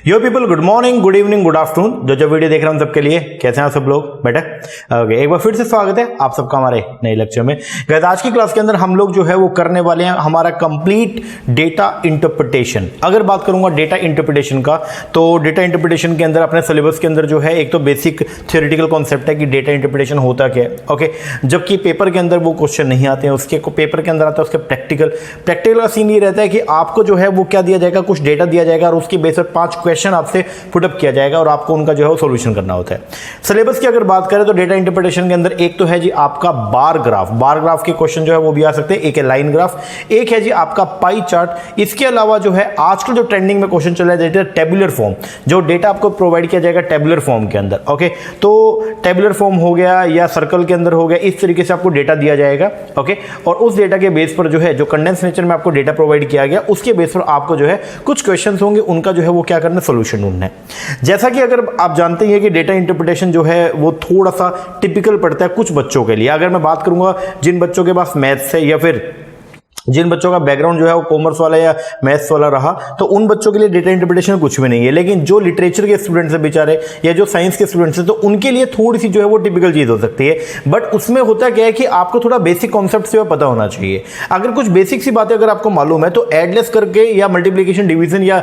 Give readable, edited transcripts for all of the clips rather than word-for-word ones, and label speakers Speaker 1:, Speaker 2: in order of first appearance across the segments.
Speaker 1: यो people, good morning, good evening, good afternoon. जो video देख रहे हैं हम सबके लिए कैसे हैं सब लोग? बेटा ओके, एक बार फिर से स्वागत है आप सबका हमारे नए लेक्चर में। गाइस, आज की क्लास के अंदर हम लोग जो है वो करने वाले हैं हमारा कंप्लीट डेटा इंटरप्रिटेशन। अगर बात करूंगा डेटा इंटरप्रिटेशन का, तो डेटा इंटरप्रिटेशन के अंदर अपने सिलेबस के अंदर जो है एक तो बेसिक थियोरेटिकल कॉन्सेप्ट है कि डेटा इंटरप्रिटेशन होता क्या है। ओके, जबकि पेपर के अंदर वो क्वेश्चन नहीं आते हैं, उसके पेपर के अंदर आता है उसके प्रैक्टिकल का सीन ये रहता है कि आपको जो है वो क्या दिया जाएगा, कुछ डेटा दिया जाएगा और उसके बेस पर 5 क्वेश्चन आपसे पुटअप किया जाएगा और आपको उनका जो है वो सॉल्यूशन करना होता है। सिलेबस की अगर बात करें तो डेटा इंटरप्रिटेशन के अंदर एक तो है जी आपका बार ग्राफ के क्वेश्चन जो है वो भी आ सकते हैं। एक है लाइन ग्राफ, एक है जी आपका पाई चार्ट। इसके अलावा जो है आजकल जो ट्रेंडिंग में क्वेश्चन चल रहा है टेबुलर फॉर्म, जो डेटा आपको प्रोवाइड किया जाएगा टेबुलर फॉर्म के अंदर। ओके, तो टेबुलर फॉर्म हो गया या सर्कल के अंदर हो गया, इस तरीके से आपको डेटा दिया जाएगा। ओके, और उस डेटा के बेस पर जो है जो कंडेंस नेचर में आपको डेटा प्रोवाइड किया गया उसके बेस पर आपको जो है कुछ क्वेश्चन होंगे, उनका जो है वो क्या करना, सोल्यूशन ढूंढना है। जैसा कि अगर आप जानते हैं कि डेटा इंटरप्रिटेशन जो है वो थोड़ा सा टिपिकल पड़ता है कुछ बच्चों के लिए। अगर मैं बात करूंगा जिन बच्चों के पास मैथ्स है या फिर जिन बच्चों का बैकग्राउंड जो है वो कॉमर्स वाला या मैथ्स वाला रहा, तो उन बच्चों के लिए डेटा इंटरप्रिटेशन कुछ भी नहीं है। लेकिन जो लिटरेचर के स्टूडेंट्स हैं बेचारे या जो साइंस के स्टूडेंट्स हैं, तो उनके लिए थोड़ी सी जो है वो टिपिकल चीज हो सकती है। बट उसमें होता क्या है कि आपको थोड़ा बेसिक कॉन्सेप्ट से पता होना चाहिए। अगर कुछ बेसिक सी बातें अगर आपको मालूम है तो एडलेस करके या मल्टीप्लीकेशन डिवीजन या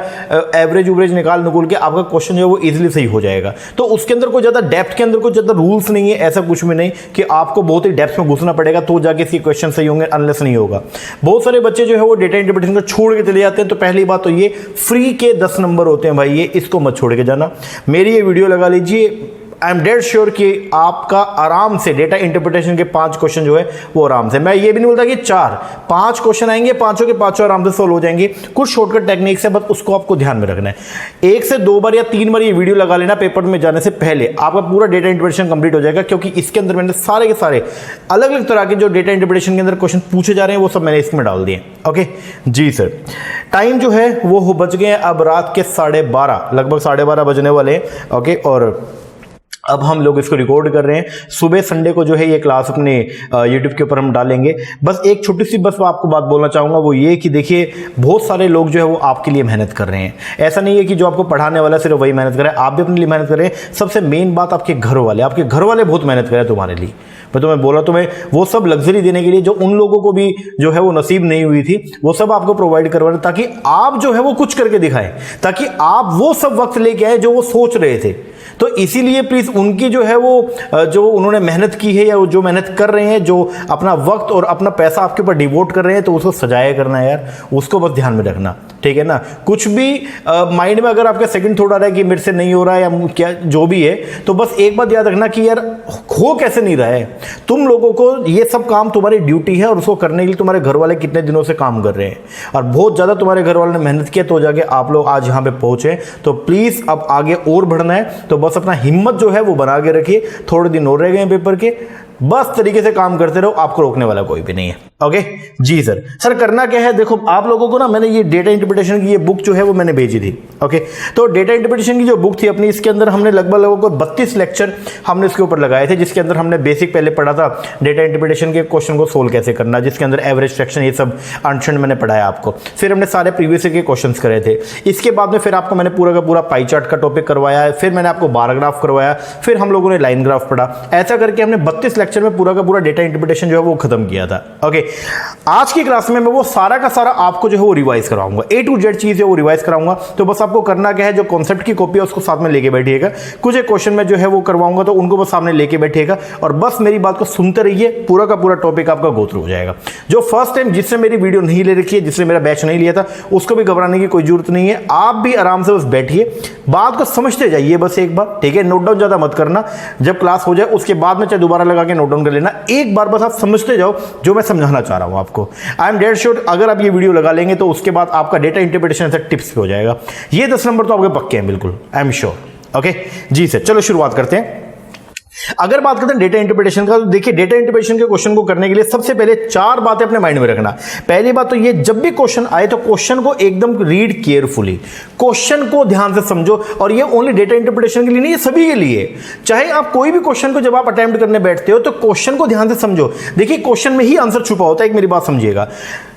Speaker 1: एवरेज उवरेज निकाल के आपका क्वेश्चन जो है वो इजिली सही हो जाएगा। तो उसके अंदर कोई ज्यादा डेप्थ के अंदर कोई ज्यादा रूल्स नहीं है, ऐसा कुछ भी नहीं कि आपको बहुत ही डेप्थ में घुसना पड़ेगा तो जाके इसके क्वेश्चन सही होंगे, अनलेस नहीं होगा। बहुत सारे बच्चे जो है वो डेटा इंटरप्रिटेशन को छोड़ के चले जाते हैं। तो पहली बात तो ये फ्री के 10 नंबर होते हैं भाई, ये इसको मत छोड़ के जाना। मेरी ये वीडियो लगा लीजिए, आई एम डेड श्योर कि आपका आराम से डेटा इंटरप्रिटेशन के 5 क्वेश्चन जो है वो आराम से, मैं ये भी नहीं बोलता कि 4-5 क्वेश्चन आएंगे, पांचों के पांचों आराम से सोल्व हो जाएंगे। कुछ शॉर्टकट टेक्निक्स है, बस उसको आपको ध्यान में रखना है। 1 से 2 बार या 3 बार ये वीडियो लगा लेना पेपर में जाने से पहले, आपका पूरा डेटा इंटरप्रिटेशन कंप्लीट हो जाएगा। क्योंकि इसके अंदर मैंने सारे के सारे अलग अलग तरह के जो डेटा इंटरप्रिटेशन के अंदर क्वेश्चन पूछे जा रहे हैं वो सब मैंने इसमें डाल दिए। ओके जी सर, टाइम जो है वो बज गए अब रात के 12:30, लगभग 12:30 बजने वाले हैं। ओके, और अब हम लोग इसको रिकॉर्ड कर रहे हैं। सुबह संडे को जो है ये क्लास अपने यूट्यूब के ऊपर हम डालेंगे। बस एक छोटी सी बस आपको बात बोलना चाहूँगा, वो ये कि देखिए बहुत सारे लोग जो है वो आपके लिए मेहनत कर रहे हैं। ऐसा नहीं है कि जो आपको पढ़ाने वाला सिर्फ वही मेहनत कर रहा है, आप भी अपने लिए मेहनत कर रहे हैं। सबसे मेन बात आपके घर वाले बहुत मेहनत कर रहे हैं तुम्हारे लिए। मैं तुम्हें बोला, तुम्हें वो सब लग्जरी देने के लिए जो उन लोगों को भी जो है वो नसीब नहीं हुई थी, वो सब आपको प्रोवाइड करवा रहे, ताकि आप जो है वो कुछ करके दिखाएं, ताकि आप वो सब वक्त लेके आए जो वो सोच रहे थे। तो इसीलिए प्लीज उनकी जो है वो जो उन्होंने मेहनत की है या जो मेहनत कर रहे हैं, जो अपना वक्त और अपना पैसा आपके ऊपर डिवोट कर रहे हैं, तो उसको सजाया करना है यार, उसको बस ध्यान में रखना, ठीक है ना। कुछ भी माइंड में अगर आपका सेकंड थॉट आ रहा है कि मेरे से नहीं हो रहा है या क्या जो भी है, तो बस एक बात याद रखना कि यार हो कैसे नहीं रहा है, तुम लोगों को ये सब काम तुम्हारी ड्यूटी है और उसको करने के लिए तुम्हारे घर वाले कितने दिनों से काम कर रहे हैं और बहुत ज्यादा तुम्हारे घर वालों ने मेहनत किया तो जाके आप लोग आज यहाँ पे पहुंचे। तो प्लीज अब आगे और बढ़ना है, तो बस अपना हिम्मत जो है वो बना के रखिए। थोड़े दिन और रह गए पेपर के, बस तरीके से काम करते रहो, आपको रोकने वाला कोई भी नहीं है। ओके जी सर करना क्या है, देखो आप लोगों को ना मैंने ये डेटा इंटरप्रिटेशन की ये बुक जो है वो मैंने भेजी थी। ओके, तो डेटा इंटरप्रिटेशन की जो बुक थी अपनी, इसके अंदर हमने लगभग 32 लेक्चर हमने इसके ऊपर लगाए थे, जिसके अंदर हमने बेसिक पहले पढ़ा था डेटा इंटरप्रिटेशन के क्वेश्चन को सोल्व कैसे करना, जिसके अंदर एवरेज फ्रैक्शन ये सब अनशन मैंने पढ़ाया आपको। फिर हमने सारे प्रीवियस के क्वेश्चन करे थे। इसके बाद में फिर आपको मैंने पूरा का पूरा पाई चार्ट का टॉपिक करवाया है, फिर मैंने आपको बार ग्राफ करवाया, फिर हम लोगों ने लाइन ग्राफ पढ़ा। ऐसा करके हमने 32 लेक्चर में पूरा का पूरा डेटा इंटरप्रिटेशन जो है वो खत्म किया था। ओके, आज की क्लास में मैं वो सारा का सारा आपको जो है वो रिवाइज कराऊंगा, A to Z चीज है वो रिवाइज कराऊंगा। तो बस आपको करना क्या है, जो कॉन्सेप्ट की कॉपी है उसको साथ में लेके बैठिएगा। कुछ एक क्वेश्चन में जो है वो करवाऊंगा तो उनको बस सामने लेके बैठिएगा और बस मेरी बात को सुनते रहिए, पूरा का पूरा टॉपिक आपका गो थ्रू हो जाएगा। जो फर्स्ट टाइम जिसने मेरी वीडियो नहीं ले रखी है, जिसने मेरा बैच नहीं लिया था, उसको भी घबराने की कोई जरूरत नहीं है। आप भी आराम से बस बैठिए, बात को समझते जाइए बस एक बार, ठीक है। नोट डाउन ज्यादा मत करना, जब क्लास हो जाए उसके बाद में चाहे दोबारा लगा के नोट डाउन कर लेना। एक बार बस आप समझते जाओ जो मैं समझाना चाह रहा हूं आपको। आई एम डेड श्योर अगर आप ये वीडियो लगा लेंगे तो उसके बाद आपका डेटा इंटरप्रिटेशन ऐसा टिप्स पे हो जाएगा। ये 10 नंबर तो आपके पक्के हैं बिल्कुल, आई एम श्योर। ओके जी सर, चलो शुरुआत करते हैं। अगर बात करते हैं डेटा इंटरप्रिटेशन का, तो देखिए डेटा इंटरप्रिटेशन के क्वेश्चन को करने के लिए सबसे पहले 4 बातें अपने माइंड में रखना। पहली बात तो ये, जब भी क्वेश्चन आए तो क्वेश्चन को एकदम रीड केयरफुली, क्वेश्चन को ध्यान से समझो, और ये ओनली डेटा इंटरप्रिटेशन के लिए नहीं, ये सभी के लिए। चाहे आप कोई भी क्वेश्चन को जब आप अटेम्प्ट करने बैठते हो तो क्वेश्चन को ध्यान से समझो। देखिए क्वेश्चन में ही आंसर छुपा होता है। एक मेरी बात समझिएगा,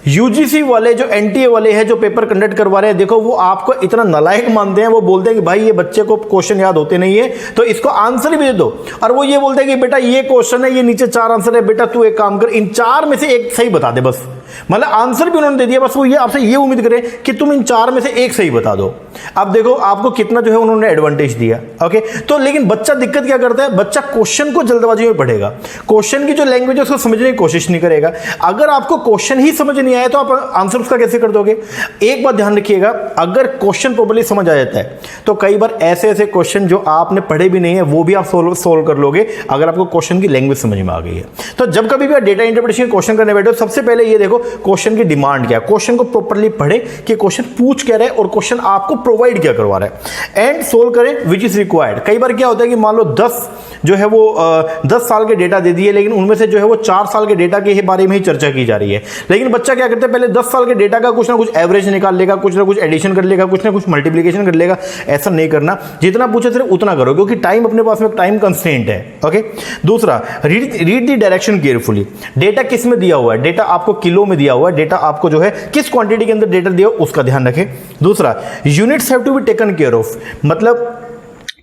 Speaker 1: यूजीसी वाले जो एनटीए वाले हैं जो पेपर कंडक्ट करवा रहे हैं, देखो वो आपको इतना नालायक मानते हैं, वो बोलते हैं कि भाई ये बच्चे को क्वेश्चन याद होते नहीं है तो इसको आंसर भी दे दो, और वो ये बोलते हैं कि बेटा ये क्वेश्चन है, ये नीचे 4 आंसर है, बेटा तू एक काम कर इन 4 में से एक सही बता दे बस। मतलब आंसर भी उन्होंने दे दिया, बस वो ये आपसे ये उम्मीद करे कि तुम इन 4 में से एक सही बता दो। अब देखो आपको कितना जो है उन्होंने एडवांटेज दिया। ओके, तो लेकिन बच्चा दिक्कत क्या करता है, बच्चा क्वेश्चन को जल्दबाजी में पढ़ेगा, क्वेश्चन की जो लैंग्वेज है उसको समझने की कोशिश नहीं करेगा। अगर आपको क्वेश्चन ही समझ नहीं आया तो आप आंसर उसका कैसे कर दोगे। एक बात ध्यान रखिएगा, अगर क्वेश्चन प्रॉपर्ली समझ आ जाता है तो कई बार ऐसे ऐसे क्वेश्चन जो आपने पढ़े भी नहीं है वो भी आप सोल्व कर लोगे, अगर आपको क्वेश्चन की लैंग्वेज समझ में आ गई है। तो जब कभी भी आप डेटा इंटरप्रिटेशन क्वेश्चन करने बैठे हो, सबसे पहले ये देखो क्वेश्चन की डिमांड क्या है, क्वेश्चन को प्रॉपर्ली पढ़े कि क्वेश्चन पूछ क्या रहा है और क्वेश्चन आपको प्रोवाइड क्या करवा रहा है, एंड सोल्व करें विच इज रिक्वायर्ड। कई बार क्या होता है कि मान लो 10 जो है वो 10 साल के डेटा दे दिए, लेकिन उनमें से जो है वो 4 साल के डेटा के बारे में ही चर्चा की जा रही है। लेकिन बच्चा क्या करता है, पहले 10 साल के डेटा का कुछ ना कुछ एवरेज निकाल लेगा, कुछ ना कुछ एडिशन कर लेगा, कुछ ना कुछ मल्टीप्लिकेशन कर लेगा। ऐसा नहीं करना, जितना पूछे सिर्फ उतना करो, क्योंकि टाइम अपने पास में टाइम कंस्ट्रेंट है। ओके, दूसरा read the direction carefully. Data किस में दिया हुआ है, डेटा आपको किलो में दिया हुआ है, डेटा आपको जो है किस क्वांटिटी के अंदर डेटा दिया उसका ध्यान रखें। दूसरा, units have to be taken care of, मतलब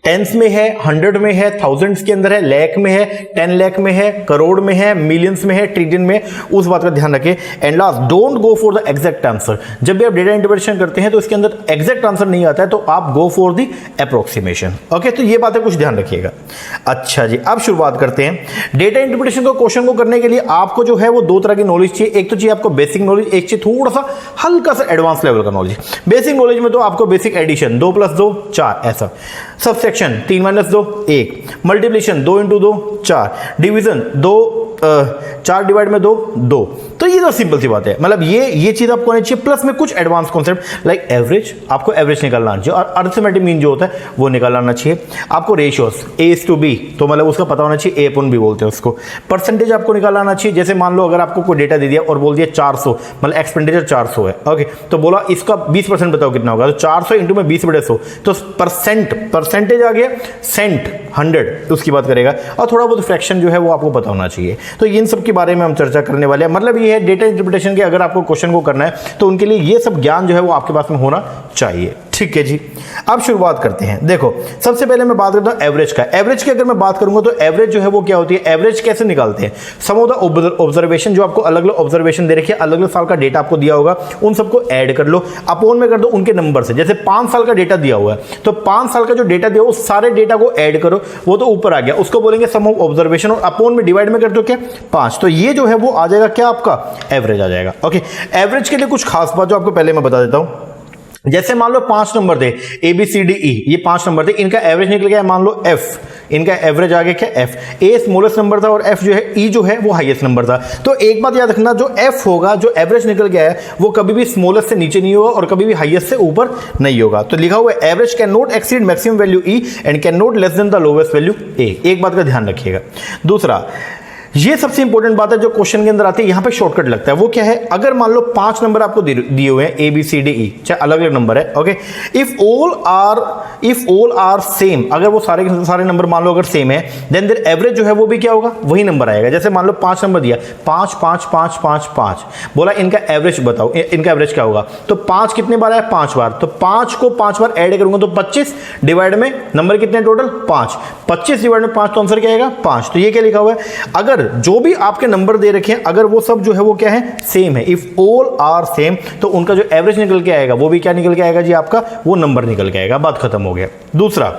Speaker 1: टेंस में है, 100 में है, थाउजेंड्स के अंदर है, लाख में है, 10 लाख में है, करोड़ में है, मिलियंस में है, ट्रिलियन में, उस बात का ध्यान रखें। And last, don't go for the exact answer. जब भी आप डेटा इंटरप्रिटेशन करते हैं तो इसके अंदर एग्जैक्ट आंसर नहीं आता है, तो आप go for the approximation. Okay, तो ये बातें कुछ ध्यान रखिएगा। अच्छा जी, अब शुरुआत करते हैं। डेटा इंटरप्रिटेशन को क्वेश्चन को करने के लिए आपको जो है वो 2 तरह की नॉलेज चाहिए। एक तो चाहिए आपको बेसिक नॉलेज, एक चाहिए थोड़ा सा हल्का सा एडवांस लेवल का नॉलेज। बेसिक नॉलेज में तो आपको बेसिक एडिशन 2 + 2 4 ऐसा, सबसेक्शन 3 - 2 1, मल्टीप्लिकेशन 2 × 2 4, डिवीजन 4 डिवाइड में 2 2। तो ये तो सिंपल सी बात है, मतलब ये चीज आपको आनी चाहिए। प्लस में कुछ एडवांस कॉन्सेप्ट लाइक एवरेज, आपको एवरेज निकालना आना चाहिए, और अरिथमेटिक मीन जो होता है वो निकालना आना चाहिए। आपको रेशियोज A/B, तो मतलब उसका पता होना चाहिए, A/B बोलते हैं उसको। परसेंटेज आपको निकालना आना चाहिए, जैसे मान लो अगर आपको कोई डेटा दे दिया और बोल दिया 400, मतलब एक्सपेंडिचर 400 है। ओके, तो बोला इसका 20% बताओ कितना होगा, तो 400 × में 20/100, तो परसेंटेज आ गया, सेंट 100 उसकी बात करेगा, और थोड़ा बहुत फ्रैक्शन जो है वो आपको पता होना चाहिए। तो इन सब के बारे में हम चर्चा करने वाले हैं। मतलब ये है डेटा इंटरप्रिटेशन के अगर आपको क्वेश्चन को करना है तो उनके लिए ये सब ज्ञान जो है वो आपके पास में होना चाहिए। ठीक है जी, अब शुरुआत करते हैं। देखो सबसे पहले मैं बात करता हूं एवरेज का। एवरेज की अगर मैं बात करूंगा तो एवरेज जो है वो क्या होती है, एवरेज कैसे निकालते हैं। सम ऑफ द ऑब्जर्वेशन, जो आपको अलग अलग ऑब्जर्वेशन दे रखे हैं, अलग अलग साल का डेटा आपको दिया होगा, उन सबको ऐड कर लो, अपोन में कर दो उनके नंबर से। जैसे 5 साल का डेटा दिया हुआ है तो 5 साल का जो डेटा दिया उस सारे डेटा को ऐड करो, वो तो ऊपर आ गया, उसको बोलेंगे सम ऑफ ऑब्जर्वेशन, और अपोन में डिवाइड में कर दो क्या 5, तो ये जो है वो आ जाएगा क्या आपका एवरेज आ जाएगा। ओके, एवरेज के लिए कुछ खास बात जो आपको पहले मैं बता देता हूं। जैसे मान लो 5 नंबर थे ABCDE, ये 5 नंबर थे, इनका एवरेज निकल गया, मान लो F, इनका एवरेज आ गया क्या F। A स्मॉलेस्ट नंबर था और F जो है E जो है वो हाईएस्ट नंबर था। तो एक बात याद रखना, जो F होगा, जो एवरेज निकल गया है, वो कभी भी स्मॉलेस्ट से नीचे नहीं होगा और कभी भी हाईएस्ट से ऊपर नहीं होगा। तो लिखा हुआ है average can not exceed maximum value E and can not less than the lowest value A। एक बात का ध्यान रखिएगा। दूसरा, ये सबसे इंपॉर्टेंट बात है जो क्वेश्चन के अंदर आती है, यहां पे शॉर्टकट लगता है, वो क्या है, अगर मान लो 5 नंबर आपको दिए हुए हैं ABCDE, चाहे अलग अलग नंबर है। Okay, if all are same, अगर वो सारे के सारे नंबर मान लो अगर सेम है, देन देयर एवरेज जो है वो भी क्या होगा, वही नंबर आएगा। जैसे मान लो 5 नंबर दिया, 5 5 5 5 5, बोला इनका एवरेज बताओ, इनका एवरेज क्या होगा, तो 5 कितने बार आया, 5 बार, तो 5 को 5 बार ऐड करूंगा तो 25 डिवाइड में नंबर कितने टोटल 5, 25 डिवाइड में 5, तो आंसर क्या आएगा 5। तो ये क्या लिखा हुआ है, अगर जो भी आपके नंबर दे रखे हैं अगर वो सब जो है वो क्या है, सेम है, इफ ऑल आर सेम, तो उनका जो एवरेज निकल के आएगा वो भी क्या निकल के आएगा जी, आपका वो नंबर निकल के आएगा। बात खत्म हो गया। दूसरा,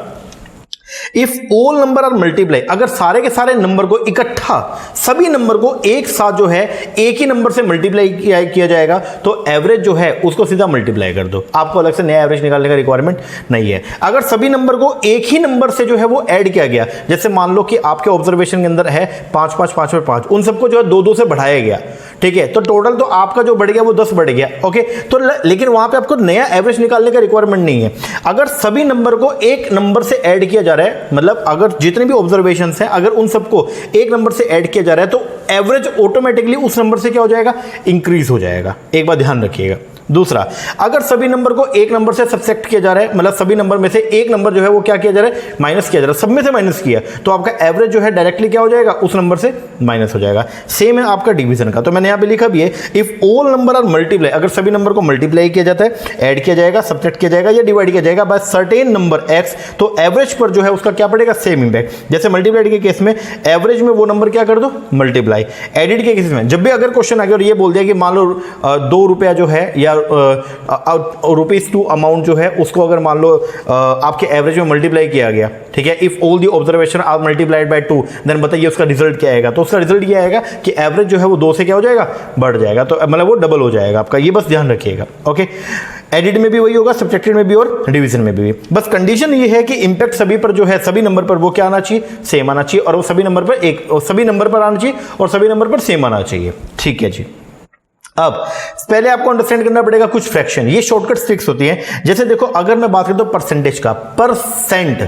Speaker 1: if all number are multiply, अगर सारे के सारे नंबर को इकट्ठा, सभी नंबर को एक साथ जो है एक ही नंबर से मल्टीप्लाई किया जाएगा, तो एवरेज जो है उसको सीधा मल्टीप्लाई कर दो, आपको अलग से नया एवरेज निकालने का रिक्वायरमेंट नहीं है। अगर सभी नंबर को एक ही नंबर से जो है वो ऐड किया गया, जैसे मान लो कि आपके ऑब्जर्वेशन के अंदर है 5 5 5 और 5, उन सबको जो है 2 2 से बढ़ाया गया, ठीक है, तो टोटल तो आपका जो बढ़ गया वो 10 बढ़ गया। ओके, तो लेकिन वहां पे आपको नया एवरेज निकालने का रिक्वायरमेंट नहीं है। अगर सभी नंबर को एक नंबर से ऐड किया जा रहा है, मतलब अगर जितने भी ऑब्जर्वेशंस हैं अगर उन सबको एक नंबर से ऐड किया जा रहा है, तो एवरेज ऑटोमेटिकली उस नंबर से क्या हो जाएगा, इंक्रीज हो जाएगा। एक बात ध्यान रखिएगा। दूसरा, अगर सभी नंबर को एक नंबर से सबसेक्ट किया जा रहा है, मतलब सभी नंबर में से एक नंबर जो है वो क्या किया जा रहा है, माइनस किया जा रहा है, सब में से माइनस किया, तो आपका एवरेज जो है डायरेक्टली क्या हो जाएगा, उस नंबर से माइनस हो जाएगा। सेम है आपका डिवीजन का, तो मैंने यहाँ पे लिखा भी है, if all number are multiply, अगर सभी नंबर को मल्टीप्लाई किया जाता है, ऐड किया जाएगा, सबट्रैक्ट किया जाएगा या डिवाइड किया जाएगा बाय सर्टेन नंबर एक्स, तो एवरेज पर जो है उसका क्या पड़ेगा, सेम इंपैक्ट। जैसे मल्टीप्लाइड के केस में एवरेज में वो नंबर क्या कर दो, मल्टीप्लाई। एडिड के केस में जब भी अगर क्वेश्चन आ गया और ये बोल दिया कि मान लो 2 रुपया जो है या ₹2 अमाउंट जो है उसको अगर मान लो आपके एवरेज में मल्टीप्लाई किया गया, ठीक है, if all the observation are multiplied by 2, then बताइए उसका रिजल्ट क्या आएगा। तो उसका रिजल्ट ये आएगा कि एवरेज जो है वो 2 से क्या हो जाएगा, बढ़ जाएगा, तो मतलब वो डबल हो जाएगा आपका, ये बस ध्यान रखिएगा। ओके, एडिड में भी वही होगा, सब्ट्रैक्टेड में भी और डिवीजन में भी। बस कंडीशन ये है कि इंपैक्ट सभी पर जो है, सभी नंबर पर वो क्या आना चाहिए, सेम आना चाहिए, और वो सभी नंबर पर सभी नंबर पर आना चाहिए और सभी नंबर पर सेम आना चाहिए। ठीक है जी। अब पहले आपको अंडरस्टैंड करना पड़ेगा कुछ फ्रैक्शन, ये शॉर्टकट ट्रिक्स होती हैं। जैसे देखो, अगर मैं बात करता हूं परसेंटेज का, परसेंट,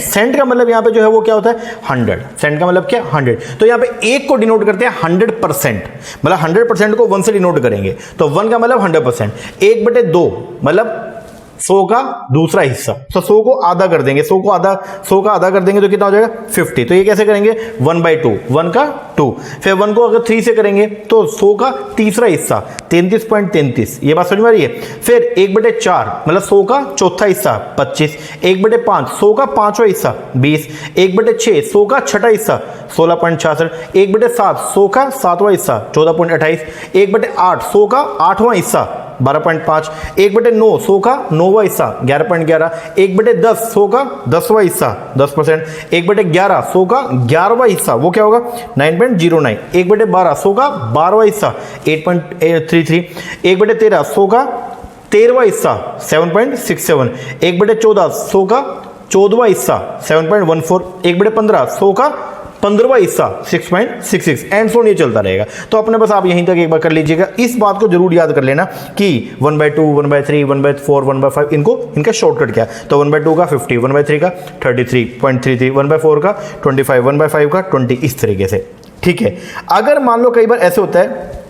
Speaker 1: सेंट का मतलब यहां पे जो है वो क्या होता है, 100, सेंट का मतलब क्या, 100, तो यहां पे एक को डिनोट करते हैं 100%, मतलब 100% को 1 से डिनोट करेंगे, तो 1 का मतलब 100%, 1/2 मतलब 100 का दूसरा हिस्सा, तो 100 को आधा कर देंगे, 100 का आधा कर देंगे तो कितना हो जाएगा, 50। तो ये कैसे करेंगे, 1/2, 1 का 2, फिर 1 को अगर 3 से करेंगे तो 100 का तीसरा हिस्सा 33.33, ये बात समझ में आ रही है। फिर 1/4 मतलब 100 का चौथा हिस्सा 25, 1/5 100 का पांचवा हिस्सा 20, 1/6 100 का छठा हिस्सा 16.66, 1/7 100 का सातवां हिस्सा 14.28, 1/8 100 का आठवां हिस्सा 12.5, 1/9 100 का 9वां हिस्सा 11.11, 1/10 100 का 10वां हिस्सा 10%, 1/11 100 का 11वां हिस्सा वो क्या होगा, 9.09, 1/12 100 का 12वां हिस्सा 8.33, 1/13 100 का 13वां हिस्सा 7.67, 1/14 100 का 14वां हिस्सा 7.14, 1/15 100 का 15वां हिस्सा 6.66 एंड सो ये चलता रहेगा। तो अपने बस आप यहीं तक एक बार कर लीजिएगा, इस बात को जरूर याद कर लेना कि 1/2, 1/3, 1/4, 1/5 इनका शॉर्टकट क्या, तो 1/2 का 50, 1/3 का 33.33, 1/4 का 25, 1/5 का 20, इस तरीके से। ठीक है, अगर मान लो कई बार ऐसे होता है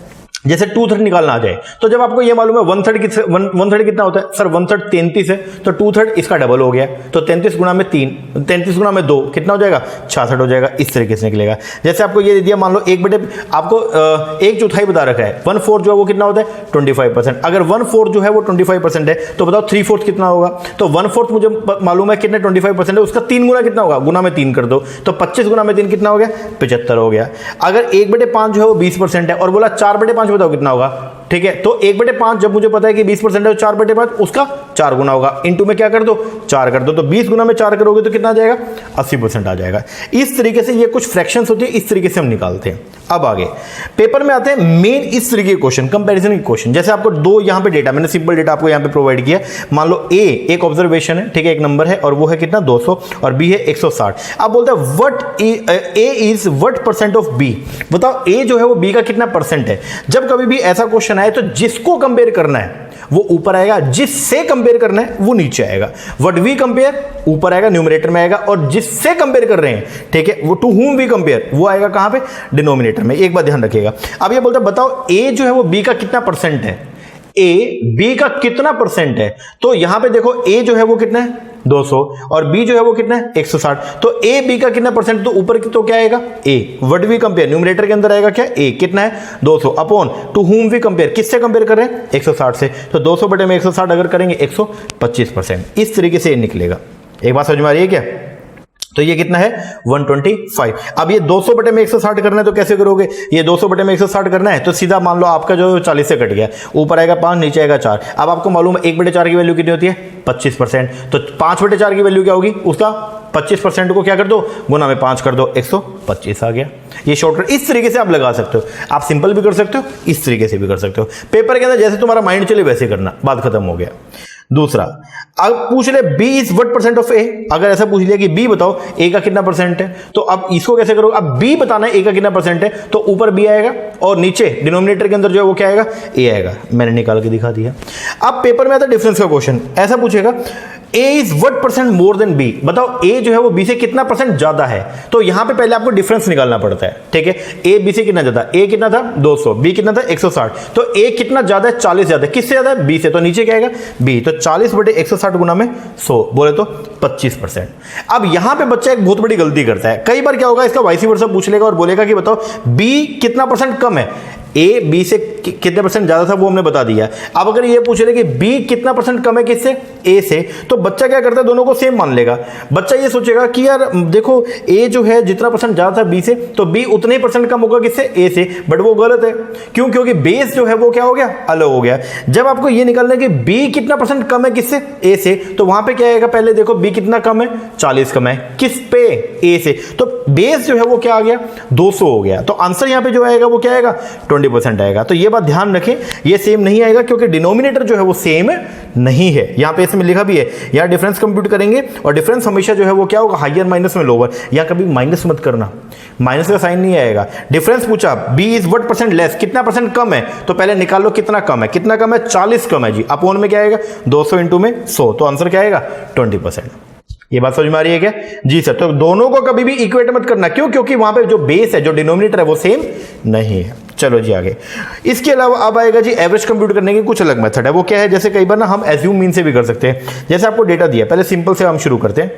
Speaker 1: जैसे 2/3 निकालना आ जाए, तो जब आपको ये मालूम है 1/3 कितना होता है, सर 1/3 33 है, तो 2/3 इसका डबल हो गया, तो 33 गुना में 3, 33 गुना में 2 कितना हो जाएगा, 66 हो जाएगा, इस तरीके से निकलेगा। जैसे आपको ये दे दिया, मान लो आपको 1/4 बता रखा है, 1/4 जो है वो कितना होता है, 25%। अगर 1/4 जो है वो 25% है, तो बताओ 3/4 कितना होगा, तो 1/4 मुझे मालूम है कितने 25% है, उसका 3 गुना कितना होगा, गुना में 3 कर दो, तो 25 गुना में 3 कितना हो गया, 75 हो गया। अगर 1/5 जो है वो 20% है और बोला 4/5 बताओ कितना होगा, ठीक है, तो 1/5 जब मुझे पता है कि 20% है, तो 4/5 उसका 4 गुना होगा, इनटू में क्या कर दो, 4 कर दो, तो 20 गुना में 4 करोगे तो कितना आ जाएगा, 80% आ जाएगा। इस तरीके से ये कुछ फ्रैक्शंस होती है, इस तरीके से हम निकालते हैं। अब आगे पेपर में आते हैं मेन इस तरीके के क्वेश्चन, कंपैरिजन के क्वेश्चन। जैसे आपको दो यहां पे डेटा, मैंने सिंपल डेटा आपको यहां पे प्रोवाइड किया, मान लो ए एक ऑब्जर्वेशन है, ठीक है, एक नंबर है और वो है कितना 200 और बी है 160। अब बोलते हैं what A is what percent of B, बताओ ए जो है वो बी का कितना परसेंट है। जब कभी भी ऐसा क्वेश्चन आए तो जिसको कंपेयर करना है वो ऊपर आएगा, जिससे कंपेयर करना है वो नीचे आएगा। व्हाट वी कंपेयर ऊपर आएगा, न्यूमरेटर में आएगा, और जिससे कंपेयर कर रहे हैं, ठीक है, वो टू हुम वी कंपेयर वो आएगा कहां पे, डिनोमिनेटर में। एक बात ध्यान रखिएगा। अब ये बोलता है बताओ ए जो है वो बी का कितना परसेंट है, ए बी का कितना परसेंट है। तो यहां पे देखो ए जो है वो कितना है 200 और बी जो है वो कितना है 160, तो ए बी का कितना परसेंट, तो ऊपर तो क्या आएगा A, what we compare numerator के अंदर आएगा क्या ए, कितना है 200 upon to whom we compare, किससे कंपेयर कर रहे हैं 160 से, तो 200 बटे में 160 अगर करेंगे 125%। इस तरीके से ये निकलेगा। एक बात समझ में आ रही है क्या, तो ये कितना है 125। अब ये 200 बटे में 160 करना है तो कैसे करोगे, ये 200 बटे में 160 करना है तो सीधा मान लो आपका जो 40 से कट गया, ऊपर आएगा 5 नीचे आएगा 4। अब आपको मालूम है 1/4 की वैल्यू कितनी होती है 25%, तो 5/4 की वैल्यू क्या होगी, उसका 25% को क्या कर दो गुना में 5 कर दो, 125 आ गया। ये शॉर्टकट इस तरीके से आप लगा सकते हो, आप सिंपल भी कर सकते हो, इस तरीके से भी कर सकते हो। पेपर के अंदर जैसे तुम्हारा माइंड चले वैसे करना, बात खत्म हो गया। दूसरा, अब पूछ ले B is what percent of A, अगर ऐसा पूछ लिया कि बी बताओ ए का कितना परसेंट है, तो अब इसको कैसे करोगे, अब बी बताना है ए का कितना परसेंट है, तो ऊपर बी आएगा और नीचे डिनोमिनेटर के अंदर जो है वो क्या आएगा ए आएगा। मैंने निकाल के दिखा दिया। अब पेपर में आता है डिफरेंस का क्वेश्चन, ऐसा पूछेगा A is what percent more than B, बताओ ए जो है वो बी से कितना परसेंट ज्यादा है। तो यहां पे पहले आपको डिफरेंस निकालना पड़ता है, ठीक है। ए बी से कितना ज्यादा, ए कितना था 200, बी कितना था 160, तो ए कितना ज्यादा है 40 ज्यादा है, किससे ज्यादा है बी से, तो नीचे क्या आएगा बी, तो 40/160 गुना में 100 बोले तो 25%। अब यहां पे बच्चा एक बहुत बड़ी गलती करता है, कई बार क्या होगा इसका वाइस वर्सा पूछ लेगा और बोलेगा कि बताओ बी कितना परसेंट कम है, ए बी से कितने परसेंट ज्यादा था वो हमने बता दिया। अब अगर ये पूछ रहे कि बी कितना परसेंट कम है किससे, ए से, तो बच्चा क्या करता है दोनों को सेम मान लेगा। बच्चा ये सोचेगा कि यार देखो ए जो है जितना परसेंट ज्यादा था बी से, तो बी उतने ही परसेंट कम होगा किससे, ए से, बट वो गलत है। क्यों, क्योंकि बेस जो है वो क्या हो गया, अलग हो गया। जब आपको ये निकालना है कि बी कितना परसेंट कम है किससे, ए से, तो वहां पे क्या आएगा, पहले देखो बी कितना कम है 40 कम है, किस पे, ए से, तो बेस जो है वो क्या आ गया 200 हो गया। तो आंसर यहां पे जो आएगा वो क्या आएगा 20% आएगा। तो ये बात ध्यान रखें, ये सेम नहीं आएगा क्योंकि डिनोमिनेटर जो है वो सेम नहीं है। यहां पे इसमें लिखा भी है, यहां डिफरेंस कंप्यूट करेंगे और डिफरेंस हमेशा जो है वो क्या होगा, हायर माइनस में लोअर, या कभी माइनस मत करना, माइनस का साइन नहीं आएगा। डिफरेंस पूछा B is what percent less, कितना परसेंट कम है, तो पहले निकाल लो कितना कम है, कितना कम है 40 कम है जी, अपोन में क्या आएगा 200 इंटू में 100, तो आंसर क्या आएगा 20%। ये बात समझ में आ रही है क्या जी सर। तो दोनों को कभी भी इक्वेट मत करना, क्यों, क्योंकि वहां पे जो बेस है, जो डिनोमिनेटर है वो सेम नहीं है। चलो जी आगे। इसके अलावा अब आएगा जी एवरेज कंप्यूट करने की कुछ अलग मेथड है। वो क्या है, जैसे कई बार ना हम एज्यूम मीन से भी कर सकते हैं। जैसे आपको डेटा दिया, पहले सिंपल से हम शुरू करते हैं,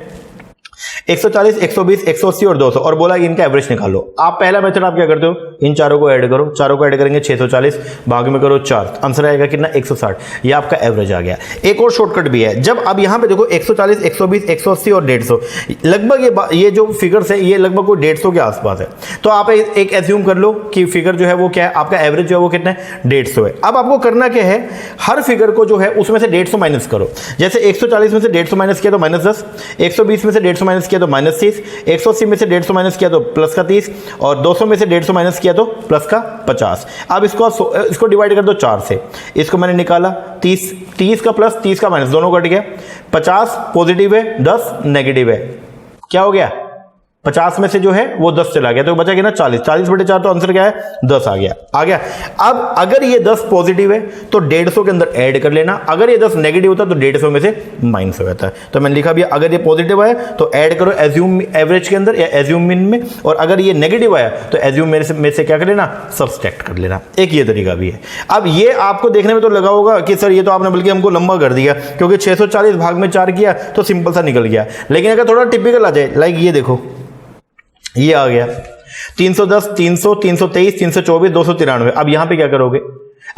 Speaker 1: 140, 120, 180 और 200, और बोला इनका एवरेज निकालो। आप पहला मेथड आप क्या करते हो, इन चारों को ऐड करो, चारों को ऐड करेंगे 640, भाग में करो 4, आंसर आएगा कितना 160, ये आपका एवरेज आ गया। एक और शॉर्टकट भी है, जब अब यहां पे देखो 140, 120, 180 और 150, लगभग ये जो फिगर्स है ये लगभग कोई 150 के आसपास है। तो आप एक एज्यूम कर लो कि फिगर जो है वो क्या है, आपका एवरेज जो है वो कितना है 150 है। अब आपको करना क्या है, हर फिगर को जो है उसमें से 150 माइनस करो। जैसे 140 में से 150 माइनस किया तो -10, 120 में से 150 माइनस किया तो -30, 180 में से 150 माइनस किया तो प्लस का 30, और 200 में से 150 माइनस किया तो प्लस का 50। अब इसको डिवाइड कर दो 4 से, इसको मैंने निकाला 30 का प्लस 30 का माइनस, दोनों कट गया। 50 पॉजिटिव है, 10 नेगेटिव है, क्या हो गया 50 में से जो है वो 10 चला गया, तो बचा गया ना 40, 40/4, तो आंसर क्या है 10 आ गया। अब अगर ये 10 पॉजिटिव है तो 150 के अंदर ऐड कर लेना, अगर ये 10 नेगेटिव होता तो 150 में से माइनस हो जाता है। तो मैंने लिखा भी अगर ये पॉजिटिव आया तो ऐड करो एज्यूम एवरेज के अंदर या एज्यूम मीन में, और अगर ये नेगेटिव आया तो एज्यूम में से क्या कर लेना, सब्सट्रैक्ट कर लेना। एक ये तरीका भी है। अब ये आपको देखने में तो लगा होगा कि सर ये तो आपने बल्कि हमको लंबा कर दिया, क्योंकि 640 भाग में 4 किया तो सिंपल सा निकल गया। लेकिन अगर थोड़ा टिपिकल आ जाए, लाइक ये देखो, ये आ गया 310, 300, 323, 324, 293। अब यहां पे क्या करोगे,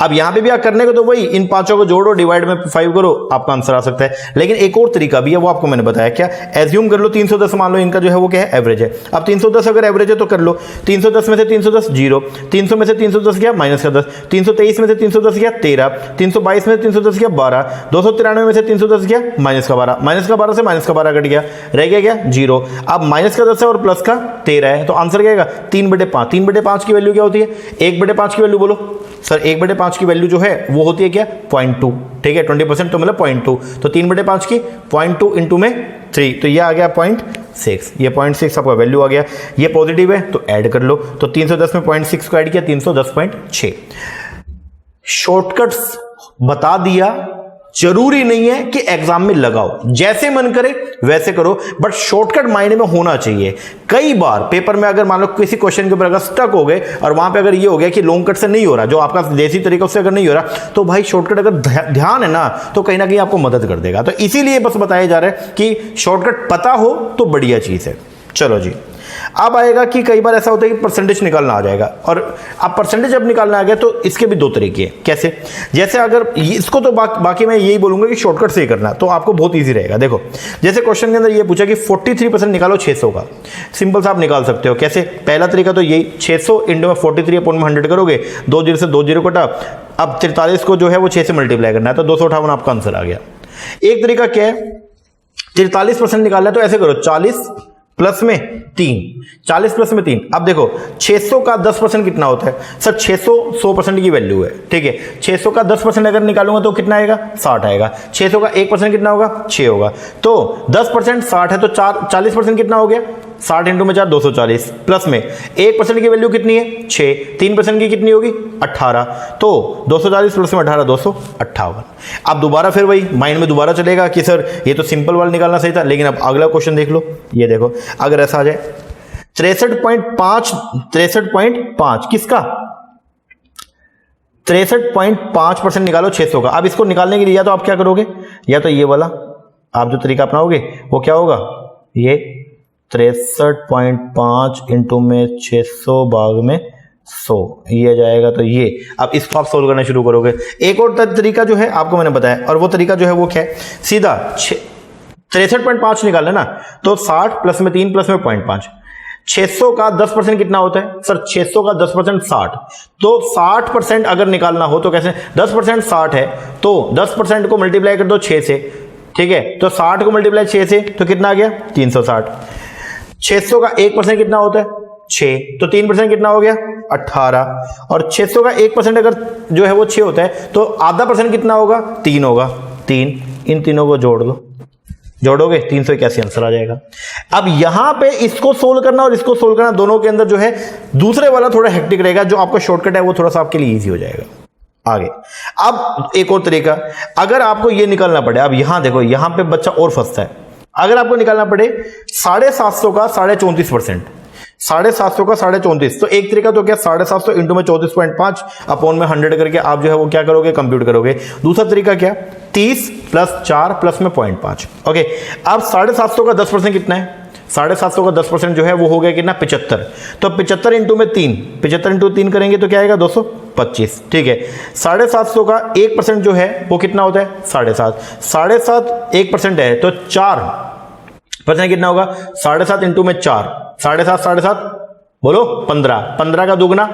Speaker 1: अब यहां पे भी आप करने को तो वही, इन पांचों को जोड़ो, डिवाइड में 5 करो, आपका आंसर आ सकता है। लेकिन एक और तरीका भी है, वो आपको मैंने बताया। क्या, एज्यूम कर लो 310 मान लो इनका जो है वो क्या है एवरेज है। अब 310 अगर एवरेज है तो कर लो, 310 में से 310 0, 300 में से 310 गया माइनस का 10, 323 में से 310 गया 13, 322 में से 310 गया 12, 293 में से 310 गया माइनस का 12, माइनस का 12 से माइनस का 12 कट गया, रह गया क्या 0। अब माइनस का 10 है और प्लस का 13 है, तो आंसर क्या आएगा 3/5। 3/5 की वैल्यू क्या होती है, 1/5 की वैल्यू बोलो सर, 1/5 की वैल्यू जो है वो होती है क्या 0.2, ठीक है 20% तो मतलब 0.2, तो 3/5 की 0.2 इंटू में 3, तो ये आ गया 0.6, ये 0.6 आपका वैल्यू आ गया। ये पॉजिटिव है तो ऐड कर लो, तो 310 में 0.6 को ऐड किया 310.6। शॉर्टकट्स बता दिया, जरूरी नहीं है कि एग्जाम में लगाओ, जैसे मन करे वैसे करो, बट शॉर्टकट माइंड में होना चाहिए। कई बार पेपर में अगर मान लो किसी क्वेश्चन के ऊपर अगर स्टक हो गए और वहां पे अगर ये हो गया कि लॉन्ग कट से नहीं हो रहा, जो आपका देसी तरीका उससे अगर नहीं हो रहा, तो भाई शॉर्टकट अगर ध्यान है ना तो कहीं ना कहीं आपको मदद कर देगा। तो इसीलिए बस बताया जा रहा है कि शॉर्टकट पता हो तो बढ़िया चीज है। चलो जी, अब आएगा कि कई बार ऐसा होता है कि परसेंटेज निकालना आ जाएगा, और अब परसेंटेज जब निकालना आ गया तो इसके भी 2 तरीके हैं। कैसे, जैसे अगर इसको तो बाकी मैं यही बोलूंगा कि शॉर्टकट से ही करना, तो आपको बहुत इजी रहेगा। देखो, जैसे क्वेश्चन के अंदर ये पूछा कि 43% निकालो 600 का, सिंपल सा आप निकाल सकते हो। कैसे, पहला तरीका तो यही, 600 इंटू में 43/100 करोगे, 2 0 से 2 0 कटा। अब 43 को जो है वो 6 से मल्टीप्लाई करना है, तो 258 आपका आंसर आ गया। एक तरीका क्या है, 43% निकालना है तो ऐसे करो, 40 प्लस में 3, 40 प्लस में 3। अब देखो 600 का 10% कितना होता है सर, 600 100% की वैल्यू है, ठीक है। 600 का 10% अगर निकालूंगा तो कितना आएगा 60 आएगा। 600 का 1% कितना होगा 6 होगा, तो 10% 60 है तो 40% कितना हो गया 60 इंटू में 4 240, प्लस में 1% की वैल्यू कितनी है 6, 3% की कितनी होगी 18, तो 240 प्लस में 18 258। अब दोबारा फिर वही माइंड में दोबारा चलेगा कि सर ये तो सिंपल वाला निकालना सही था, लेकिन अब अगला क्वेश्चन देख लो। ये देखो अगर ऐसा आ जाए 63.5 किसका 63.5% निकालो 600 का। अब इसको निकालने के लिए या तो आप क्या करोगे, या तो ये वाला आप जो तरीका अपनाओगे वो क्या होगा, ये 63.5 इंटू में 600 भाग में 100 ये जाएगा, तो ये अब इसको आप सोल्व करना शुरू करोगे। एक और तरीका जो है आपको मैंने बताया, और वो तरीका जो है वो क्या है, सीधा 63.5 निकाल लेना, तो 60 प्लस में 3 प्लस में 0.5, 600 का 10% कितना होता है सर, 600 का 10% 60, तो 60% अगर निकालना हो तो कैसे, 10% 60 है तो 10% को मल्टीप्लाई कर दो 6 से, ठीक है, तो 60 को मल्टीप्लाई 6 से तो कितना आ गया 360। 600 का 1% कितना होता है 6, तो 3% कितना हो गया 18, और 600 का 1% अगर जो है वो 6 होता है तो आधा परसेंट कितना होगा 3 होगा, 3, इन तीनों को जोड़ दो, जोड़ोगे 381 आंसर आ जाएगा। अब यहां पे इसको सोल्व करना और इसको सोल्व करना दोनों के अंदर जो है दूसरे वाला थोड़ा हेक्टिक रहेगा, जो आपका शॉर्टकट है वो थोड़ा सा आपके लिए इजी हो जाएगा। आगे अब एक और तरीका, अगर आपको ये निकालना पड़े, अब यहां देखो यहां पे बच्चा और फंसता है, अगर आपको निकालना पड़े 750 का 34%, 750 का 34%, तो एक तरीका तो क्या 750 इंटू में 34.5 अपॉन में 100 करके आप जो है वो क्या करोगे कंप्यूट करोगे। दूसरा तरीका क्या 30 प्लस 4 प्लस में 0.5। ओके, अब 750 का 10% कितना है, 750 का 10% जो है वो हो गया कितना 75, तो 75 इंटू में 3, 75 इंटू 3 करेंगे तो क्या आएगा 225, ठीक है। 750 का 1% जो है वो कितना होता है 7.5, 7.5 1% है तो 4% कितना होगा 7.5 इंटू में 4, 7.5 बोलो 15, 15 का दुगना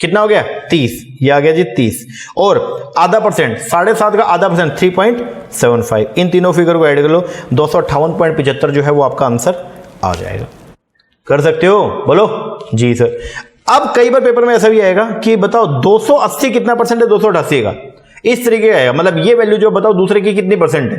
Speaker 1: कितना हो गया 30, ये आ गया जी 30, और आधा परसेंट 7.5 का आधा परसेंट 3.75, इन तीनों फिगर को ऐड कर लो 258.75 जो है वो आपका आंसर आ जाएगा। कर सकते हो बोलो जी सर। अब कई बार पेपर में ऐसा भी आएगा कि बताओ 280 कितना परसेंट है 288 का, इस तरीके का आएगा, मतलब ये वैल्यू जो बताओ दूसरे की कितनी परसेंट है,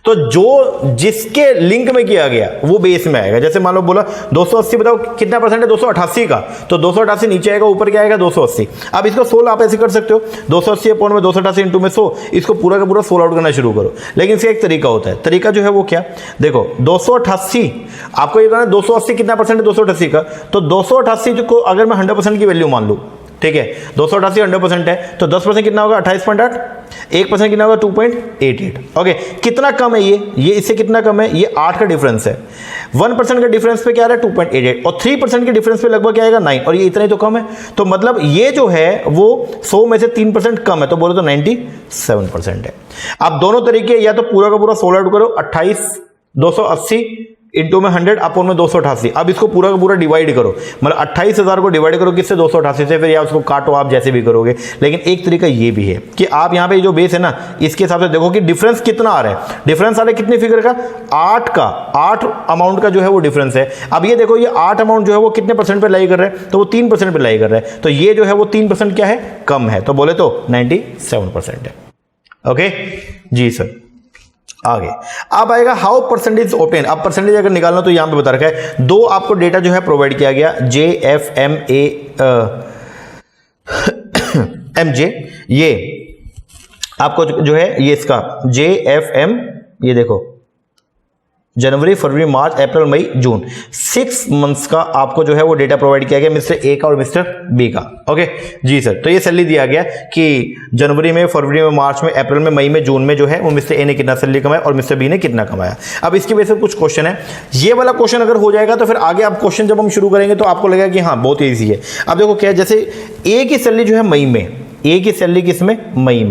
Speaker 1: तो जो जिसके लिंक में किया गया वो बेस में आएगा। जैसे मान लो बोला 280 बताओ कितना परसेंट है 288 का, तो 288 नीचे आएगा, ऊपर क्या आएगा 280। अब इसको 16 आप ऐसे कर सकते हो 280 अपॉन में 288 इंटू में 100, इसको पूरा का पूरा 16 आउट करना शुरू करो। लेकिन इसका एक तरीका होता है, तरीका जो है वो क्या, देखो 288 आपको ये बताना 280 कितना परसेंट है 288 का, तो 288 को अगर मैं 100% की वैल्यू मान लूं, ठीक है 288 100% है तो 10% कितना होगा 28.8, 1% कितना होगा 2.88। ओके, कितना कम है ये इससे कितना कम है, ये 8 का डिफरेंस है। 1% का डिफरेंस पे क्या आ रहा है 2.88, और 3% के डिफरेंस पे लगभग क्या आएगा 9, और ये इतना ही तो कम है, तो मतलब ये जो है वो 100 में से 3% कम है, तो बोलो तो 97% है। अब दोनों तरीके, या तो पूरा का पूरा 16 आउट करो 28 280 इंटू में 100 अपॉन में 288, अब इसको पूरा का पूरा डिवाइड करो, मतलब 28,000 को डिवाइड करो किससे 288 से, फिर या उसको काटो आप जैसे भी करोगे। लेकिन एक तरीका ये भी है कि आप यहाँ पे जो बेस है ना इसके हिसाब से देखो कि डिफरेंस कितना आ रहा है, डिफरेंस आ रहा है कितनी फिगर का 8 अमाउंट का जो है वो डिफरेंस है। अब ये देखो ये 8 अमाउंट जो है वो कितने परसेंट पे लाई कर रहा है, तो वो 3% पे लाई कर रहा है, तो ये जो है वो 3% क्या है कम है, तो बोले तो 97% है। ओके जी सर। आगे अब आएगा हाउ परसेंटेज ऑब्टेन। अब परसेंटेज अगर निकालना तो यहां पे बता रखा है, दो आपको डेटा जो है प्रोवाइड किया गया JFMA ये आपको जो है ये इसका JFM, ये देखो जनवरी फरवरी मार्च अप्रैल मई जून 6 मंथ्स का आपको जो है वो डेटा प्रोवाइड किया गया मिस्टर ए का और मिस्टर बी का। ओके जी सर, तो ये सैलरी दिया गया कि जनवरी में फरवरी में मार्च में अप्रैल में मई में जून में जो है वो मिस्टर ए ने कितना सैलरी कमाया और मिस्टर बी ने कितना कमाया। अब इसकी वजह से कुछ क्वेश्चन है, ये वाला क्वेश्चन अगर हो जाएगा तो फिर आगे आप क्वेश्चन जब हम शुरू करेंगे तो आपको लगेगा कि हाँ बहुत ईजी है। अब देखो क्या है, जैसे ए की सैलरी जो है मई में, ए की सैलरी किसमें मई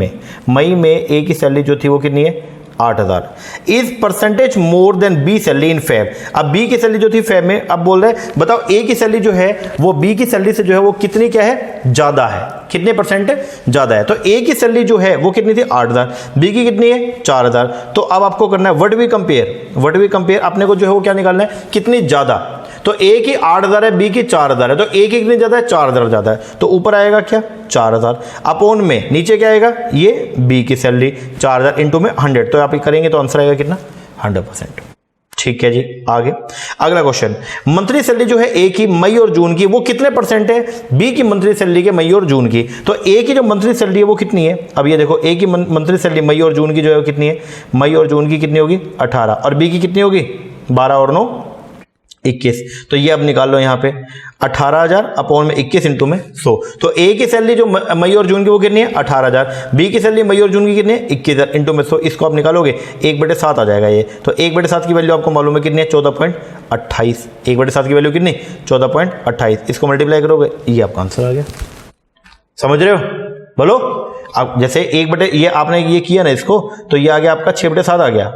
Speaker 1: में ए की सैलरी जो थी वो कितनी है 8,000 is percentage more than B salary in Feb. अब बी की सैलरी जो थी फेब में, अब बोल रहे हैं बताओ ए की सैलरी जो है वो बी की सैलरी से जो है वो कितनी क्या है ज्यादा है, कितने परसेंट ज्यादा है। तो ए की सैलरी जो है वो कितनी थी 8,000, बी की कितनी है 4,000। तो अब आपको करना है व्हाट वी कंपेयर अपने को जो है वो क्या निकालना है कितनी ज्यादा। तो ए की 8,000 है, बी की 4,000 है, तो ए की कितनी ज्यादा है 4,000 ज्यादा है, तो ऊपर आएगा क्या 4,000 अपॉन में नीचे क्या आएगा ये बी की सैलरी 4,000 इंटू में 100, तो आप करेंगे तो आंसर आएगा कितना 100%। ठीक है जी। आगे अगला क्वेश्चन, मंथली सैलरी जो है ए की मई और जून की वो कितने परसेंट है बी की मंथली सैलरी के मई और जून की? तो ए की जो मंथली सैलरी है वो कितनी है? अब ये देखो, ए की मंथली सैलरी मई और जून की जो है वो कितनी है? मई और जून की कितनी होगी? 18। और बी की कितनी होगी? 12 और 9 21। तो ये अब निकाल लो यहाँ पे 18,000 अपॉन में 21 इंटू में 100। तो ए की सैलरी जो मई और जून की वो कितनी है? 18,000। बी की सैलरी मई और जून की कितनी है? 21,000 इंटू में 100। इसको आप निकालोगे 1/7 आ जाएगा ये। तो 1/7 की वैल्यू आपको मालूम है कितनी है? 14.28। 1/7 की वैल्यू कितनी? 14.28। इसको मल्टीप्लाई करोगे, ये आपका आंसर आ गया। समझ रहे हो? बोलो। अब जैसे ये आपने ये किया ना इसको, तो ये आ गया आपका 6/7 आ गया,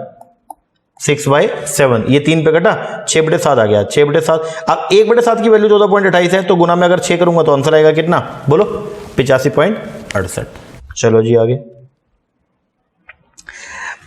Speaker 1: 6/7। ये 3 पे कटा, 6/7 आ गया, 6/7। अब 1/7 की वैल्यू 14.28 है, तो गुना में अगर 6 करूंगा तो आंसर आएगा कितना? बोलो, 85.68। चलो जी आगे।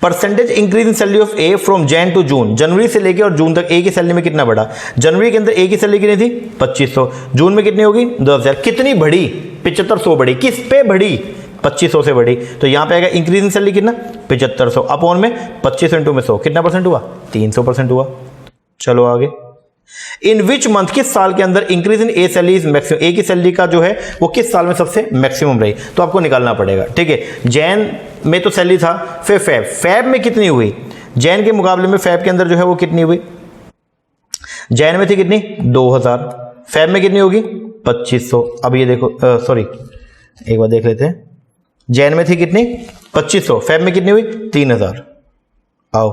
Speaker 1: Percentage increase in salary of A from Jan to June. जनवरी से लेके और जून तक ए की सैलरी में कितना बढ़ा? जनवरी के अंदर ए की सैलरी कितनी थी? 2500। जून में कितनी होगी? 10,000। कितनी बढ़ी? 7500 बढ़ी। किस पे बढ़ी? 2500 से बढ़ी। तो यहां पे आएगा इंक्रीज इन सैलरी कितना? 7500 अपॉन में 25 इंटू में 100 कितना परसेंट हुआ? 300% हुआ। चलो आगे। इन विच मंथ, किस साल के अंदर increase in A salary is maximum? A की सैलरी का जो है वो किस साल में सबसे मैक्सिमम रही? तो आपको निकालना पड़ेगा। ठीक है, जैन में तो सैलरी था, फिर फैब में कितनी हुई? जैन के मुकाबले में फैब के अंदर जो है वो कितनी हुई? जैन में थी कितनी? 2000। फैब में कितनी होगी? 2500। अब ये देखो, सॉरी एक बार देख लेते हैं। जैन में थी कितनी? 2500। फैब में कितनी हुई? 3000। आओ,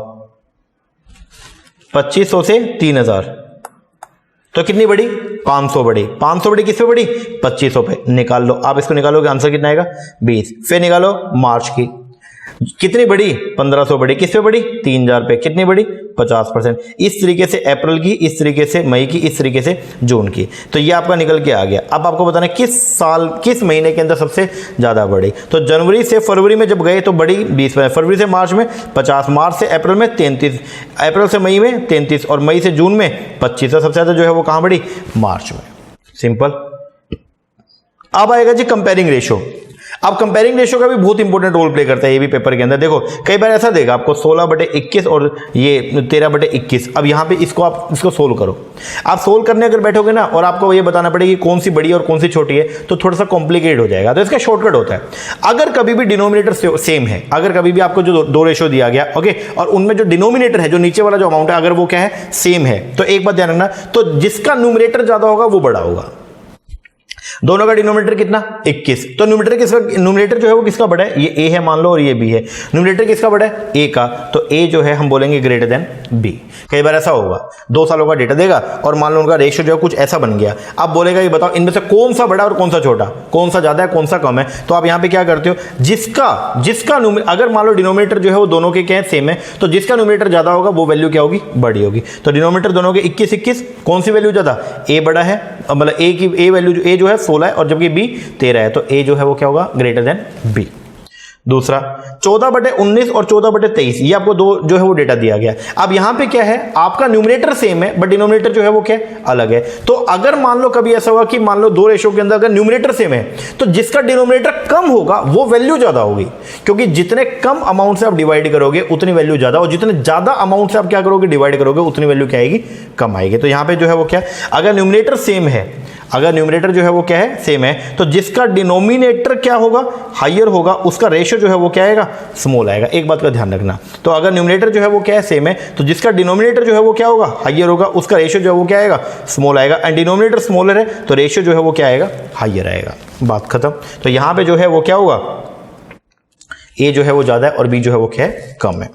Speaker 1: 2500 से 3000 तो कितनी बढ़ी? 500 बढ़ी। 500 बढ़ी किस पे बढ़ी? 2500 पे। निकाल लो, आप इसको निकालोगे आंसर कितना आएगा? 20। फिर निकालो मार्च की, कितनी बढ़ी? 1500 बढ़ी। किस पे बढ़ी? 3000 पे। कितनी बढ़ी? 50%। इस तरीके से अप्रैल की, इस तरीके से मई की, इस तरीके से जून की। तो ये आपका निकल के आ गया। अब आपको बताना है किस साल, किस महीने के अंदर सबसे ज्यादा बढ़ी। तो जनवरी से फरवरी में जब गए तो बढ़ी 20%, फरवरी से मार्च में 50, मार्च से अप्रैल में 33, अप्रैल से मई में 33 और मई से जून में 25। सबसे ज्यादा जो है वो कहां बढ़ी? मार्च में। सिंपल। अब आएगा जी कंपेयरिंग रेशियो। अब कंपेयरिंग रेशियो का भी बहुत इंपॉर्टेंट रोल प्ले करता है ये भी पेपर के अंदर। देखो कई बार ऐसा देगा आपको 16/21 और ये 13/21। अब यहाँ पे इसको सोल्व करो। आप सोल्व करने अगर बैठोगे ना और आपको ये बताना पड़ेगा कि कौन सी बड़ी और कौन सी छोटी है, तो थोड़ा सा कॉम्प्लिकेट हो जाएगा। तो इसका शॉर्टकट होता है, अगर कभी भी डिनोमिनेटर सेम है, अगर कभी भी आपको जो दो रेशियो दिया गया, ओके, और उनमें जो डिनोमिनेटर है, जो नीचे वाला जो अमाउंट है, अगर वो क्या है? सेम है, तो एक बात ध्यान रखना, तो जिसका न्यूमरेटर ज्यादा होगा वो बड़ा होगा। दोनों का डिनोमिनेटर कितना? 21। तो न्यूमरेटर जो है वो किसका बड़ा है? ये ए है मान लो और ये बी है। न्यूमरेटर किसका बड़ा है? ए का। तो ए जो है हम बोलेंगे ग्रेटर देन बी। कई बार ऐसा होगा, 2 सालों का डेटा देगा और मान लो उनका रेशियो जो है कुछ ऐसा बन गया। अब बोलेगा ये बताओ इनमें से कौन सा बड़ा और कौन सा छोटा, कौन सा ज्यादा है कौन सा कम है। तो आप यहां पे क्या करते हो? जिसका अगर मान लो डिनोमिनेटर जो है वो दोनों के क्या है? सेम है, तो जिसका न्यूमरेटर ज्यादा होगा वो वैल्यू क्या होगी? बड़ी होगी। तो डिनोमिनेटर दोनों के 21, कौन सी वैल्यू ज्यादा? ए बड़ा है, मतलब ए की ए वैल्यू ए जो है 16 है और जबकि बी 13 है, तो ए जो है वो क्या होगा? Greater than B. दूसरा 14/19 और 14/23, ये आपको दो जो है वो डेटा दिया गया। अब यहां पे क्या है? आपका न्यूमरेटर सेम है बट डिनोमिनेटर जो है वो क्या है? अलग है। तो अगर मान लो कभी ऐसा हुआ कि मान लो 2 रेशियो के अंदर अगर न्यूमरेटर सेम है, तो जिसका डिनोमिनेटर कम होगा वो वैल्यू ज्यादा होगी, क्योंकि जितने कम अमाउंट से आप डिवाइड करोगे उतनी वैल्यू ज्यादा, और जितने ज्यादा अमाउंट से आप क्या करोगे? डिवाइड करोगे, उतनी वैल्यू क्या आएगी? कम आएगी। तो यहां पे जो है वो क्या, अगर न्यूमरेटर सेम है, अगर न्यूमरेटर जो है वो क्या है? सेम है, तो जिसका डिनोमिनेटर क्या होगा? हायर होगा, उसका रेशियो जो है वो क्या आएगा? स्मॉल आएगा। एक बात का ध्यान रखना, तो अगर न्यूमरेटर जो है वो क्या है? सेम है, तो जिसका डिनोमिनेटर जो है वो क्या होगा? हायर होगा, उसका रेशियो जो है वो क्या आएगा? स्मॉल आएगा। एंड डिनोमिनेटर स्मॉलर है तो रेशियो जो है वो क्या आएगा? हायर आएगा। बात खत्म। तो यहां पे जो है वो क्या होगा? ए जो है वो ज्यादा है और बी जो है वो क्या है? कम है।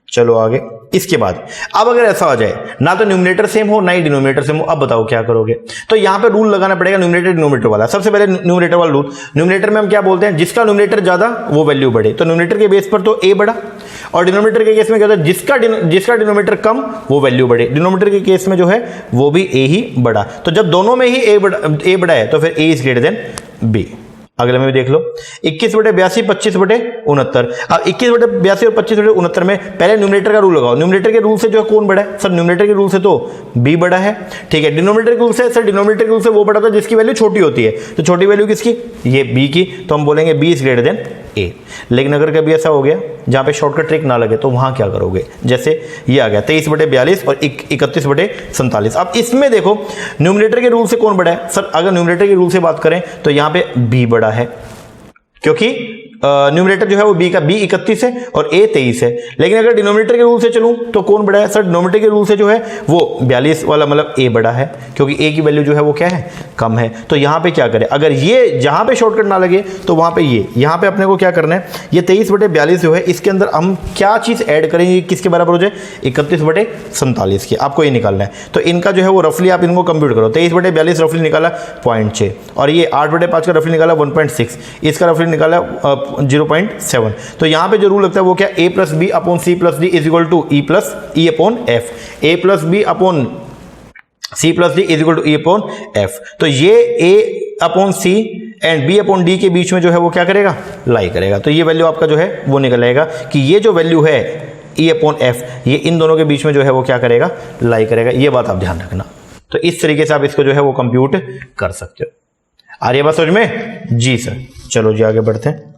Speaker 1: चलो आगे। इसके बाद अब अगर ऐसा आ जाए, ना तो न्यूमरेटर सेम हो ना ही डिनोमिनेटर सेम हो, अब बताओ क्या करोगे? तो यहां पे रूल लगाना पड़ेगा न्यूमरेटर डिनोमिनेटर वाला। सबसे पहले न्यूमरेटर वाला रूल, न्यूमरेटर में हम क्या बोलते हैं? जिसका न्यूमरेटर ज्यादा वो वैल्यू बढ़े। तो न्यूमरेटर के बेस पर तो ए बढ़ा, और डिनोमिनेटर के केस में क्या होता है? जिसका डिनोमिनेटर कम वो वैल्यू बढ़े। डिनोमिनेटर के केस में जो है वो भी ए ही बढ़ा। तो जब दोनों में ही ए बढ़ा है तो फिर ए इज ग्रेटर देन बी। अगले में भी देख लो 21/82 25/69। अब 21/82 और 25/69 में पहले न्यूमरेटर का रूल लगाओ। न्यूमरेटर के रूल से जो है कौन बड़ा है? सर न्यूमरेटर के रूल से तो बी बड़ा है, ठीक है। डिनोमिनेटर के रूल से, सर डिनोमिनेटर के रूल से वो बड़ा था जिसकी वैल्यू छोटी होती है। तो छोटी वैल्यू किसकी? ये बी की, तो हम बोलेंगे बी इज ग्रेटर देन ए। लेकिन अगर कभी ऐसा हो गया जहां पे शॉर्टकट ट्रिक ना लगे तो वहां क्या करोगे? जैसे ये आ गया 23/42 और 31/47। अब इसमें देखो न्यूमरेटर के रूल से कौन बड़ा है? सर अगर न्यूमरेटर के रूल से बात करें तो यहां पे बी बड़ा है, क्योंकि न्यूमरेटर जो है वो बी का बी 31 है और ए 23 है। लेकिन अगर डिनोमिनेटर के रूल से चलूं तो कौन बड़ा है? सर डिनोमिनेटर के रूल से जो है वो 42 वाला मतलब ए बड़ा है, क्योंकि ए की वैल्यू जो है वो क्या है? कम है। तो यहां पे क्या करें? अगर ये जहां पे शॉर्टकट ना लगे तो वहां पे यहां पे अपने को क्या करना है? ये 23/42 जो है इसके अंदर हम क्या चीज ऐड करेंगे किसके बराबर हो जाए? 31/47 की। आपको ये निकालना है। तो इनका जो है वो रफली आप इनको कंप्यूट करो। 23/42 रफली निकाला 0.6 और ये 8/5 का रफली निकाला 1.6, इसका रफली निकाला 0.7। तो यहां पे जो रूल लगता है वो क्या? a plus B upon C plus D is equal to E plus E upon F. a plus B upon C plus D is equal to E upon F. तो ये a upon C and b upon D के बीच में जो है वो क्या करेगा? लाई करेगा। तो ये वैल्यू आपका जो है वो निकल आएगा कि ये जो वैल्यू है e अपॉन एफ ये इन दोनों के बीच में जो है वो क्या करेगा? लाई करेगा। ये बात आप ध्यान रखना। तो इस तरीके से आप इसको जो है वो कंप्यूट कर सकते हो। आ रही है बात समझ में? जी सर। चलो जी आगे बढ़ते हैं।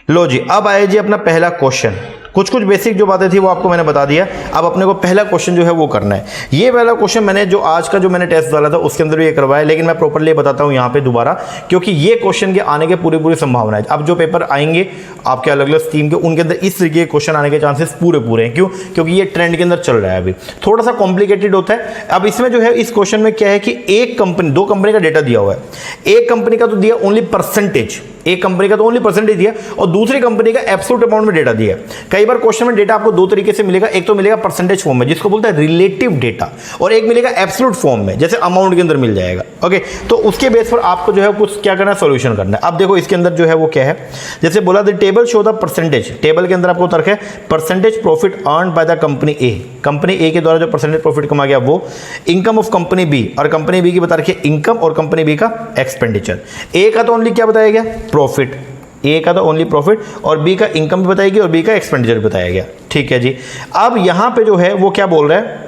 Speaker 1: लो जी अब आए जी अपना पहला क्वेश्चन। कुछ बेसिक जो बातें थी वो आपको मैंने बता दिया। अब अपने को पहला क्वेश्चन जो है वो करना है। ये वाला क्वेश्चन मैंने जो आज का जो मैंने टेस्ट डाला था उसके अंदर ये करवाया, लेकिन मैं प्रॉपरली बताता हूं यहां पे दोबारा, क्योंकि ये क्वेश्चन के आने के पूरी संभावना है। अब जो पेपर आएंगे आपके अलग अलग स्ट्रीम के उनके अंदर इस तरीके के क्वेश्चन आने के चांसेस पूरे हैं। क्यों? क्योंकि ये ट्रेंड के अंदर चल रहा है। अभी थोड़ा सा कॉम्प्लिकेटेड होता है। अब इसमें जो है इस क्वेश्चन में क्या है कि एक कंपनी, दो कंपनी का डेटा दिया हुआ है। एक कंपनी का तो दिया ओनली परसेंटेज, एक कंपनी का तो ओनली परसेंटेज दिया और दूसरी कंपनी का एब्सोल्यूट अमाउंट में डेटा दिया। कई बार क्वेश्चन में डेटा आपको दो तरीके से मिलेगा। एक तो मिलेगा परसेंटेज फॉर्म में जिसको बोलते हैं रिलेटिव डेटा, और एक मिलेगा एब्सोल्यूट फॉर्म में जैसे अमाउंट के अंदर मिल जाएगा। ओके, तो उसके बेस पर आपको जो है कुछ क्या करना है? सॉल्यूशन करना है। अब देखो इसके अंदर जो है वो क्या है, जैसे बोला the table show the percentage. Table के अंदर आपको तर्क है percentage profit earned by the company A. Company A के द्वारा जो परसेंटेज प्रॉफिट कमा गया वो इनकम ऑफ कंपनी बी, और कंपनी बी की बता रखी है इनकम और कंपनी बी का एक्सपेंडिचर। ए का तो ओनली क्या बताया गया? प्रॉफिट। ए का तो ओनली प्रॉफिट और बी का इनकम भी बताई गई और बी का एक्सपेंडिचर बताया गया। ठीक है जी। अब यहां पे जो है वो क्या बोल रहा है?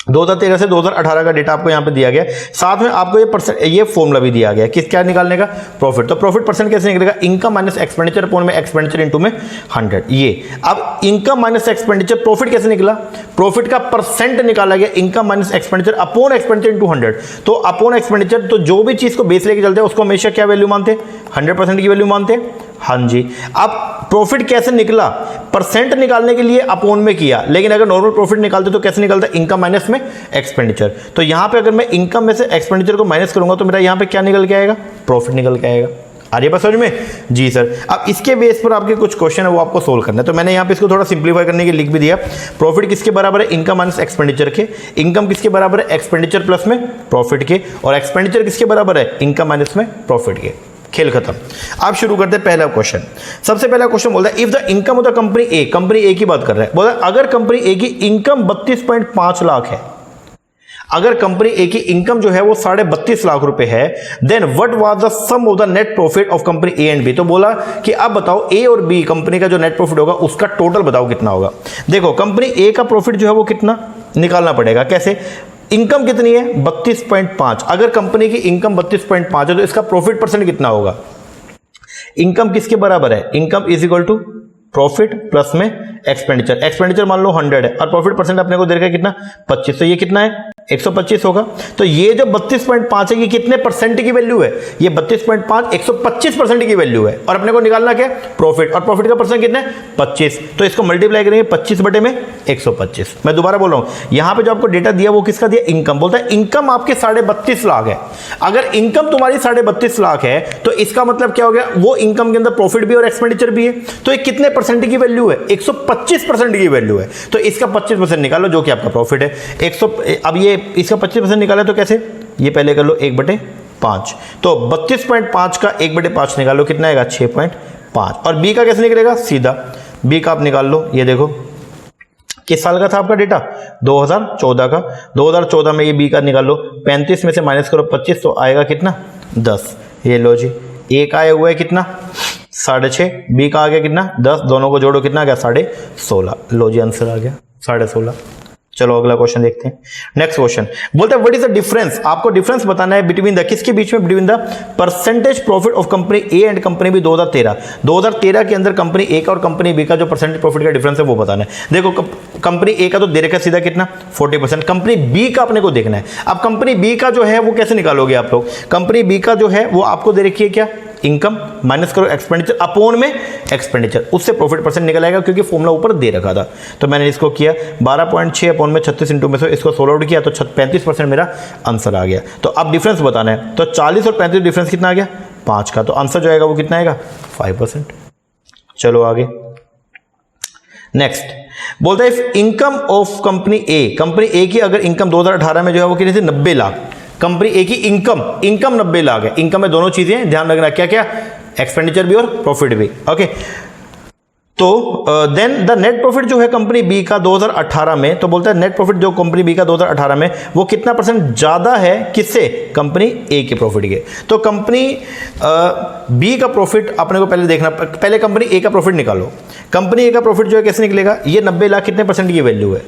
Speaker 1: 2013 से 2018 का डेटा आपको यहां पे दिया गया। साथ में आपको ये फॉर्मूला भी दिया गया किस क्या निकालने का? प्रॉफिट। तो प्रॉफिट परसेंट कैसे निकलेगा? इनकम माइनस एक्सपेंडिचर अपॉन में एक्सपेंडिचर इनटू में 100। ये अब इनकम माइनस एक्सपेंडिचर, प्रॉफिट कैसे निकला? प्रॉफिट का परसेंट निकाला गया income minus expenditure upon expenditure into 100। तो अपॉन एक्सपेंडिचर, तो जो भी चीज को बेस लेके चलते हैं उसको हमेशा क्या वैल्यू मानते हैं? 100% की वैल्यू मानते हैं। हाँ जी। अब प्रॉफिट कैसे निकला? परसेंट निकालने के लिए अपॉन में किया, लेकिन अगर नॉर्मल प्रॉफिट निकालते तो कैसे निकलता है? इनकम माइनस में एक्सपेंडिचर। तो यहां पे अगर मैं इनकम में से एक्सपेंडिचर को माइनस करूंगा तो मेरा यहां पे क्या निकल के आएगा? प्रॉफिट निकल के आएगा। आ रही है बात समझ में? जी सर। अब इसके बेस पर आपके कुछ क्वेश्चन है वो आपको सोल्व करना है। तो मैंने यहां पे इसको थोड़ा सिंप्लीफाई करने के लिख भी दिया। प्रॉफिट किसके बराबर है? इनकम माइनस एक्सपेंडिचर के। इनकम किसके बराबर है? एक्सपेंडिचर प्लस में प्रॉफिट के। और एक्सपेंडिचर किसके बराबर है? इनकम माइनस में प्रॉफिट के। खेल खत्म। आप शुरू करते हैं पहला क्वेश्चन। सबसे पहला क्वेश्चन बोलता है if the income of the company A, company A की बात कर रहा है, बोला अगर कंपनी ए की इनकम 32.5 लाख है, अगर कंपनी ए की इनकम जो है वो 32.5 लाख रुपए है, then what was the sum of the net profit of company A and B. तो बोला कि अब बताओ ए और बी कंपनी का जो नेट प्रॉफिट होगा उसका टोटल बताओ कितना होगा। देखो कंपनी ए का प्रॉफिट जो है वो कितना निकालना पड़ेगा। कैसे? इनकम कितनी है? 32.5। अगर कंपनी की इनकम 32.5 है तो इसका प्रॉफिट परसेंट कितना होगा? इनकम किसके बराबर है? Income is equal to profit plus में एक्सपेंडिचर। एक्सपेंडिचर मान लो 100 है और प्रॉफिट परसेंट अपने को दे रखा है कितना? 25। तो ये कितना है? 125 होगा। तो ये जो 32.5 है ये कितने परसेंट की वैल्यू है? ये 32.5 125% की वैल्यू है। और अपने को निकालना क्या है? प्रॉफिट। और प्रॉफिट का परसेंट कितना है? 25। तो इसको मल्टीप्लाई करेंगे 25 बटे में 125। मैं दोबारा बोल रहा हूं, यहां पे जो आपको डेटा दिया वो किसका दिया? इनकम। बोलता है इनकम आपके 32.5 लाख है। अगर इनकम तुम्हारी 32.5 लाख है तो इसका मतलब क्या हो गया? वो इनकम के अंदर प्रॉफिट भी और एक्सपेंडिचर भी है। तो ये कितने परसेंट की वैल्यू है? 125% की वैल्यू है। तो इसका 25% निकालो जो कि आपका प्रॉफिट है। अब ये इसका 25% निकाला तो कैसे? ये पहले कर लो 1/5। तो 32.5 का 1/5 निकालो कितना आएगा? 6.5। और बी का कैसे निकलेगा? सीधा बी का आप निकाल लो। ये देखो किस साल का था आपका डेटा? 2014 का। 2014 में ये बी का निकाल लो। 35 में से माइनस करो 25 तो आएगा कितना? 10। ये लो जी ए का आया हुआ है कितना 6.5, बी का आ गया कितना 10, दोनों को जोड़ो कितना आ गया 16.5। लो जी आंसर आ गया 16.5। चलो अगला क्वेश्चन देखते हैं। नेक्स्ट क्वेश्चन बोलते हैं व्हाट इज द डिफरेंस, आपको डिफरेंस बताना है बिटवीन द, किसके बीच में, between the percentage profit of company A and company B 2013 के अंदर कंपनी ए का और कंपनी बी का जो परसेंटेज प्रॉफिट का डिफरेंस है वो बताना है। देखो कंपनी ए का तो दे रखा है सीधा कितना 40%, कंपनी बी का अपने को देखना है। अब कंपनी बी का जो है वो कैसे निकालोगे आप लोग, कंपनी बी का जो है वो आपको दे रखी है क्या, इनकम माइनस करो एक्सपेंडिचर अपोन में एक्सपेंडिचर, उससे प्रॉफिट परसेंट निकल आएगा क्योंकि फॉर्मूला ऊपर दे रखा था। तो मैंने इसको किया 12.6 अपोन में 36 इंटू में से इसको 16 आउट किया तो 35% मेरा आंसर आ गया। तो अब डिफरेंस बताना है, तो 40 और 35 डिफरेंस कितना आ गया 5 का, तो आंसर जो आएगा वो कितना आएगा 5%। चलो आगे नेक्स्ट बोलता है if income of company A की अगर इनकम 2018 में जो है वो कितनी थी 90 लाख, कंपनी ए की इनकम 90 लाख है। इनकम में दोनों चीजें ध्यान रखना, क्या क्या, एक्सपेंडिचर भी और प्रॉफिट भी। ओके तो देन द नेट प्रॉफिट जो है कंपनी बी का 2018 में, तो बोलता है नेट प्रॉफिट जो कंपनी बी का 2018 में वो कितना परसेंट ज्यादा है किससे, कंपनी ए के प्रॉफिट के। तो कंपनी बी का प्रॉफिट अपने को पहले देखना, पहले कंपनी ए का प्रॉफिट निकालो। कंपनी ए का प्रॉफिट जो है कैसे निकलेगा, ये 90 लाख कितने परसेंट की वैल्यू है।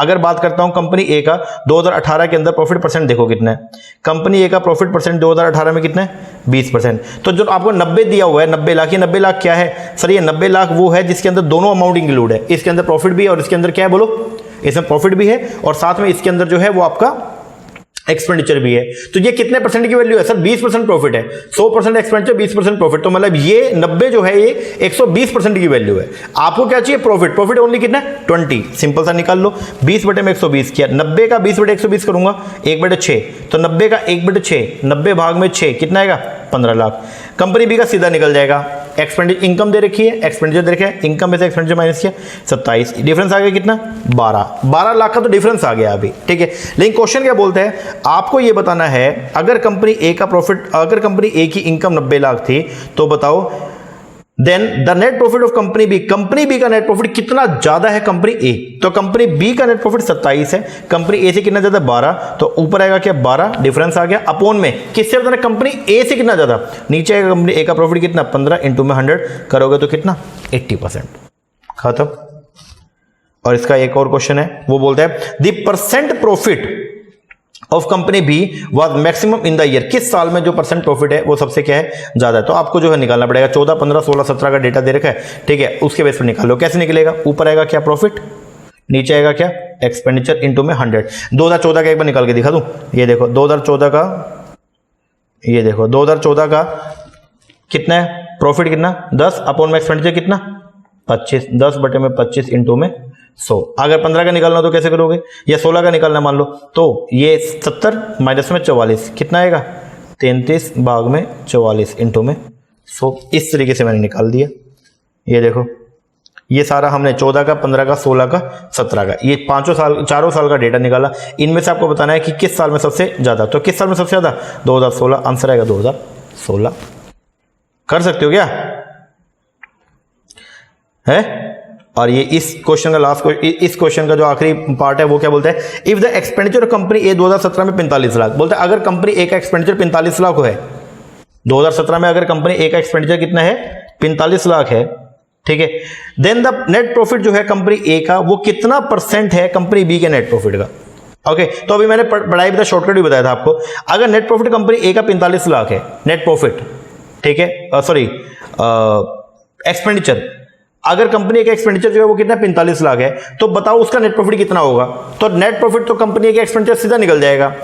Speaker 1: अगर बात करता हूं कंपनी ए का 2018 के अंदर प्रॉफिट परसेंट देखो कितना है, कंपनी ए का प्रॉफिट परसेंट 2018 में कितना है 20%। तो जो आपको 90 दिया हुआ है 90 लाख, ये 90 लाख क्या है सर, ये 90 लाख वो है जिसके अंदर दोनों अमाउंट इंक्लूड है, इसके अंदर प्रॉफिट भी है और इसके अंदर क्या है बोलो, इसमें प्रॉफिट भी है और साथ में इसके अंदर जो है वो आपका एक्सपेंडिचर भी है। तो ये कितने परसेंट की वैल्यू है सर, 20% प्रॉफिट है, 100% एक्सपेंडिचर 20% प्रॉफिट, तो मतलब ये 90 जो है ये 120% की वैल्यू है। आपको क्या चाहिए, प्रॉफिट, प्रॉफिट ओनली कितना है 20, सिंपल सा निकाल लो, 20 बटे में 120 किया, 90 का 20 बटे 120 करूंगा 1/6, तो 90 का 1/6, 90 भाग में 6 कितना आएगा 15 लाख। कंपनी बी का सीधा निकल जाएगा, एक्सपेंडिचर इनकम दे रखी है, एक्सपेंडिचर दे रखा है, इनकम में से एक्सपेंडिचर माइनस किया 27, डिफरेंस आ गया कितना 12 लाख का तो डिफरेंस आ गया अभी, ठीक है। लेकिन क्वेश्चन क्या बोलता है, आपको ये बताना है अगर कंपनी ए का प्रॉफिट, अगर कंपनी ए की इनकम 90 लाख थी तो बताओ then the net profit of company B का नेट प्रॉफिट कितना ज्यादा है कंपनी ए। तो कंपनी बी का नेट प्रॉफिट 27 है, कंपनी ए से कितना ज्यादा 12, तो ऊपर आएगा क्या 12, डिफरेंस आ गया अपोन में किससे बताना, कंपनी ए से कितना ज्यादा, नीचे आएगा कंपनी ए का प्रॉफिट कितना 15 इंटू में 100 करोगे तो कितना 80%, खत्म। और इसका एक और क्वेश्चन है, वो बोलता है the percent profit of company B was maximum in the year, किस साल में जो परसेंट प्रॉफिट है वो सबसे क्या है ज्यादा है। तो आपको जो है निकालना पड़ेगा 14, 15, 16, 17 का डेटा दे रखा है, ठीक है, उसके बेस पर निकालो। कैसे निकलेगा, ऊपर आएगा क्या प्रॉफिट, नीचे आएगा क्या एक्सपेंडिचर इंटू में 100। 2014 का एक बार निकाल के दिखा दूं, ये देखो 2014 का, ये देखो 2014 का कितना है प्रॉफिट, कितना 10 अपोन में एक्सपेंडिचर कितना 25, 10 बटे में 25 इंटू में 100। अगर 15 का निकालना तो कैसे करोगे, या 16 का निकालना मान लो, तो ये 70 माइनस में 44 कितना आएगा 33 भाग में 44 इंटू में 100। इस तरीके से मैंने निकाल दिया। ये देखो ये सारा हमने 14 का, 15 का, 16 का, 17 का, ये चारों साल का डेटा निकाला। इनमें से आपको बताना है कि किस साल में सबसे ज्यादा, तो किस साल में सबसे ज्यादा 2016, आंसर आएगा 2016। कर सकते हो क्या है। और ये इस क्वेश्चन का लास्ट, इस क्वेश्चन का जो आखिरी पार्ट है वो क्या बोलता है, if the expenditure of company A 2017 में 45 लाख, बोलता है अगर कंपनी ए का एक्सपेंडिचर 45 लाख है 2017 में, अगर कंपनी ए का एक्सपेंडिचर कितना है 45 लाख है, ठीक है, देन द नेट प्रॉफिट जो है कंपनी ए का वो कितना परसेंट है कंपनी बी के नेट प्रॉफिट का। ओके तो अभी मैंने पढ़ाई भी था, शॉर्टकट भी बताया था आपको। अगर नेट प्रॉफिट कंपनी ए का 45 लाख है नेट प्रॉफिट, ठीक है, सॉरी एक्सपेंडिचर, अगर कंपनी का एक्सपेंडिचर जो है वो कितना 45 लाख है, तो बताओ उसका नेट प्रॉफिट कितना होगा। तो नेट प्रॉफिट तो कंपनी के एक्सपेंडिचर सीधा निकल जाएगा,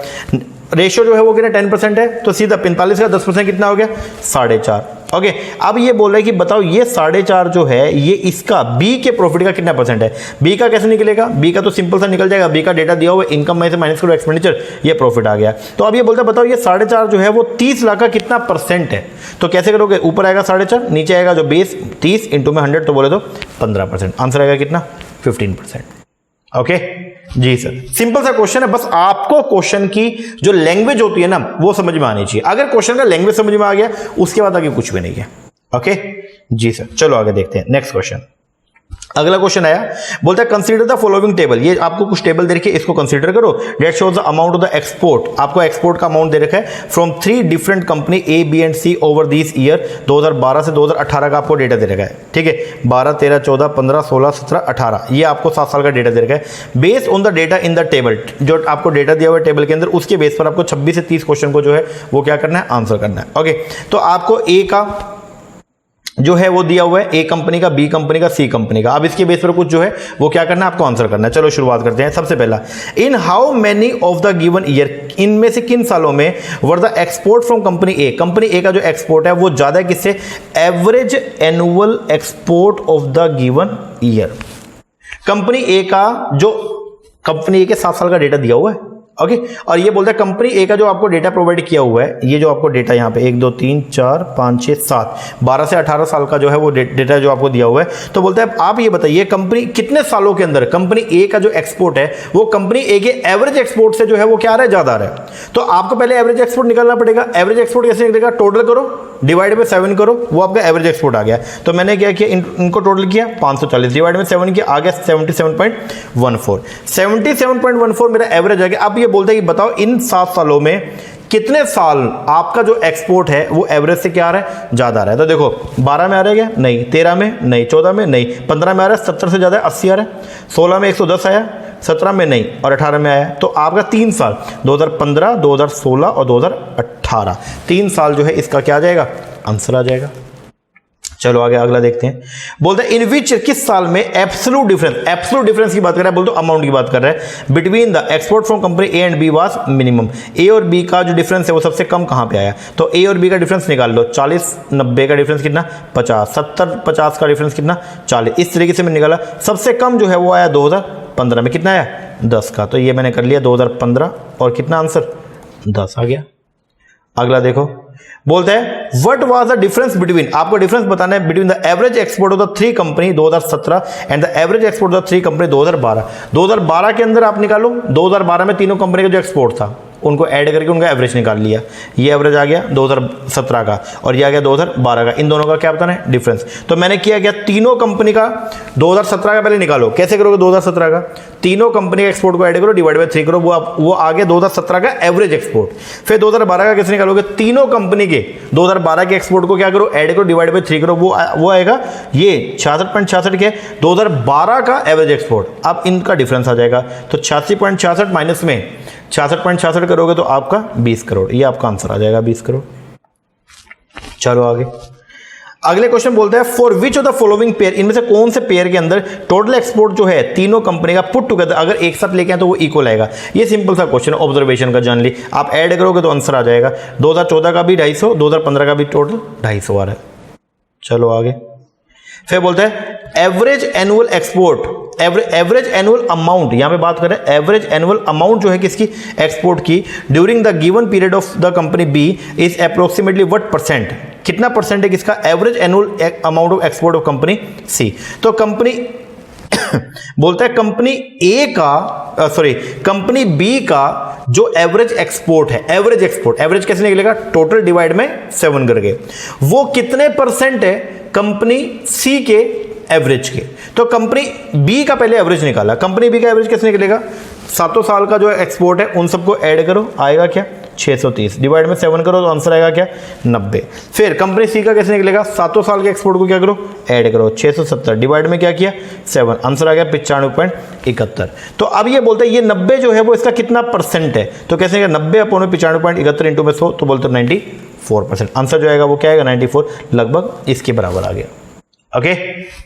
Speaker 1: रेशियो जो है वो कितना 10% है, तो सीधा 45 का 10% कितना हो गया 4.5। ओके अब ये बोल रहा है कि बताओ ये 4.5 जो है ये इसका बी के प्रॉफिट का कितना परसेंट है। बी का कैसे निकलेगा, बी का तो सिंपल सा निकल जाएगा, बी का डेटा दिया हुआ इनकम में से माइनस करो एक्सपेंडिचर, ये प्रॉफिट आ गया। तो अब ये बोलता है बताओ ये 4.5 जो है वो 30 लाख का कितना परसेंट है। तो कैसे करोगे, ऊपर आएगा 4.5, नीचे आएगा जो बेस 30 इंटू में 100, तो बोले तो 15%, आंसर आएगा कितना 15%। ओके जी सर, सिंपल सा क्वेश्चन है, बस आपको क्वेश्चन की जो लैंग्वेज होती है ना वो समझ में आनी चाहिए। अगर क्वेश्चन का लैंग्वेज समझ में आ गया उसके बाद आगे कुछ भी नहीं है। ओके जी सर, चलो आगे देखते हैं नेक्स्ट क्वेश्चन। अगला क्वेश्चन आया, बोलता है कंसीडर द फॉलोइंग टेबल। ये आपको कुछ टेबल दे रखे, इसको कंसीडर करो। Data shows the amount of the export. आपको एक्सपोर्ट का अमाउंट दे रखा है from 3 different company A B and C over this year. 2012 से 2018 का आपको डेटा दे रखा है, ठीक है। 12, 13, 14, 15, 16, 17, 18 ये आपको 7 साल का डेटा दे रखा है। Based on the data in the table, जो आपको डेटा दिया हुआ है टेबल के अंदर, उसके बेस पर आपको 26 से 30 क्वेश्चन को जो है वो क्या करना है, आंसर करना है। ओके, तो आपको ए का जो है वो दिया हुआ है, ए कंपनी का, बी कंपनी का, सी कंपनी का। अब इसके बेस पर कुछ जो है वो क्या करना है, आपको आंसर करना है। चलो शुरुआत करते हैं। सबसे पहला, in how many of the given year, इनमें से किन सालों में were the export from company A, company A का जो एक्सपोर्ट है वो ज्यादा है किससे, average annual export of the given year. Company A का जो, कंपनी ए के 7 साल का डेटा दिया हुआ है, ओके। और ये बोलता है कंपनी ए का जो आपको डेटा प्रोवाइड किया हुआ है, ये जो आपको डेटा यहाँ पे 1 2 3 4 5 6 7 12 से 18 साल का जो है वो डेटा जो आपको दिया हुआ है। तो बोलता है आप ये बताइए कंपनी कितने सालों के अंदर कंपनी ए का जो एक्सपोर्ट है वो कंपनी ए के एवरेज एक्सपोर्ट से जो है वो क्या आ रहा है, ज्यादा आ रहा है। तो आपको पहले एवरेज एक्सपोर्ट निकालना पड़ेगा। एवरेज एक्सपोर्ट कैसे निकलेगा, टोटल करो, डिवाइड बाय 7 करो, वो आपका एवरेज एक्सपोर्ट आ गया। तो मैंने क्या किया, इनको टोटल किया 540, डिवाइड में 7 किया, आ गया 77.14। 77.14 मेरा एवरेज आ गया। अब ये बोलते हैं कि बताओ इन 7 सालों में कितने साल आपका जो एक्सपोर्ट है वो एवरेज से क्या आ रहा है, ज्यादा आ रहा है। तो देखो 12 में आ रहा है क्या, नहीं। 13 में नहीं। 14 में नहीं। 15 में आ रहा है, 70 से ज्यादा 80 आ रहा है। 16 में 110 आया, 17 में नहीं, और 18 में आया। तो आपका 3 साल 2015, 2016 और 2018, 3 साल जो है इसका क्या आ जाएगा, आंसर आ जाएगा। चलो आगे अगला देखते हैं। बोलते हैं इन विच, किस साल में एब्सोल्यूट डिफरेंस, एब्सोल्यूट डिफरेंस की बात कर रहा है, बोलते अमाउंट की बात कर रहा है, between the export from company A and B was minimum. A और बी का जो डिफरेंस है वो सबसे कम कहां पे आया, तो ए और बी का डिफरेंस निकाल लो। 40 90 का डिफरेंस कितना, 50, 70 50 का डिफरेंस कितना, 40। इस तरीके से मैंने निकाला। सबसे कम जो है वो आया 2015 में, कितना आया, 10 का। तो ये मैंने कर लिया 2015, और कितना आंसर, 10 आ गया। अगला देखो, बोलते हैं what was the difference between, आपको डिफरेंस बताना है between the average export of the 3 company 2017 and the average export of the 3 company 2012। 2012 के अंदर आप निकालो, 2012 में तीनों कंपनी का जो एक्सपोर्ट था उनको ऐड करके उनका एवरेज निकाल लिया। ये एवरेज आ गया 2017 का, और ये आ गया 2012 का। इन दोनों का क्या बताना है, डिफरेंस। तो मैंने किया क्या, तीनों कंपनी का 2017 का पहले निकालो। कैसे करोगे, 2017 का तीनों कंपनी के एक्सपोर्ट को ऐड करो, डिवाइड बाय 3 करो, वो आ गया 2017 का एवरेज एक्सपोर्ट। फिर 2012 का कैसे निकालोगे, तीनों कंपनी के 2012 के एक्सपोर्ट को क्या करो, ऐड करो, डिवाइड बाय 3 करो, वो आएगा ये 66.66 के 2012 का एवरेज एक्सपोर्ट। अब इनका डिफरेंस आ जाएगा, तो 86.66 माइनस में 66.66 करोगे तो आपका 20 करोड़, ये आपका आंसर आ जाएगा 20 करोड़। चलो आगे अगले क्वेश्चन बोलते हैं for which of the following pair, इनमें से कौन से पेयर के अंदर टोटल एक्सपोर्ट जो है तीनों कंपनी का पुट टुगेदर अगर एक साथ लेके आए तो वो इक्वल आएगा। ये सिंपल सा क्वेश्चन है, ऑब्जर्वेशन का जान ली। आप ऐड करोगे तो आंसर आ जाएगा। 2014 का भी 250, 2015 का भी टोटल 250 आ रहा है। चलो आगे फिर बोलते हैं average annual export, average annual amount, यहां पे बात करें एवरेज एनुअल अमाउंट जो है किसकी, एक्सपोर्ट की, during the given period of the company B is approximately what percent, कितना परसेंट है किसका, average annual amount of export of company C. तो कंपनी बोलता है कंपनी ए का कंपनी बी का जो एवरेज एक्सपोर्ट है, एवरेज एक्सपोर्ट, एवरेज कैसे निकलेगा, टोटल डिवाइड में 7 करके, वो कितने परसेंट है कंपनी सी के एवरेज के। तो कंपनी बी का पहले एवरेज निकाला। कंपनी बी का एवरेज कैसे निकलेगा, 7 साल का जो एक्सपोर्ट है उन सबको ऐड करो, आएगा क्या 630, डिवाइड में 7 करो तो आंसर आएगा क्या 90। फिर कंपनी सी का कैसे निकलेगा, 7 साल के एक्सपोर्ट को क्या करो, ऐड करो, 670 डिवाइड में क्या किया 7, आंसर आ गया 95.71। तो अब ये बोलते हैं ये 90 जो है वो इसका कितना परसेंट है, तो कैसे 90 अपॉन 95.71 इंटू में 100, तो बोलते 94%। आंसर जो आएगा वो क्या आएगा 94, लगभग इसके बराबर आ गया। ओके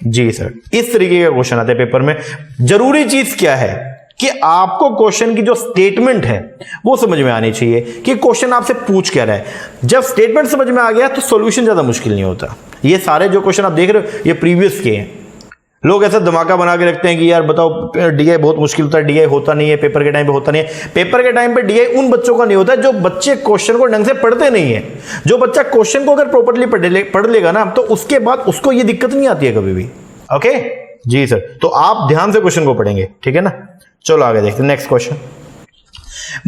Speaker 1: जी सर, इस तरीके का क्वेश्चन आते हैं पेपर में। जरूरी चीज क्या है कि आपको क्वेश्चन की जो स्टेटमेंट है वो समझ में आनी चाहिए कि क्वेश्चन आपसे पूछ क्या रहा है। जब स्टेटमेंट समझ में आ गया तो सॉल्यूशन ज्यादा मुश्किल नहीं होता। ये सारे जो क्वेश्चन आप देख रहे हो ये प्रीवियस के हैं। लोग ऐसा धमाका बना के रखते हैं कि यार बताओ डीआई बहुत मुश्किल होता है, डीआई होता नहीं है, पेपर के टाइम पे होता नहीं है। पेपर के टाइम पे डीआई उन बच्चों का नहीं होता है जो बच्चे क्वेश्चन को ढंग से पढ़ते नहीं है। जो बच्चा क्वेश्चन को अगर प्रॉपर्ली पढ़ लेगा ना तो उसके बाद उसको ये दिक्कत नहीं आती है कभी भी। ओके जी सर, तो आप ध्यान से क्वेश्चन को पढ़ेंगे, ठीक है ना। चलो आगे देखते हैं नेक्स्ट क्वेश्चन।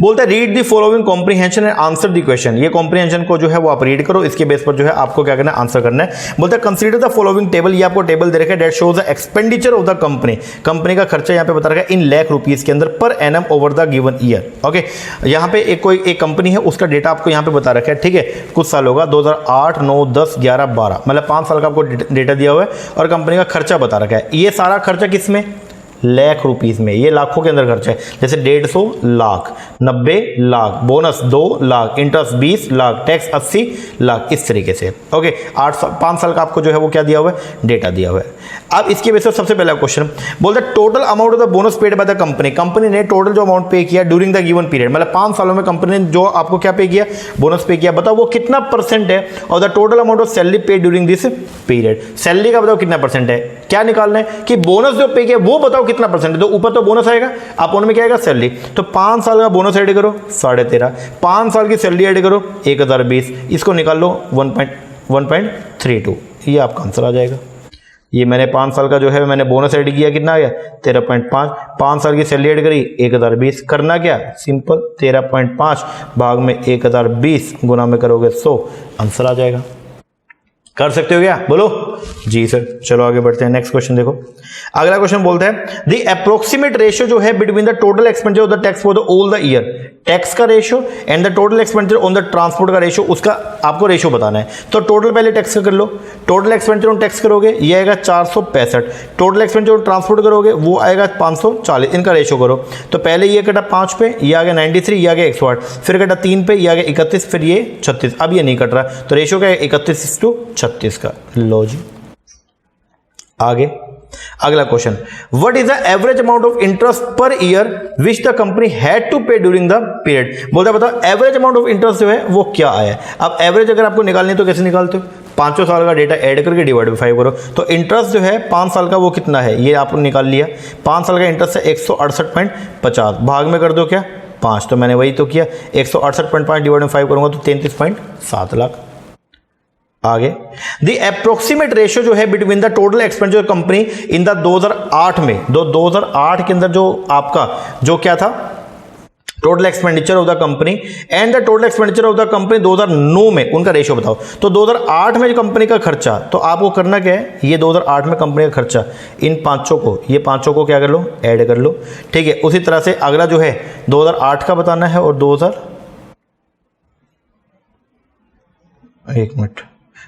Speaker 1: बोलता है read the following comprehension and answer the question. ये कॉम्प्रिहेंशन को जो है वो आप रीड करो, इसके बेस पर जो है आपको क्या करना है, आंसर करना है। बोलता है कंसीडर द फॉलोइंग टेबल, ये आपको टेबल दे रखा है, that shows the expenditure of the company, company का खर्चा यहाँ पे बता रखा है इन लाख रुपीस के अंदर per annum over the given year. Okay, यहाँ पे एक कंपनी है, उसका डेटा आपको यहाँ पे बता रखा है, ठीक है, कुछ साल होगा 2008, 9, 10, 11, 12, मतलब 5 साल का आपको डेटा दिया हुआ है और कंपनी का खर्चा बता रखा है। ये सारा खर्चा किस में, लाख रुपीस में, ये लाखों के अंदर खर्चा है। जैसे 150 lakh, 90 lakh, bonus 2 lakh, interest 20 lakh, tax 80 lakh, इस तरीके से। ओके, 5 साल का आपको जो है वो क्या दिया हुआ है, डेटा दिया हुआ है। अब इसके बेस पर सबसे पहला क्वेश्चन बोलता है total amount of the bonus paid by the company, company ने टोटल जो अमाउंट पे किया ड्यूरिंग द गिवन पीरियड, मतलब 5 सालों में कंपनी ने जो आपको क्या पे किया, बोनस पे किया, बताओ वो कितना परसेंट है और the total amount of salary paid during this period. Salary का बताओ कितना परसेंट है, क्या निकालना है कि बोनस जो पे किया वो बताओ कितना परसेंट है। तो ऊपर तो बोनस आएगा, अपोन में क्या आएगा, सैलरी। तो 5 साल का बोनस ऐड करो 13.5, 5 साल की सैलरी ऐड करो 1020, इसको निकाल लो 1.32, ये आपका आंसर आ जाएगा। ये मैंने 5 साल का जो है मैंने बोनस ऐड किया, कितना आ गया 13.5, 5 साल की सैलरी ऐड करी 1020, करना क्या, सिंपल 13.5 भाग में 1020 गुना में करोगे 100, आंसर आ जाएगा। कर सकते हो क्या, बोलो जी सर। चलो आगे बढ़ते हैं, नेक्स्ट क्वेश्चन देखो। अगला क्वेश्चन बोलता है द अप्रोक्सीमेट रेशियो जो है between the total expenditure of the tax for the all the year, tax का ratio and the total expenditure on the transport का रेशियो, उसका आपको रेशियो बताना है। तो टोटल पहले टैक्स का कर लो, टोटल एक्सपेंडिचर ऑन टैक्स करोगे ये आएगा 465, टोटल एक्सपेंडिचर ऑन ट्रांसपोर्ट करोगे वो आएगा 540, इनका रेशियो करो। तो पहले ये कटा 5 पे, ये आ गया 93, ये आ गया 108, फिर कटा 3 पे, ये आ गया 31, फिर ये 36, अब ये नहीं कट रहा, तो रेशियो क्या है 31:36 का। लो जी आगे अगला question, what is the average amount of interest per year which the company had to pay during the period. बोलता है बताओ एवरेज अमाउंट ऑफ इंटरेस्ट जो है वो क्या आया। अब एवरेज अगर आपको निकालनी है तो कैसे निकालते हो, 5 साल का डेटा ऐड करके डिवाइड बाई 5 करो। तो इंटरेस्ट जो है 5 साल का वो कितना है, ये आपने निकाल लिया, 5 साल का इंटरेस्ट है 168.50, भाग में कर दो क्या 5, तो मैंने वही तो किया, 168.5 डिवाइड बाई 5 करूंगा तो 33.7 लाख। आगे द अप्रोक्सीमेट रेशियो जो है between the total expenditure company in the 2008 में, 2008 के अंदर जो आपका जो क्या था total expenditure of the company and the total expenditure of the company 2009 में, उनका रेशियो बताओ। तो 2008 में जो कंपनी का खर्चा, तो आपको करना क्या है, ये 2008 में कंपनी का खर्चा, इन पांचों को, ये पांचों को क्या कर लो, ऐड कर लो, ठीक है। उसी तरह से अगला जो है 2008 का बताना है और 2008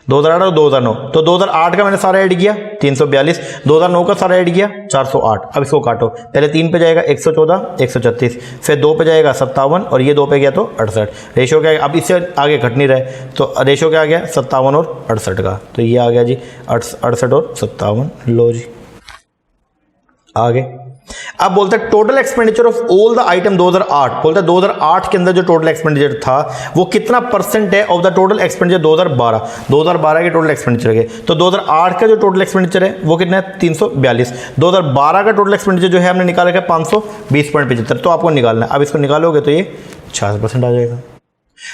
Speaker 1: और 2009, तो 2008 का मैंने सारा ऐड किया 342, 2009 का सारा ऐड किया 408। अब इसको काटो, पहले 3 पे जाएगा 114, 136, फिर 2 पे जाएगा 57 और ये 2 पे गया तो 68। रेशियो क्या है, अब इससे आगे घट नहीं रहे तो रेशियो क्या आ गया 57 और 68 का, तो ये आ गया जी 68 और 57। लो जी आगे अब बोलता है total expenditure of all the item 2008, बोलता है 2008 के अंदर जो टोटल एक्सपेंडिचर था वो कितना परसेंट है ऑफ द टोटल एक्सपेंडिचर 2012 के टोटल एक्सपेंडिचर के। तो 2008 का जो टोटल एक्सपेंडिचर है वो कितना है 342, 2012 का टोटल एक्सपेंडिचर जो है हमने निकाला है 520.75, तो आपको निकालना है। अब इसको निकालोगे तो ये 66% आ जाएगा।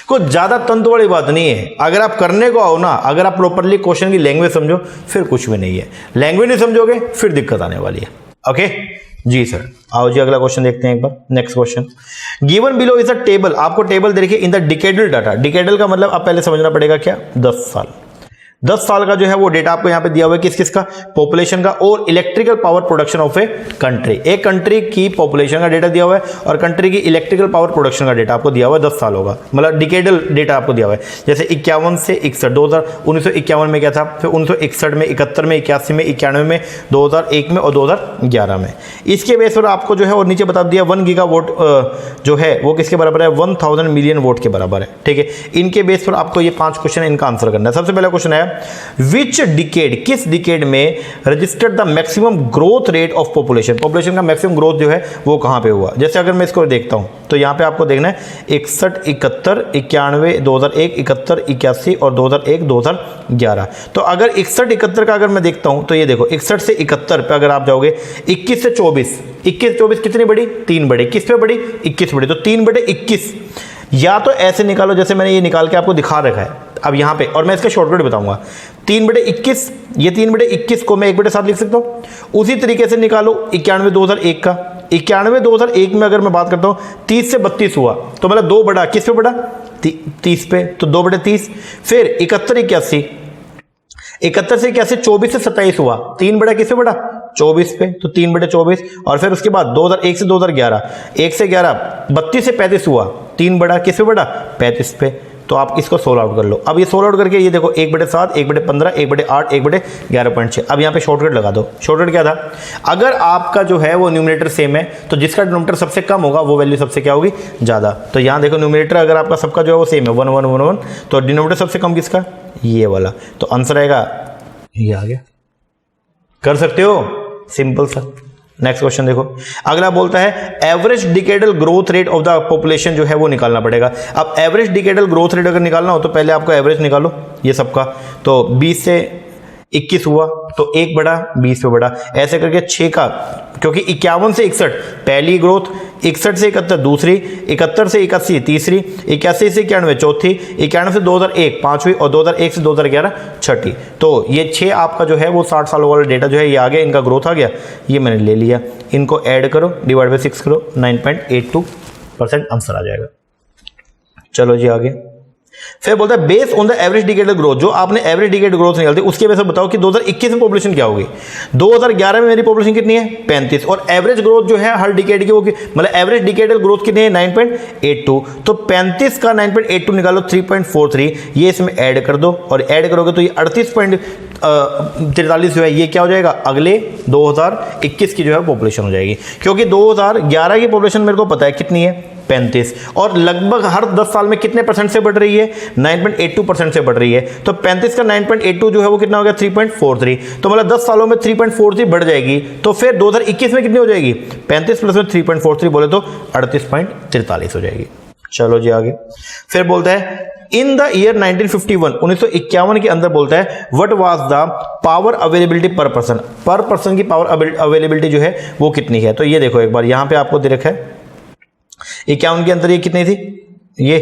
Speaker 1: कोई ज्यादा तंतु वाली बात नहीं है, अगर आप करने को आओ ना, अगर आप प्रॉपरली क्वेश्चन की लैंग्वेज समझो फिर कुछ भी नहीं है, लैंग्वेज नहीं समझोगे फिर दिक्कत आने वाली है। ओके जी सर, आओ जी अगला क्वेश्चन देखते हैं एक बार। Next question, given below is a table, आपको टेबल देखिए in the decadal data. Decadal का मतलब आप पहले समझना पड़ेगा क्या, 10 साल। 10 साल का जो है वो डेटा आपको यहां पे दिया हुआ है, किस किस का, पॉपुलेशन का और electrical power production of a country. एक कंट्री की पॉपुलेशन का डेटा दिया हुआ है और कंट्री की इलेक्ट्रिकल पावर प्रोडक्शन का डेटा आपको दिया हुआ है 10 साल होगा, मतलब डिकेडल डेटा आपको दिया हुआ है। जैसे 51 से 61, 1951 में क्या था, फिर 1961 में, 71 में, 81 में, 91 में, 2001 में और 2011 में। इसके बेस पर आपको जो है और नीचे बता दिया 1 गीगावाट जो है वो किसके बराबर है, 1000 मिलियन वोट के बराबर है, ठीक है। इनके बेस पर आपको ये 5 क्वेश्चन है, इनका आंसर करना है। सबसे पहला क्वेश्चन है विच डिकेड, किस डिकेड में registered the maximum growth rate of population, population का मैक्सिमम ग्रोथ जो है वो कहां पे हुआ। जैसे अगर मैं इसको देखता हूं तो यहां पे आपको देखना है 61, 71, 91, 2001, 71, 81 और 2001, 2011। तो अगर 61, 71 का अगर मैं देखता हूं तो ये देखो 61 से 71 पे अगर आप जाओगे, 21 से 24, 21 24 कितनी बड़ी, 3 बड़े, किस पे बड़ी, 21 बड़ी, तो 3/21। या तो ऐसे निकालो जैसे मैंने ये निकाल के आपको दिखा रखा है अब यहाँ पे, और मैं इसका शॉर्टकट बताऊंगा। 3/21, ये 3/21 को मैं 1/7 लिख सकता हूँ। उसी तरीके से निकालो 91 2001 का, 91 2001 में अगर मैं बात करता हूँ 30 से 32 हुआ, तो मतलब 2 बढ़ा, किस पे बढ़ा? 30 पे, तो 2 बटे 30। फिर 71 81, 71 से 81 24 से 27 हुआ, 3 बड़ा किस पे बढ़ा? 24 पे, तो 3 बटे 24। और फिर उसके बाद 2001 से 2011, 1 से 11 32 से 35 हुआ, 3 बड़ा किस पे बढ़ा? 35 पे। तो आप इसको सोल्व आउट कर लो। अब ये सोल्व आउट करके ये देखो 1 बटे 7, 1 बटे 15, 1 बटे 8, 1 बटे 11.6। अब यहाँ पे शॉर्टकट लगा दो। शॉर्टकट क्या था? अगर आपका जो है वो न्यूमरेटर सेम है तो जिसका डिनोमिनेटर सबसे कम होगा वो वैल्यू सबसे क्या होगी? ज़्यादा। तो यहाँ देखो न्यूमरेटर अगर आपका सबका जो है वो सेम है 1 1 1 1, तो डिनोमिनेटर सबसे कम किसका? ये वाला। तो आंसर आएगा ये आ गया। कर सकते हो, सिंपल सा। नेक्स्ट क्वेश्चन देखो, अगला बोलता है average decadal growth rate of the population जो है वो निकालना पड़ेगा। अब एवरेज डिकेडल ग्रोथ रेट अगर निकालना हो तो पहले आपको एवरेज निकालो ये सबका। तो 20 से 21 हुआ तो 1 बढ़ा, 20 पे बढ़ा, ऐसे करके 6 का, क्योंकि 51 से 61 पहली ग्रोथ, 61 से 71 दूसरी, 71 से 81 तीसरी, 81 से 91 चौथी, 91 से 2001 पांचवी और 2001 से 2011 छठी। तो ये 6 आपका जो है वो 60 सालों वाला डेटा जो है ये आ गया, इनका ग्रोथ आ गया, ये मैंने ले लिया। इनको ऐड करो, डिवाइड बाई 6 करो, 9.82% आंसर आ जाएगा। चलो जी आगे। फिर बोलता है base on the average decadal growth, जो आपने एवरेज डिकेडल ग्रोथ निकालती है उसके वजह से बताओ कि 2021 में पॉपुलेशन क्या होगी। 2011 में मेरी पॉपुलेशन कितनी है? 35, और एवरेज ग्रोथ जो है हर डिकेड की वो मतलब एवरेज डिकेडल ग्रोथ कितनी है? 9.82। तो 35 का 9.82 निकालो 3.43, ये इसमें ऐड कर दो, और ऐड करोगे तो ये 38.43 जो है ये क्या हो जाएगा? अगले 2021 की जो है पॉपुलेशन हो जाएगी, क्योंकि 2011 की पॉपुलेशन मेरे को पता है कितनी है? 35, और लगभग हर 10 साल में कितने परसेंट से बढ़ रही है? 9.82% से बढ़ रही है। तो 35 का 9.82 जो है वो कितना हो गया? 3.43। तो मतलब 10 सालों में 3.43 बढ़ जाएगी। तो फिर 2021 में कितनी हो जाएगी? 35 प्लस में 3.43 बोले तो 38.43 हो जाएगी। चलो जी आगे। फिर बोलता है इन द ईयर 1951 के अंदर बोलता है what was the power availability पर पर्सन की पावर अवेलेबिलिटी जो है वो कितनी है? तो ये देखो एक बार यहां पे आपको दे रखा है 51 के अंदर ये कितनी थी? ये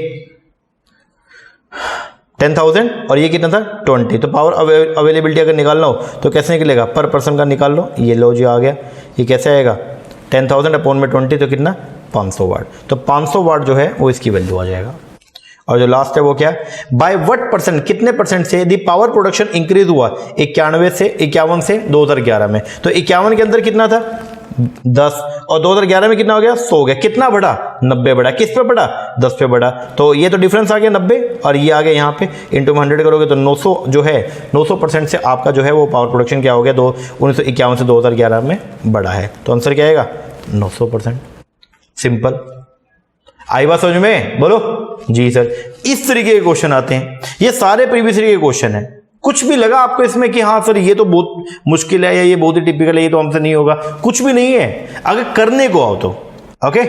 Speaker 1: 10,000, और ये कितना था? 20। तो पावर अवेलेबिलिटी अगर निकालना हो तो कैसे निकलेगा? पर पर्सन का निकाल लो। ये लो जी आ गया। ये कैसे आएगा? 10,000 अपॉन में 20 तो कितना? 500 वाट। तो 500 वाट जो है वो इसकी वैल्यू आ जाएगा। और जो लास्ट है वो क्या? बाय व्हाट परसेंट, कितने परसेंट से दी पावर प्रोडक्शन इंक्रीज हुआ 51 से 2011 में? तो 51 के अंदर कितना था? 10, और 2011 में कितना हो गया? 100 हो गया। कितना बढ़ा? 90 बढ़ा। किस पे बढ़ा? 10 पे बढ़ा। तो ये तो डिफरेंस आ गया 90, और ये आ गया यहाँ पे इंटू 100 करोगे तो 900 जो है 900% से आपका जो है वो पावर प्रोडक्शन क्या हो गया? 1951 से 2011 में बढ़ा है। तो आंसर क्या आएगा? 900%। सिंपल। आई बात समझ में? बोलो जी सर। इस तरीके के क्वेश्चन आते हैं, ये सारे प्रीवियस ईयर के क्वेश्चन है। कुछ भी लगा आपको इसमें कि हाँ सर ये तो बहुत मुश्किल है या ये बहुत ही टिपिकल है, ये तो हमसे नहीं होगा, कुछ भी नहीं है अगर करने को आओ तो। ओके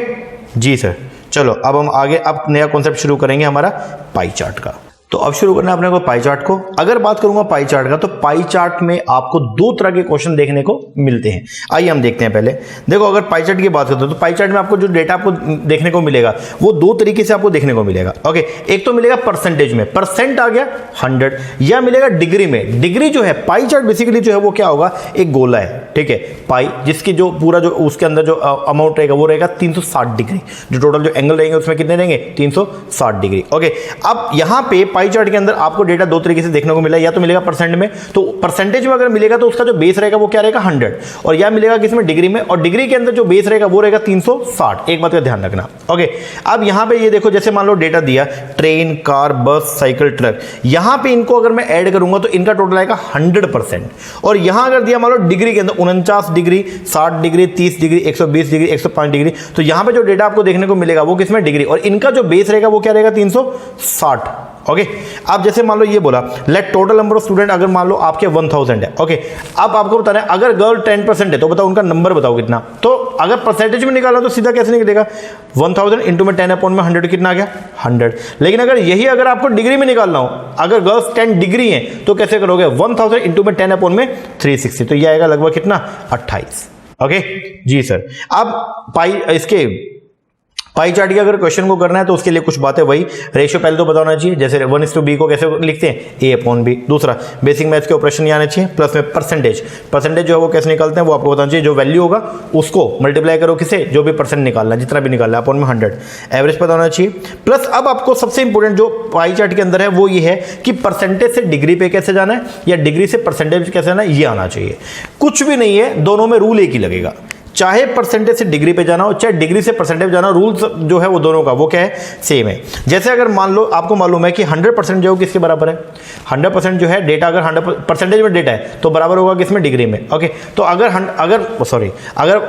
Speaker 1: जी सर। चलो अब हम आगे अब नया कॉन्सेप्ट शुरू करेंगे हमारा पाई चार्ट का। तो अब शुरू करना है अपने को पाई चार्ट को। अगर बात करूंगा पाई चार्ट का तो पाई चार्ट में आपको 2 तरह के क्वेश्चन देखने को मिलते हैं। आइए हम देखते हैं। पहले देखो अगर पाई चार्ट की बात करते हो तो पाई चार्ट में आपको जो डेटा आपको देखने को मिलेगा वो 2 तरीके से आपको देखने को मिलेगा। ओके, एक तो मिलेगा परसेंटेज में, परसेंट आ गया 100, या मिलेगा डिग्री में। डिग्री जो है पाई चार्ट बेसिकली जो है वो क्या होगा? एक गोला है, ठीक है, पाई, जिसकी जो पूरा जो उसके अंदर जो अमाउंट रहेगा वो रहेगा 360 डिग्री। जो टोटल जो एंगल रहेंगे उसमें कितने रहेंगे? 360 डिग्री। ओके, अब यहां पे पाई चार्ट के अंदर आपको डेटा 2 तरीके से देखने को मिला, या तो मिलेगा परसेंट में, तो परसेंटेज में अगर मिलेगा तो उसका जो बेस रहेगा वो क्या रहेगा? 100, और या मिलेगा किसमें? डिग्री में, और डिग्री के अंदर जो बेस रहेगा वो रहेगा 360। एक बात का ध्यान रखना। ओके, अब यहां पे ये देखो जैसे मान लो डेटा दिया ट्रेन, कार, बस, साइकिल, ट्रक, यहां पे इनको अगर मैं ऐड करूंगा तो इनका टोटल आएगा 100%। और यहां अगर दिया मान लो डिग्री के अंदर 49 degree, 60 degree, 30 degree, 120 degree, 105 degree, तो यहां पे जो डेटा आपको देखने को मिलेगा वो किसमें? डिग्री, और इनका जो बेस रहेगा वो क्या रहेगा? 360। ओके, अब जैसे मान लो ये बोला let total number of student, अगर मान लो आपके 1000 है। ओके, अब आपको बताना है अगर गर्ल 10% है तो बताओ उनका नंबर बताओ कितना। तो अगर परसेंटेज में निकालना तो सीधा कैसे निकलेगा? 1000 इंटू में 10 अपॉन में 100 कितना आ गया? 100। लेकिन अगर यही अगर आपको डिग्री में निकालना हो, अगर गर्ल्स 10 डिग्री है तो कैसे करोगे? 1000 इंटू में 10 अपॉन में 360, तो ये आएगा लगभग कितना? 28। ओके जी सर। अब पाई इसके पाई चार्ट की अगर क्वेश्चन को करना है तो उसके लिए कुछ बातें वही रेशियो पहले तो पता होना चाहिए, जैसे 1:b को कैसे लिखते हैं, a/b। दूसरा बेसिक मैथ्स के ऑपरेशन आने चाहिए, प्लस में परसेंटेज जो है वो कैसे निकालते हैं वो आपको बताना चाहिए। जो वैल्यू होगा उसको मल्टीप्लाई करो किसे, जो भी परसेंट निकालना है, जितना भी निकालना है, अपॉन में 100 एवरेज पता होना चाहिए। प्लस अब आपको सबसे इंपॉर्टेंट जो पाई चार्ट के अंदर है वो ये है कि परसेंटेज से डिग्री पे कैसे जाना है या डिग्री से परसेंटेज कैसे जाना है, ये आना चाहिए। कुछ भी नहीं है, दोनों में रूल एक ही लगेगा, चाहे परसेंटेज से डिग्री पे जाना हो चाहे डिग्री से परसेंटेज जाना हो, रूल्स जो है वो दोनों का वो क्या है, सेम है। जैसे अगर मान लो आपको मालूम है कि 100% जो किसके बराबर है, 100% जो है डेटा अगर 100% में डेटा है तो बराबर होगा किसमें, डिग्री में। ओके, तो अगर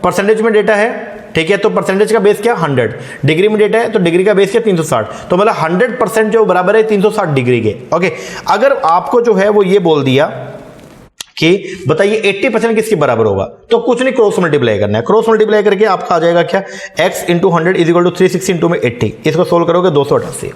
Speaker 1: परसेंटेज में डेटा है, ठीक है, तो परसेंटेज का बेस क्या 100, डिग्री में डेटा है तो डिग्री का बेस क्या 360, तो मतलब 100% जो बराबर है 360 डिग्री के। ओके, अगर आपको जो है वो ये बोल दिया कि बताइए 80% किसके बराबर होगा, तो कुछ नहीं, क्रॉस मल्टीप्लाई करना है। क्रॉस मल्टीप्लाई करके आपका आ जाएगा क्या, x into 100 is equal to 360 into में 80, इसको सोल्व करोगे 288।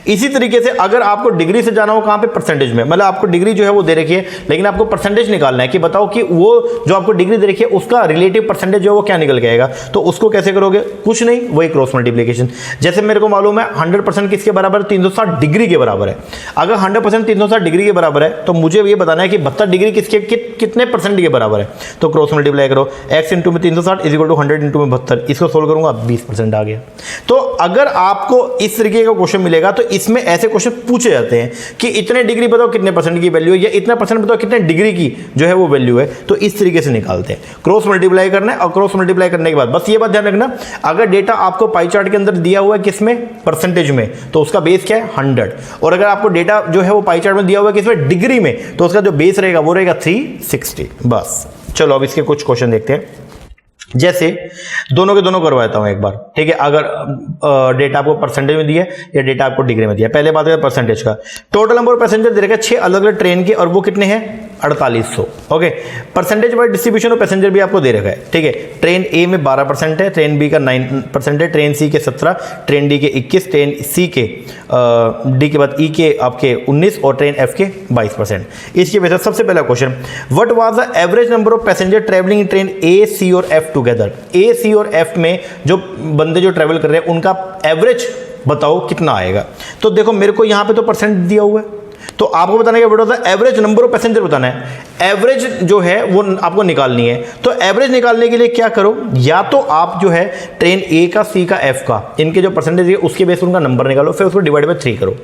Speaker 1: इसी तरीके से अगर आपको डिग्री से जाना हो कहां पे, परसेंटेज में, मतलब आपको डिग्री जो है वो दे रखी है लेकिन आपको परसेंटेज निकालना है कि बताओ कि वो जो आपको डिग्री दे रखी है उसका रिलेटिव परसेंटेज जो है वो क्या निकल के आएगा, तो उसको कैसे करोगे, कुछ नहीं, वही क्रॉस मल्टीप्लिकेशन। जैसे मेरे को मालूम है 100% किसके बराबर है, 360 डिग्री के बराबर है। अगर 100% 360 डिग्री के बराबर है तो मुझे ये बताना है कि 72 डिग्री कितने परसेंट के बराबर है, तो क्रॉस मल्टीप्लाई करो, x इंटू में 360 इज इक्वल टू 100 इंटू में 72, इसको सोल्व करूंगा 20% आ गया। तो अगर आपको इस तरीके का क्वेश्चन मिलेगा तो इसमें ऐसे क्वेश्चन पूछे जाते हैं कि इतने डिग्री बताओ कितने परसेंट की वैल्यू है, या इतना परसेंट बताओ कितने डिग्री की जो है वो वैल्यू है, तो इस तरीके से निकालते हैं। क्रॉस मल्टीप्लाई करना है और क्रॉस मल्टीप्लाई करने के बाद बस ये बात ध्यान रखना, अगर डेटा आपको पाई चार्ट के अंदर दिया हुआ है किसमें, परसेंटेज में, तो उसका बेस क्या है 100, और अगर आपको डेटा जो है वो पाई चार्ट में दिया हुआ है किसमें, डिग्री में, तो उसका जो बेस रहेगा वो रहेगा 360। बस चलो अब इसके कुछ क्वेश्चन देखते हैं। जैसे दोनों के दोनों करवाता हूं एक बार, ठीक है। अगर डेटा आपको परसेंटेज में दिया है या डेटा आपको डिग्री में दिया है, पहले बात है परसेंटेज का। टोटल नंबर ऑफ पैसेंजर दे रखा है 6 अलग अलग ट्रेन के, और वो कितने हैं, 4800। Okay, percentage wise distribution of passenger भी आपको दे रखा है, ठीक है। ट्रेन ए में 12% है, ट्रेन बी का 9% है, ट्रेन सी के 17, ट्रेन डी के 21, ट्रेन सी के डी के बाद ई के आपके 19 और ट्रेन एफ के 22%। इसके वजह से सबसे पहला question, what was the average number of passenger travelling in train A, C और एफ टुगेदर। ए, सी और एफ में जो बंदे जो ट्रेवल कर रहे हैं उनका एवरेज बताओ कितना आएगा। तो देखो मेरे को यहां पे तो परसेंट दिया हुआ है, तो आपको बताना है बेटा एवरेज नंबर ऑफ पैसेंजर बताना है, एवरेज जो है वो आपको निकालनी है। तो एवरेज निकालने के लिए क्या करो, या तो आप जो है ट्रेन ए का, सी का, एफ का, इनके जो परसेंटेज है उसके बेस पर उनका नंबर निकालो, फिर उसको डिवाइड बाय 3 करो,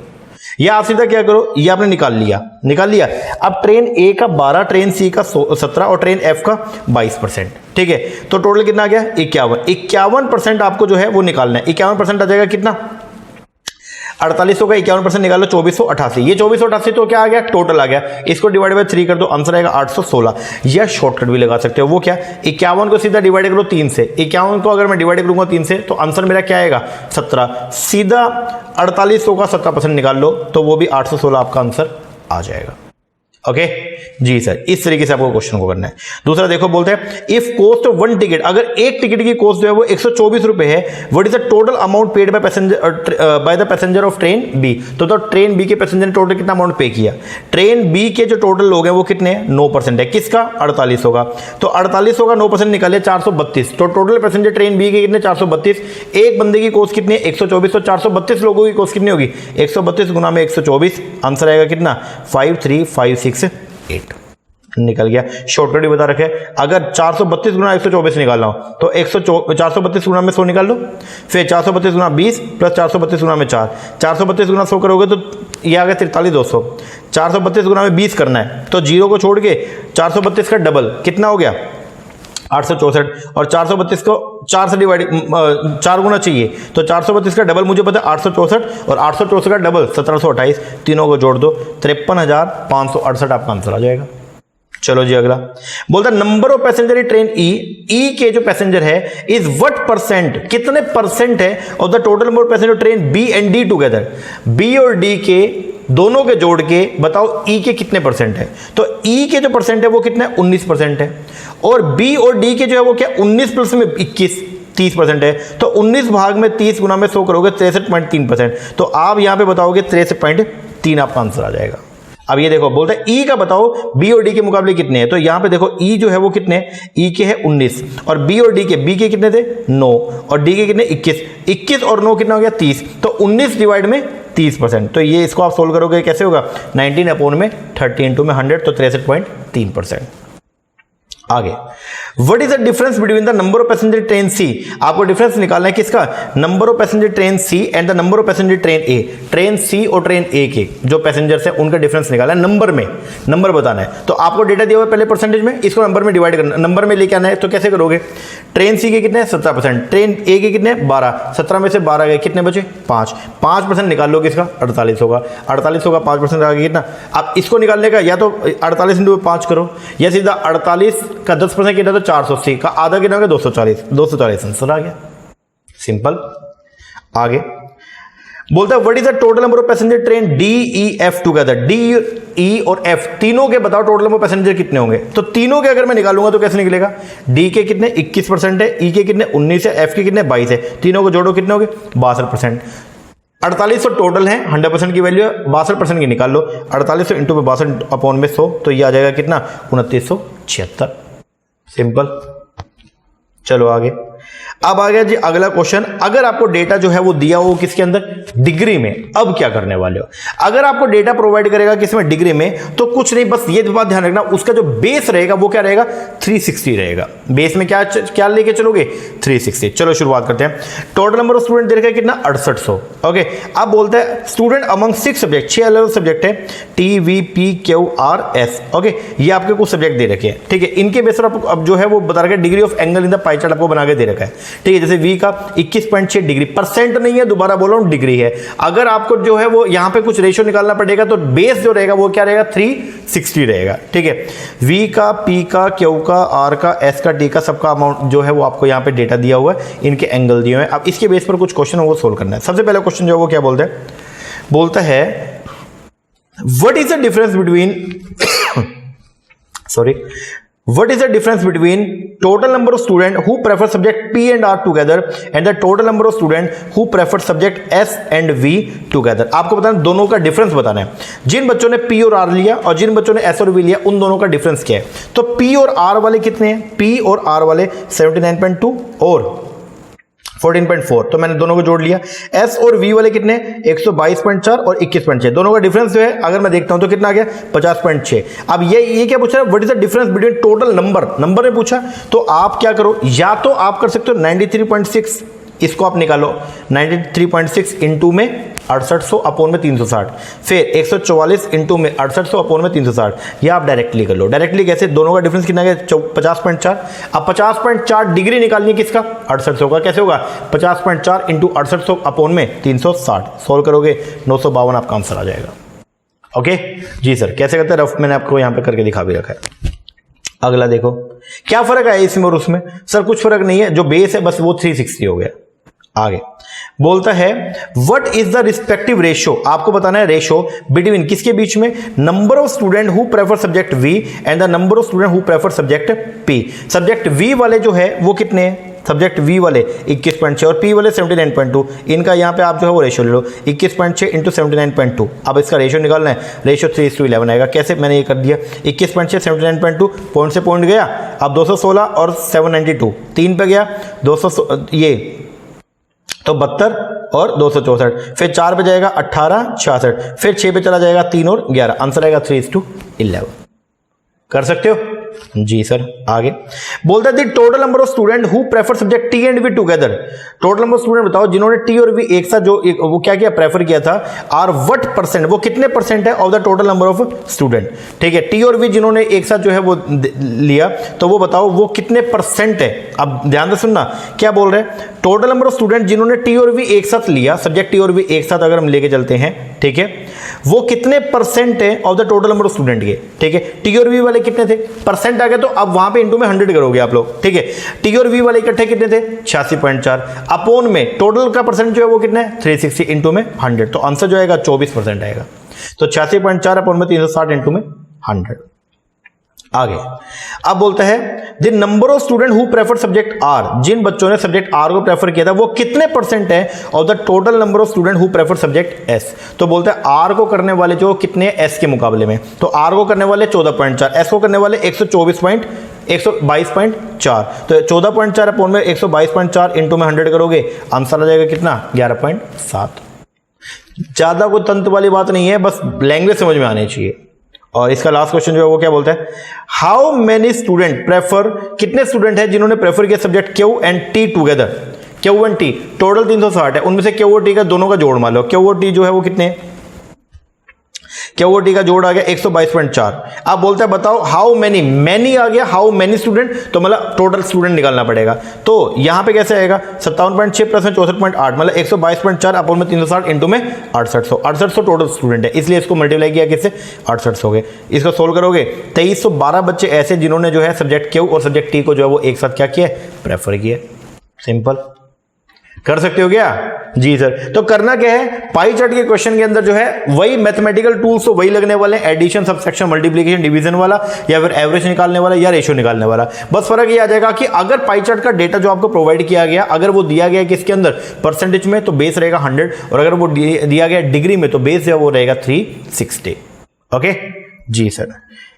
Speaker 1: या आप सीधा क्या करो, ये आपने निकाल लिया। अब ट्रेन ए का 12, ट्रेन सी का 17 और ट्रेन एफ का 22%, ठीक है। तो टोटल कितना आ गया 51% आपको जो है वो निकालना है। 51% आ जाएगा कितना, 4800 का 51% निकालो 2488। ये 2488 तो क्या आ गया, टोटल आ गया। इसको डिवाइड बाय 3 कर दो, आंसर आएगा 816। यह शॉर्टकट भी लगा सकते हो, वो क्या, 51 को सीधा डिवाइड करो 3 से। 51 को अगर मैं डिवाइड करूंगा 3 से तो आंसर मेरा क्या आएगा 17। सीधा 4800 का 17% निकाल लो तो वो भी 816 आपका आंसर आ जाएगा। ओके जी सर, इस तरीके से आपको क्वेश्चन को करना है। दूसरा देखो, बोलते हैं इफ कॉस्ट ऑफ 1 टिकट, अगर एक टिकट की कॉस्ट जो है वो 124 रुपए है, what is the total amount paid by the passenger of train B. तो ट्रेन बी के पैसेंजर ने टोटल कितना अमाउंट पे किया। ट्रेन बी के जो टोटल लोग हैं वो कितने हैं, 9% है, किसका 4800 का। तो 4800 का 9% निकाले 432, तो टोटल पैसेंजर ट्रेन बी के कितने 432। एक बंदे की कॉस्ट कितनी है 124, तो 432 लोगों की कॉस्ट कितनी होगी 132 गुना में 124, आंसर आएगा कितना 53568 निकल गया। शॉर्टकट भी बता रखे, अगर 432 गुना 124 निकालना हो तो 432 गुना में 100 निकाल लो, फिर 432 गुना 20 प्लस 432 गुना में 4, 432 गुना 100 करोगे तो ये आ गया 43200। 432 गुना में 20 करना है तो जीरो को छोड़ के 432 का डबल कितना हो गया 864, और 432 को 4 से डिवाइड 4 गुना चाहिए तो 432 का डबल मुझे पता है 864, और 864 का डबल 1728, तीनों को जोड़ दो 53,568 आपका आंसर आ जाएगा। चलो जी अगला, बोलता है number of passenger in train E के जो पैसेंजर है इज व्हाट परसेंट, कितने परसेंट है of the total number of passenger train B and D together. B और डी के दोनों के जोड़ के बताओ ई के कितने परसेंट है। तो ई के जो परसेंट है वो कितना है 19% है, और बी और डी के जो है वो क्या 19 प्लस में 21 30% है। तो 19 भाग में 30 गुना में 100 करोगे 63.3%, तो आप यहां पे बताओगे 63.3 आपका आंसर आ जाएगा। अब ये देखो बोलता है ई का बताओ बी और डी के मुकाबले कितने हैं, तो यहां पे देखो ई जो है वो कितने, ई के है 19 और बी और डी के, बी के कितने थे 9 और डी के कितने 21, 21 और 9 कितना हो गया 30, तो 19 डिवाइड में 30%। तो ये इसको आप सोल्व करोगे कैसे होगा 19 अपॉन में 30 इंटू में 100 तो 63.3%। आगे what is the difference between the number of passenger train C, आपको डिफरेंस निकालना है किसका, number of passenger train C and the number of passenger train A, train C और ट्रेन ए के जो पैसेंजर्स है उनका डिफरेंस निकालना है, नंबर में, नंबर बताना है। तो आपको डेटा दिया हुआ है पहले परसेंटेज में, इसको नंबर में डिवाइड करना, नंबर में लेके आना है। तो कैसे करोगे, ट्रेन सी के कितने 17%, ट्रेन ए के कितने 12, 17 में से 12 गए कितने बचे 5% निकाल लो किसका 48 होगा, 48 होगा 5% आगे कितना। अब इसको निकालने का या तो 48 इंटू 5 करो या सीधा 48 का 10% कितना तो 480 का आधा कितना हो गया 240 आंसर आ गया, सिंपल। आगे बोलता है what is the total number of passenger Tren D E F together, D E और एफ तीनों के बताओ टोटल नंबर पैसेंजर कितने होंगे। तो तीनों के अगर मैं निकालूंगा तो कैसे निकलेगा, डी के कितने 21% है, ई के कितने 19 है, एफ के कितने 22 है, तीनों को जोड़ो कितने हो गए 62%। 48 तो टोटल है, 100% की वैल्यू है, 62% की निकाल लो, 4800 इंटू में 62 अपॉन में 100 तो ये आ जाएगा कितना 2976, सिंपल। चलो आगे, अब आ गया जी अगला क्वेश्चन। अगर आपको डेटा जो है वो दिया हो किसके अंदर, डिग्री में, अब क्या करने वाले हो। अगर आपको डेटा प्रोवाइड करेगा किसमें, डिग्री में, तो कुछ नहीं, बस ये बात ध्यान रखना उसका जो बेस रहेगा वो क्या रहेगा 360 रहेगा। बेस में क्या लेके चलोगे 360। चलो शुरुआत करते हैं। Total number of student they रखा है कितना 6800। ओके, अब बोलते हैं स्टूडेंट अमंग 6 सब्जेक्ट, 6 अलग सब्जेक्ट है, T V P Q R S. Okay, ये आपके कुछ सब्जेक्ट दे रखे हैं, ठीक है। इनके बेस पर आपको अब जो है वो बता रखा है degree of angle in the pie chart आपको बना के दे रखा है, ठीक है। जैसे v का 21.6 डिग्री, परसेंट नहीं है, दोबारा बोल रहा हूं डिग्री है। अगर आपको जो है वो यहां पे कुछ रेशियो निकालना पड़ेगा तो बेस जो रहेगा वो क्या रहेगा 360 रहेगा, ठीक है। v का, p का, q का, r का, s का, t का सबका अमाउंट जो है वो आपको यहां पे डेटा दिया हुआ है, इनके एंगल दिए हुए हैं। अब इसके बेस पर कुछ क्वेश्चन वो सोल्व करना है। सबसे पहला क्वेश्चन जो है वो क्या बोलता है what is the difference between What is the difference between total number of students who prefer subject P and R together and the total number of students who prefer subject S and V together? आपको बताना, दोनों का difference बताना है। जिन बच्चों ने P और R लिया और जिन बच्चों ने S और V लिया उन दोनों का डिफरेंस क्या है। तो P और R वाले कितने हैं, P और R वाले 79.2 और 14.4, तो मैंने दोनों को जोड़ लिया। S और V वाले कितने 122.4 और 21.6, दोनों का डिफरेंस जो है अगर मैं देखता हूं तो कितना आ गया 50.6। अब ये क्या पूछ रहा है, what is the difference between total number में पूछा। तो आप क्या करो, या तो आप कर सकते हो 93.6, इसको आप निकालो 93.6 इंटू में 6800 अपॉन में 360, फिर 144 इंटू में 6800 अपॉन में 360, यह आप डायरेक्टली कर लो। डायरेक्टली कैसे, दोनों का डिफरेंस कितना है 50.4। अब 50.4 डिग्री निकालनी है किसका 6800 का, कैसे होगा 50.4 इंटू 6800 अपॉन में 360, सोल्व करोगे 952 आपका आंसर आ जाएगा। ओके जी सर, कैसे करते हैं रफ, मैंने आपको यहां पे करके दिखा भी रखा है। अगला देखो क्या फर्क है इसमें और उसमें, सर कुछ फर्क नहीं है, जो बेस है बस वो 360 हो गया। आगे बोलता है what is the respective ratio, आपको बताना है रेशियो बिटवीन किसके बीच में, number of student who prefer subject V and the number of student who prefer subject P. Subject V वाले जो है वो कितने हैं, सब्जेक्ट वी वाले 21.6 और पी वाले 79.2, इनका यहां पे आप जो है वो रेशियो ले लो 21.6 इंटू 79.2। अब इसका रेशियो निकालना है, रेशियो 3:11 आएगा। कैसे, मैंने ये कर दिया 21.6 79.2, पॉइंट से पॉइंट गया, अब 216 और 792 3 पे गया, 200 ये तो 72 और 264, फिर 4 पे जाएगा 18 66, फिर 6 पे चला जाएगा 3 और 11, आंसर आएगा 3:11। कर सकते हो जी सर। आगे बोलता है total number of student who prefer subject T and V together. Total number of student बताओ जिन्होंने टी और वी एक साथ जो वो क्या किया प्रेफर किया था, आर व्हाट परसेंट, वो कितने परसेंट है of the total number of student, ठीक है। टी और वी जिन्होंने एक साथ जो है वो लिया तो वो बताओ वो कितने परसेंट है। अब ध्यान से सुनना क्या बोल रहे हैं, टोटल नंबर ऑफ स्टूडेंट जिन्होंने टी और वी एक साथ लिया, सब्जेक्ट टी और वी एक साथ अगर हम लेके चलते हैं, ठीक है, वो कितने परसेंट है of the total number of student के, ठीक है। टी और वी वाले कितने थे, परसेंट आ गए तो अब वहां पे इंटू में 100 करोगे आप लोग, ठीक है। टी और वी वाले इकट्ठे कितने थे 86.4, अपॉन में टोटल का परसेंट जो है वो कितना है 360 इंटू में 100, तो आंसर जो आएगा 24% आएगा। तो 86.4 अपॉन में 360 इंटू में 100। आगे अब बोलता है the number of student who prefer subject are, जिन बच्चों ने सब्जेक्ट आर को प्रेफर किया था वो कितने परसेंट है of the total number of student who prefer subject S. तो बोलता है आर को करने वाले जो कितने एस के मुकाबले में, तो आर को करने वाले 14.4, एस को करने वाले 122.4, तो 14.4 अपॉन में 122.4 इंटू में 100 करोगे, आंसर आ जाएगा कितना 11.7। ज्यादा कोई तंत्र वाली बात नहीं है, बस लैंग्वेज समझ में आनी चाहिए। और इसका लास्ट क्वेश्चन जो है वो क्या बोलता है, हाउ मेनी स्टूडेंट प्रेफर, कितने स्टूडेंट हैं जिन्होंने प्रेफर किया subject Q and T together. Q and T total 360 है, उनमें से क्यू और टी का दोनों का जोड़ मान लो, क्यू और टी जो है वो कितने, क्यू और टी का जोड़ आ गया 122.4। अब बोलता है बताओ हाउ मेनी, मैनी आ गया, हाउ मेनी स्टूडेंट, तो मतलब टोटल स्टूडेंट निकालना पड़ेगा। तो यहां पे कैसे आएगा 57.6 प्लस में 64.8 मतलब 122.4 अपॉन में 360 इंटू में 6800 टोटल स्टूडेंट है, इसलिए इसको मल्टीप्लाई किया किससे 6800 हो गए। इसको सोल्व करोगे 2312 बच्चे ऐसे जिन्होंने जो है सब्जेक्ट क्यू और सब्जेक्ट टी को जो है वो एक साथ क्या किया, प्रेफर किया। सिंपल, कर सकते हो क्या जी सर। तो करना क्या है, पाई चार्ट के क्वेश्चन के अंदर जो है वही मैथमेटिकल टूल्स तो वही लगने वाले हैं, एडिशन, सब्सट्रैक्शन, मल्टीप्लिकेशन, डिवीजन वाला या फिर एवरेज निकालने वाला या रेशियो निकालने वाला। बस फर्क ये आ जाएगा कि अगर पाई चार्ट का डेटा जो आपको प्रोवाइड किया गया, अगर वो दिया गया किसके अंदर परसेंटेज में, तो बेस रहेगा 100, और अगर वो दिया गया डिग्री में तो बेस है वो रहेगा 360। ओके जी सर।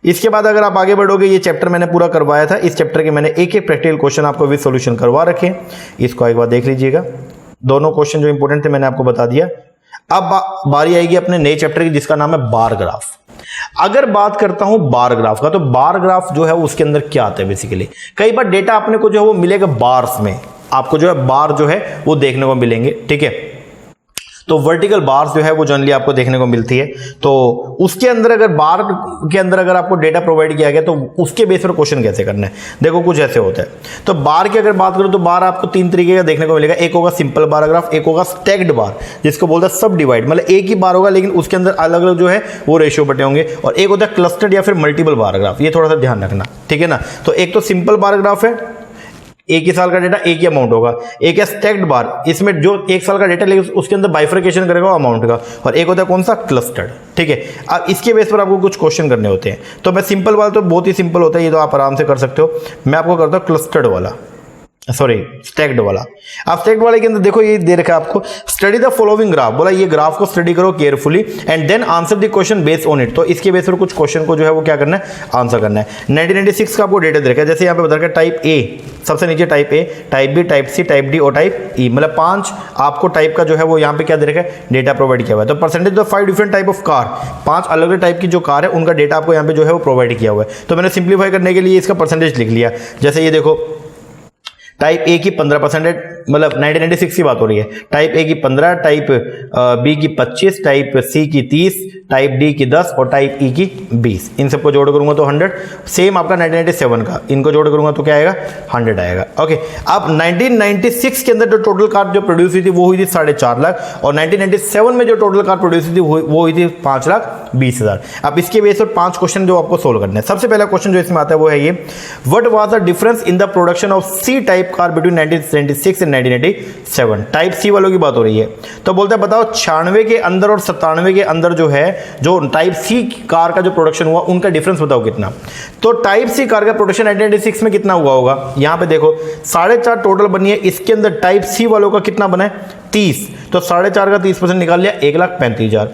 Speaker 1: इसके बाद अगर आप आगे बढ़ोगे, ये चैप्टर मैंने पूरा करवाया था, इस चैप्टर के मैंने एक एक प्रैक्टिकल क्वेश्चन आपको विद सॉल्यूशन करवा रखे, इसको एक बार देख लीजिएगा। दोनों क्वेश्चन जो इंपॉर्टेंट थे मैंने आपको बता दिया। अब बारी आएगी अपने नए चैप्टर की जिसका नाम है बार ग्राफ। अगर बात करता हूं बार ग्राफ का, तो बार ग्राफ जो है उसके अंदर क्या आता है बेसिकली, कई बार डेटा अपने को जो है वो मिलेगा बार्स में, आपको जो है बार जो है वो देखने को मिलेंगे, ठीक है। तो वर्टिकल बार्स जो है वो जनरली आपको देखने को मिलती है। तो उसके अंदर अगर बार के अंदर अगर आपको डेटा प्रोवाइड किया गया तो उसके बेस पर क्वेश्चन कैसे करना है, देखो कुछ ऐसे होता है। तो बार की अगर बात करूं तो बार आपको 3 तरीके का देखने को मिलेगा, एक होगा सिंपल बार ग्राफ, एक होगा स्टैक्ड बार जिसको बोलते हैं सब डिवाइड, मतलब एक ही बार होगा लेकिन उसके अंदर अलग अलग जो है वो रेशियो बटे होंगे, और एक होता है क्लस्टर्ड या फिर मल्टीपल बार ग्राफ। ये थोड़ा सा ध्यान रखना, ठीक है ना। तो एक तो सिंपल बार ग्राफ है, एक ही साल का डेटा एक ही अमाउंट होगा। एक है स्टैक्ड बार, इसमें जो एक साल का डेटा लेगा उसके अंदर बाइफर्केशन करेगा अमाउंट का, और एक होता है कौन सा क्लस्टर्ड, ठीक है। अब इसके बेस पर आपको कुछ क्वेश्चन करने होते हैं। तो मैं सिंपल वाला तो बहुत ही सिंपल होता है, ये तो आप आराम से कर सकते हो। मैं आपको करता हूं क्लस्टर्ड वाला, सॉरी स्टैक्ड वाला। आप स्टैक्ड वाले के अंदर देखो ये दे रखा है आपको, स्टडी द फॉलोइंग ग्राफ, बोला ये ग्राफ को स्टडी करो carefully and then answer the question based on it. तो इसके बेस पर कुछ क्वेश्चन को जो है वो क्या करना है, आंसर करना है। 1996 का आपको डेटा दे रखा है, जैसे यहाँ पे बता रखा है टाइप ए, सबसे नीचे type A, type B, type C, type D और टाइप ई, मतलब 5 आपको टाइप का जो है वो यहाँ पे क्या दे रखा है, डेटा प्रोवाइड किया हुआ है। तो percentage of 5 different type of car, 5 अलग अलग टाइप की जो कार है उनका डेटा आपको यहाँ पे जो है वो प्रोवाइड किया हुआ है। तो मैंने सिंप्लीफाई करने के लिए इसका परसेंटेज लिख लिया। जैसे ये देखो टाइप ए की 15%, मतलब 1996 की बात हो रही है, टाइप ए की 15, टाइप बी की 25, टाइप सी की 30, टाइप डी की 10 और टाइप ई की 20। इन सबको जोड़ करूंगा तो 100। सेम आपका 1997 का, इनको जोड़ करूंगा तो क्या आएगा 100 आएगा। ओके, अब 1996 के अंदर जो टोटल कार जो प्रोड्यूस हुई थी वो हुई थी 4.5 लाख, और 1997 में जो टोटल कार प्रोड्यूस हुई थी वो हुई थी 5,20,000। अब इसके बेस पर 5 क्वेश्चन जो आपको सोल्व करने हैं। सबसे पहला क्वेश्चन जो इसमें आता है वो है ये, what was the difference in the production of C type car between 1976 and 1987। Type C वालों की बात हो रही है। तो बोलते हैं बताओ 96 के अंदर और 97 के अंदर जो है जो टाइप सी कार का जो प्रोडक्शन हुआ उनका डिफरेंस बताओ कितना। तो टाइप सी कार का प्रोडक्शन 1996 में कितना हुआ होगा, यहां पे देखो 4.5 टोटल बनी है, इसके अंदर टाइप सी वालों का कितना बना है 30, तो 4.5 का 30% निकाल लिया 1,35,000।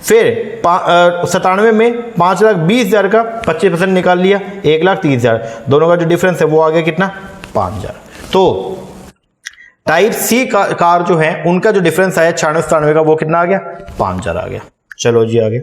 Speaker 1: फिर 97 में 5,20,000 का 25% निकाल लिया 1,30,000। दोनों का जो डिफरेंस है वो आ गया कितना 5,000। तो टाइप सी कार जो है उनका जो डिफरेंस आया 96-97 का वो कितना आ गया 5,000 आ गया। चलो जी आगे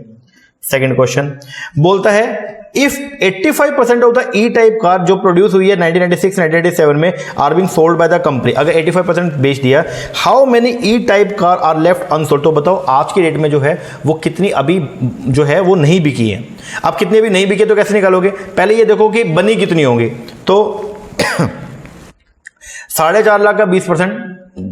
Speaker 1: सेकंड क्वेश्चन बोलता है if 85% of the E type car जो प्रोड्यूस हुई है 1996-1997 में are being sold by the company, अगर 85% बेच दिया, how many E type car are left unsold. तो बताओ आज की डेट में जो है वो कितनी अभी जो है वो नहीं बिकी है। अब कितनी अभी नहीं बिकी तो कैसे निकालोगे, पहले ये देखो कि बनी कितनी होंगी। तो 4.5 लाख का 20%,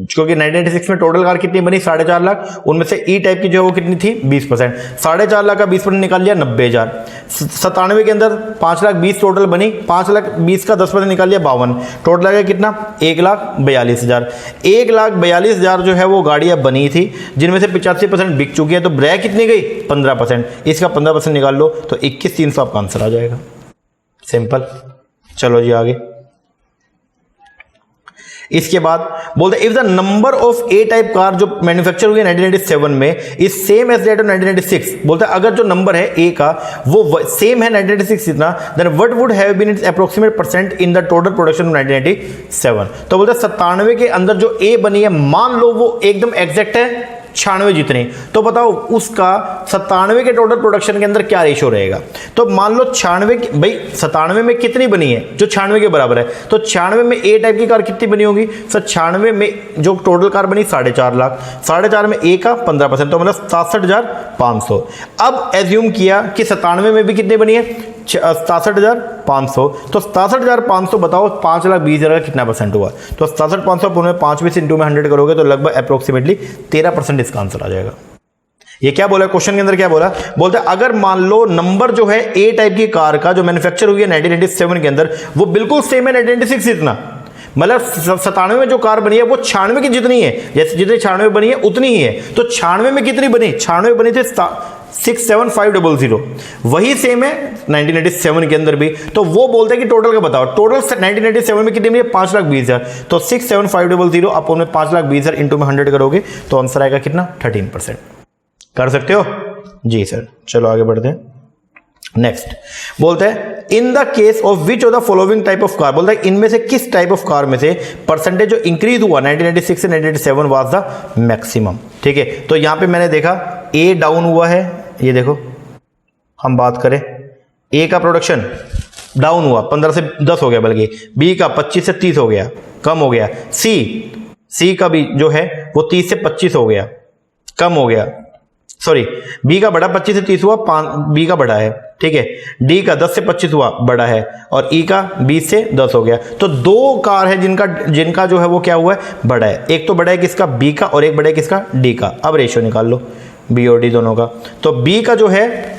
Speaker 1: क्योंकि 1996 में टोटल कार कितनी बनी 4.5 लाख, उनमें से ई टाइप की जो है वो कितनी थी 20%। 4.5 लाख का 20% निकाल लिया 90,000। 97 के अंदर 5,20,000 टोटल बनी, 5,20,000 का 10% निकाल लिया 52, टोटल आ गया कितना 1,42,000। 1,42,000 जो है वो गाड़ियां बनी थी जिनमें से 85% बिक चुकी है। तो ब्रैक कितनी गई 15%, इसका 15% निकाल लो तो 21,300 आपका आंसर आ जाएगा। सिंपल। चलो जी आगे। इसके बाद बोलते if the number of A type car जो मैन्युफैक्चर हुई है 1997 में is same as that of 1996, बोलते अगर जो नंबर है ए का वो सेम है 1996 इतना, then what would have been its approximate percent in the total production of 1997। तो बोलते 97 के अंदर जो ए बनी है मान लो वो एकदम एग्जैक्ट है 96 जितने, तो बताओ उसका 97 के टोटल प्रोडक्शन के अंदर क्या रेशियो रहेगा। तो मान लो 96 भाई 97 में कितनी बनी है जो 96 के बराबर है, तो 96 में ए टाइप की कार कितनी बनी होगी सर, 96 में जो टोटल कार बनी 4.5 लाख, 4.5 में ए का 15%, तो मतलब 67,500। अब एज्यूम किया कि 97 में भी कितनी बनी है 67,500, तो 67,500 बताओ 5,20,000 का कितना परसेंट हुआ, तो 67,500 पुनः 5 में 100 करोगे तो लगभग अप्रोक्सीमेटली 13% इसका आंसर आ जाएगा। ये क्या बोला क्वेश्चन के अंदर, क्या बोला, बोलते अगर मान लो नंबर जो है ए टाइप की कार का जो मैन्युफैक्चर हुई है 1997 के अंदर वो बिल्कुल सेम है 1996 इतना, मतलब 97 में जो कार बनी है वो 96 की जितनी है, जैसे जितनी 96 बनी है उतनी ही है, तो 96 में कितनी बनी, 96 बनी थी 67500, वही सेम है 1997 के अंदर भी। तो वो बोलते हैं कि टोटल का बताओ, टोटल 1997 में कितनी बनी है 5,20,000, तो 67500 अपन में 5,20,000 इंटू में 100 करोगे तो आंसर आएगा कितना 13%। कर सकते हो जी सर। चलो आगे बढ़ते हैं। नेक्स्ट बोलते हैं in the case of which of the following type of car, बोलता है इनमें से किस टाइप ऑफ कार में से परसेंटेज जो इंक्रीज हुआ 1996 से 1997 वाज द मैक्सिमम। ठीक है, तो यहां पे मैंने देखा ए डाउन हुआ है, ये देखो हम बात करें ए का प्रोडक्शन डाउन हुआ 15 से 10 हो गया, बल्कि बी का 25 से 30 हो गया, कम हो गया, सी का भी जो है वो 30 से 25 हो गया, कम हो गया, सॉरी बी का बड़ा 25 से 30 हुआ, बी का बड़ा है। ठीक है, डी का 10 से 25 हुआ, बड़ा है, और ई का 20 से 10 हो गया। तो दो कार है जिनका जो है वो क्या हुआ है बड़ा है, एक तो बड़ा है किसका बी का और एक बड़ा है किसका डी का। अब रेशियो निकाल लो बी और डी दोनों का, तो बी का जो है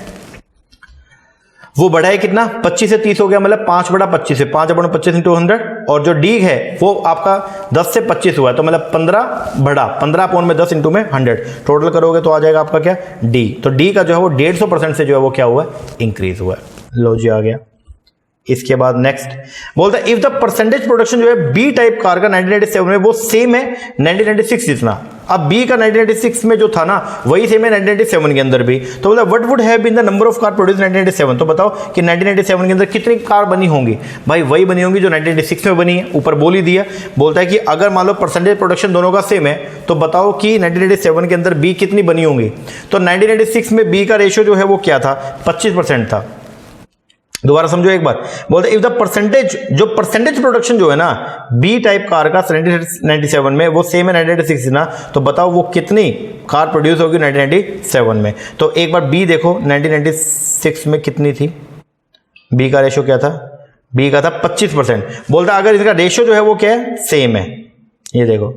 Speaker 1: वो बड़ा है कितना 25 से 30 हो गया, मतलब 5/25 से 5/25 इंटू 100, और जो डी है वो आपका 10 से 25 हुआ है, तो मतलब 15 अपॉन में 10 इंटू में 100, टोटल करोगे तो आ जाएगा आपका क्या डी। तो डी का जो है वो 150% से जो है वो क्या हुआ है इंक्रीज हुआ है। लो जी आ गया। इसके बाद नेक्स्ट बोलता है इफ द परसेंटेज प्रोडक्शन जो है बी टाइप कार का 1997 में वो सेम है 1996 जितना। अब बी का 1996 में जो था ना वही सेम है 1997 के अंदर भी, तो बोलता what would have been the number of car produced 1997, तो बताओ कि 1997 के अंदर कितनी कार बनी होंगी। भाई वही बनी होंगी जो 1996 में बनी है, ऊपर बोल ही दिया। बोलता है कि अगर मान लो परसेंटेज प्रोडक्शन दोनों का सेम है तो बताओ कि 1997 के अंदर बी कितनी बनी होंगी। तो 1996 में बी का रेशियो जो है वो क्या था 25% था। दोबारा समझो एक बार, बोलते इफ द परसेंटेज प्रोडक्शन जो है ना बी टाइप कार का 1997 में वो सेम है 1996 ना, तो बताओ वो कितनी कार प्रोड्यूस होगी 1997 में। तो एक बार बी देखो 1996 में कितनी थी, बी का रेशियो क्या था, बी का था 25%। बोलता अगर इसका रेशियो जो है वो क्या है सेम है, ये देखो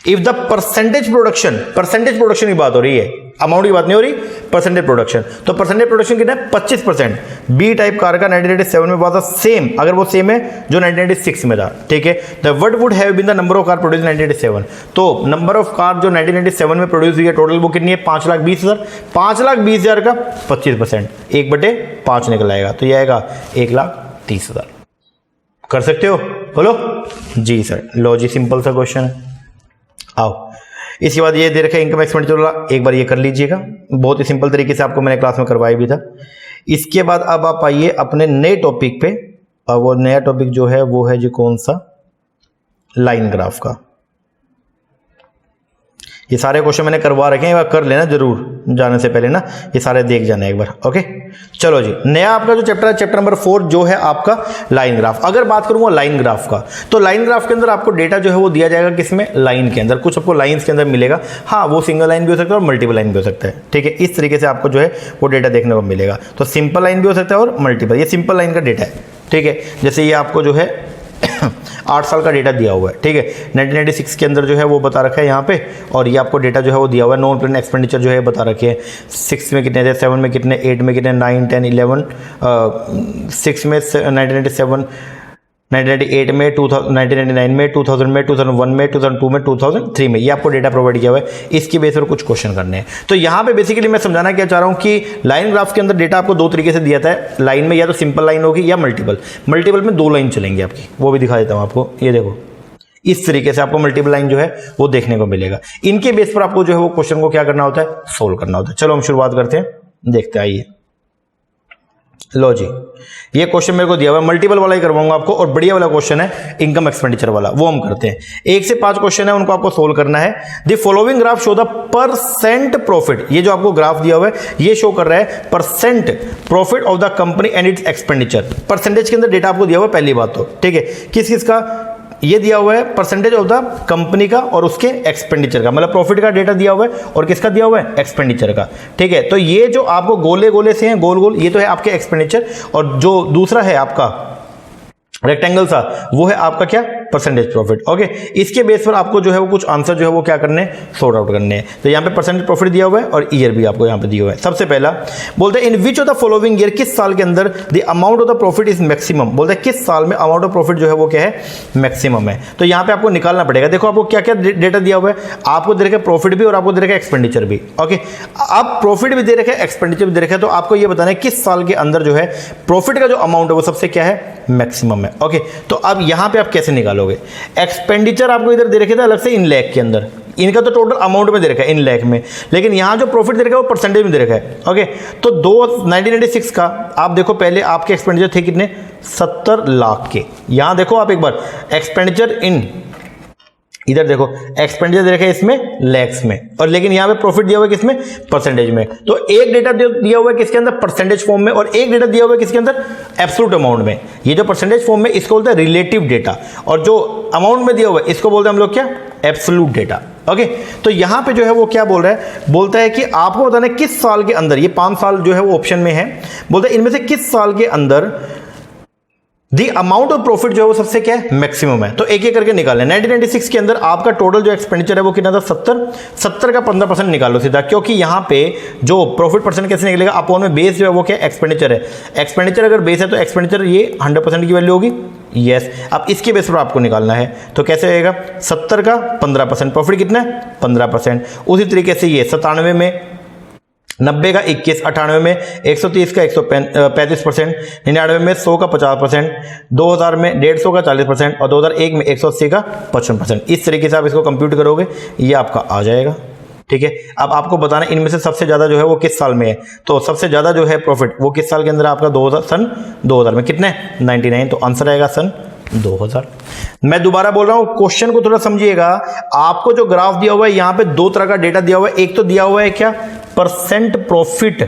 Speaker 1: इफ द परसेंटेज प्रोडक्शन की बात हो रही है, अमाउंट की बात नहीं हो रही, परसेंटेज प्रोडक्शन। तो परसेंटेज प्रोडक्शन कितना है 25%। बी टाइप कार का 1997 में बात था सेम, अगर वो सेम है जो 1996 में था। ठीक है, the what would have been the number of car produce 1997, तो नंबर ऑफ कार जो 1997 में प्रोड्यूस हुई है टोटल वो कितनी है 5,20,000। 5,20,000 का 25% 1/5 निकल आएगा, तो ये आएगा 1,30,000। कर सकते हो बोलो जी सर। लो जी सिंपल सा क्वेश्चन है। आओ इसके बाद ये दे रखा है इनकम एक्सपेंडिचर, एक बार ये कर लीजिएगा, बहुत ही सिंपल तरीके से आपको मैंने क्लास में करवाया भी था। इसके बाद अब आप आइए अपने नए टॉपिक पे, और वो नया टॉपिक जो है वो है जी कौन सा, लाइन ग्राफ का। ये सारे क्वेश्चन मैंने करवा रखे हैं, एक बार कर लेना जरूर जाने से पहले ना, ये सारे देख जाना एक बार। ओके चलो जी, नया आपका जो चैप्टर है चैप्टर नंबर 4 जो है आपका लाइन ग्राफ। अगर बात करूंगा लाइन ग्राफ का, तो लाइन ग्राफ के अंदर आपको डेटा जो है वो दिया जाएगा किसमें, लाइन के अंदर। कुछ आपको लाइंस के अंदर मिलेगा, हाँ वो सिंगल लाइन भी हो सकता है और मल्टीपल लाइन भी हो सकता है। ठीक है, इस तरीके से आपको जो है वो डेटा देखने को मिलेगा। तो सिंपल लाइन भी हो सकता है और मल्टीपल, ये सिंपल लाइन का डेटा है। ठीक है, जैसे ये आपको जो है 8 साल का डेटा दिया हुआ है। ठीक है, 1996 के अंदर जो है वो बता रखा है यहाँ पे, और ये आपको डेटा जो है वो दिया हुआ है। नॉन प्लान एक्सपेंडिचर जो है बता रखे हैं, 6 में कितने थे, 7 में कितने, 8 में कितने, 9, 10, 11, 6 में 1997, 1998 में, 1999 में, 2000 में, 2001 में, 2002 में, 2003 में, ये आपको डेटा प्रोवाइड किया हुआ है। इसकी बेस पर कुछ क्वेश्चन करने हैं। तो यहाँ पे बेसिकली मैं समझाना क्या चाह रहा हूँ कि लाइन ग्राफ के अंदर डेटा आपको दो तरीके से दिया था लाइन में, या तो सिंपल लाइन होगी या मल्टीपल में दो लाइन चलेंगी आपकी, वो भी दिखा देता हूँ आपको। ये देखो इस तरीके से आपको मल्टीपल लाइन जो है वो देखने को मिलेगा। इनके बेस पर आपको जो है वो क्वेश्चन को क्या करना होता है, सोल्व करना होता है। चलो हम शुरुआत करते हैं, देखते हैं। आइए लो जी, ये क्वेश्चन मेरे को दिया हुआ है, मल्टीपल वाला ही करवाऊंगा आपको, और बढ़िया वाला क्वेश्चन है इनकम एक्सपेंडिचर वाला, वो हम करते हैं। 1 से 5 क्वेश्चन है, उनको आपको सोल्व करना है। The following graph show the percent profit, ये जो आपको ग्राफ दिया हुआ है ये शो कर रहा है percent profit of the company and it's expenditure. Percentage के अंदर डेटा आपको दिया हुआ है, पहली बात तो ठीक है। किस किस का ये दिया हुआ है, परसेंटेज ऑफ द कंपनी का और उसके एक्सपेंडिचर का, मतलब प्रॉफिट का डेटा दिया हुआ है और किसका दिया हुआ है, एक्सपेंडिचर का। ठीक है, तो ये जो आपको गोले गोले से हैं, गोल गोल, ये तो है आपके एक्सपेंडिचर, और जो दूसरा है आपका रेक्टेंगल सा, वो है आपका क्या, परसेंटेज प्रॉफिट। ओके, इसके बेस पर आपको जो है वो कुछ आंसर जो है वो क्या करने हैं, सॉर्ट आउट करने हैं। तो यहाँ पे परसेंटेज प्रॉफिट दिया हुआ है और ईयर भी आपको यहाँ पे दिया हुआ है। सबसे पहला बोलते हैं in which of the following year, किस साल के अंदर the amount of the profit is maximum, बोलते हैं किस साल में अमाउंट ऑफ प्रॉफिट जो है वो क्या है, मैक्सिमम है। तो यहाँ पे आपको निकालना पड़ेगा। देखो आपको क्या क्या डेटा दिया हुआ है, आपको दे रखा है प्रॉफिट भी और आपको दे रखा है एक्सपेंडिचर भी। ओके, अब प्रॉफिट भी दे रखा है, एक्सपेंडिचर भी दे रखा है, तो आपको ये बताना है किस साल के अंदर जो है प्रॉफिट का जो अमाउंट है वो सबसे क्या है, मैक्सिमम है। ओके, तो अब यहां पे आप कैसे निकालोगे, एक्सपेंडिचर आपको इधर दे रखे थे अलग से इन लाख के अंदर, इनका तो टोटल अमाउंट में दे रखा है इन लाख में, लेकिन यहां जो प्रॉफिट दे रखा है वो परसेंटेज में दे रखा है। ओके, तो 1996 का आप देखो, पहले आपके एक्सपेंडिचर थे कितने, 70 लाख के। यहां देखो आप एक बार एक्सपेंडिचर इन, इधर देखो एक्सपेंडिचर दे रखा है इसमें लैक्स में, और लेकिन यहां पे प्रॉफिट दिया हुआ है किसमें, परसेंटेज में। तो एक डेटा दिया हुआ है किसके अंदर, परसेंटेज फॉर्म में, और एक डेटा दिया हुआ है किसके अंदर, एब्सोल्यूट अमाउंट में। ये जो परसेंटेज फॉर्म में इसको बोलते हैं रिलेटिव डेटा, और जो अमाउंट में दिया हुआ है इसको बोलते हैं हम लोग क्या, एब्सोल्यूट डेटा। ओके, तो यहां पे जो है वो क्या बोल रहा है, बोलता है कि आपको बताना है किस साल के अंदर, ये 5 साल जो है वो ऑप्शन में है, बोलता है इनमें से किस साल के अंदर दी अमाउंट ऑफ प्रॉफिट जो है वो सबसे क्या है, मैक्सिमम है। तो एक एक करके निकालें। 1996 के अंदर आपका टोटल जो एक्सपेंडिचर है वो कितना था, 70 का 15% निकालो सीधा, क्योंकि यहाँ पे जो प्रॉफिट परसेंट कैसे निकलेगा, अपॉन में बेस जो है वो क्या, एक्सपेंडिचर है। एक्सपेंडिचर अगर बेस है तो एक्सपेंडिचर ये 100% की वैल्यू होगी, यस। अब इसके बेस पर आपको निकालना है, तो कैसे आएगा, 70 का 15%, प्रॉफिट कितना है, 15%। उसी तरीके से ये 97 में, 90 का 21, 98 में 130 का 135%, 99 में 100 का 50%, 2000 में 150 का 40%, और 2001 में 180 का 55%। इस तरीके से आप इसको कंप्यूट करोगे, ये आपका आ जाएगा। ठीक है, अब आपको बताना इनमें से सबसे ज्यादा जो है वो किस साल में है, तो सबसे ज्यादा जो है प्रॉफिट वो किस साल के अंदर आपका, सन 2000 में। कितने, 99, तो आंसर आएगा सन 2000। मैं दोबारा बोल रहा हूं, क्वेश्चन को थोड़ा समझिएगा। आपको जो ग्राफ दिया हुआ है यहां पे दो तरह का डेटा दिया हुआ है, एक तो दिया हुआ है क्या, परसेंट प्रॉफिट,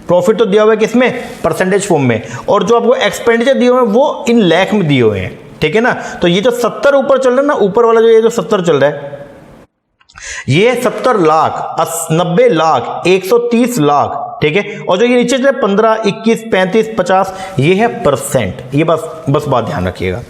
Speaker 1: प्रॉफिट तो दिया हुआ है किसमें, परसेंटेज फॉर्म में, और जो आपको एक्सपेंडिचर दिए हुए हैं वो इन लाख में दिए हुए हैं। ठीक है ना, तो ये जो 70 ऊपर चल रहा है ना, ऊपर वाला जो ये जो 70 चल रहा है, ये 70 लाख, 90 लाख, 130 लाख। ठीक है, और जो ये नीचे चल रहा है 15, 21, 35, 50, ये है परसेंट। ये बस बात ध्यान रखिएगा।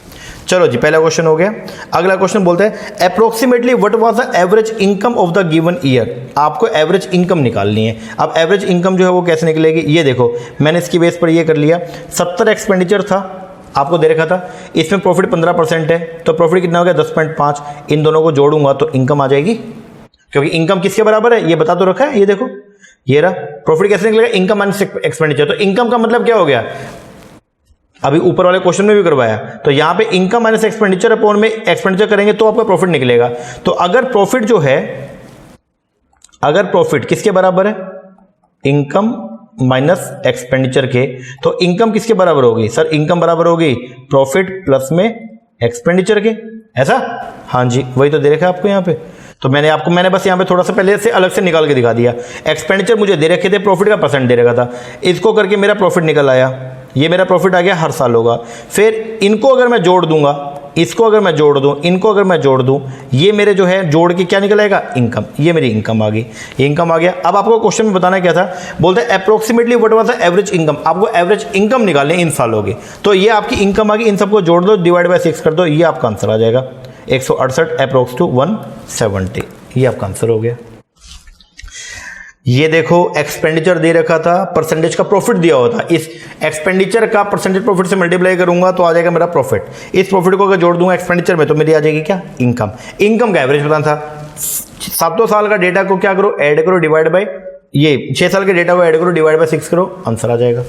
Speaker 1: चलो जी, पहला क्वेश्चन हो गया। अगला क्वेश्चन बोलते हैं approximately what was the average income of the given year. आपको एवरेज इनकम निकालनी है। अब एवरेज इनकम जो है वो कैसे निकलेगी, ये देखो मैंने इसकी बेस पर ये कर लिया। 70 एक्सपेंडिचर था, आपको दे रखा था, इसमें प्रॉफिट 15% है, तो प्रॉफिट कितना हो गया, 10.5। इन दोनों को जोड़ूंगा तो इनकम आ जाएगी, क्योंकि इनकम किसके बराबर है ये बता तो रखा है। ये देखो, ये रहा प्रॉफिट कैसे निकलेगा, इनकम माइनस एक्सपेंडिचर। तो इनकम का मतलब क्या हो गया, अभी ऊपर वाले क्वेश्चन में भी करवाया, तो यहां पे इनकम माइनस एक्सपेंडिचर अपॉन में एक्सपेंडिचर करेंगे तो आपका प्रॉफिट निकलेगा। तो अगर प्रॉफिट जो है, अगर प्रॉफिट किसके बराबर है, इनकम माइनस एक्सपेंडिचर के, तो इनकम किसके बराबर होगी सर, इनकम बराबर होगी प्रॉफिट प्लस में एक्सपेंडिचर के, ऐसा। हाँ जी, वही तो दे रखा है आपको यहाँ पे। तो मैंने बस यहाँ पे थोड़ा सा पहले से अलग से निकाल के दिखा दिया। एक्सपेंडिचर मुझे दे रखे थे, प्रॉफिट का परसेंट दे रखा था, इसको करके मेरा प्रॉफिट निकल आया। ये मेरा प्रॉफिट आ गया, हर साल होगा। फिर इनको अगर मैं जोड़ दूंगा, इसको अगर मैं जोड़ दूं, इनको अगर मैं जोड़ दूं, ये मेरे जो है जोड़ के क्या निकल आएगा, इनकम। ये मेरी इनकम आ गई, ये इनकम आ गया। अब आपको क्वेश्चन में बताना क्या था, बोलते हैं approximately what was the average income. आपको एवरेज इनकम निकालनी इन सालों की, तो ये आपकी इनकम आ गई। इन सबको जोड़ दो, डिवाइड बाय 6 कर दो, ये आपका आंसर आ जाएगा 168 अप्रोक्स टू 170। ये आपका आंसर हो गया। ये देखो एक्सपेंडिचर दे रखा था, परसेंटेज का प्रॉफिट दिया हुआ था, इस एक्सपेंडिचर का परसेंटेज प्रॉफिट से मल्टीप्लाई करूंगा तो आ जाएगा मेरा प्रॉफिट। इस प्रॉफिट को अगर जोड़ दूंगा एक्सपेंडिचर में तो मेरी आ जाएगी क्या, इनकम। इनकम का एवरेज बताना था। 7 साल का डेटा को क्या करो, ऐड करो, डिवाइड बाय ये 6 साल के डेटा को ऐड करो, डिवाइड बाय 6 करो, आंसर आ जाएगा।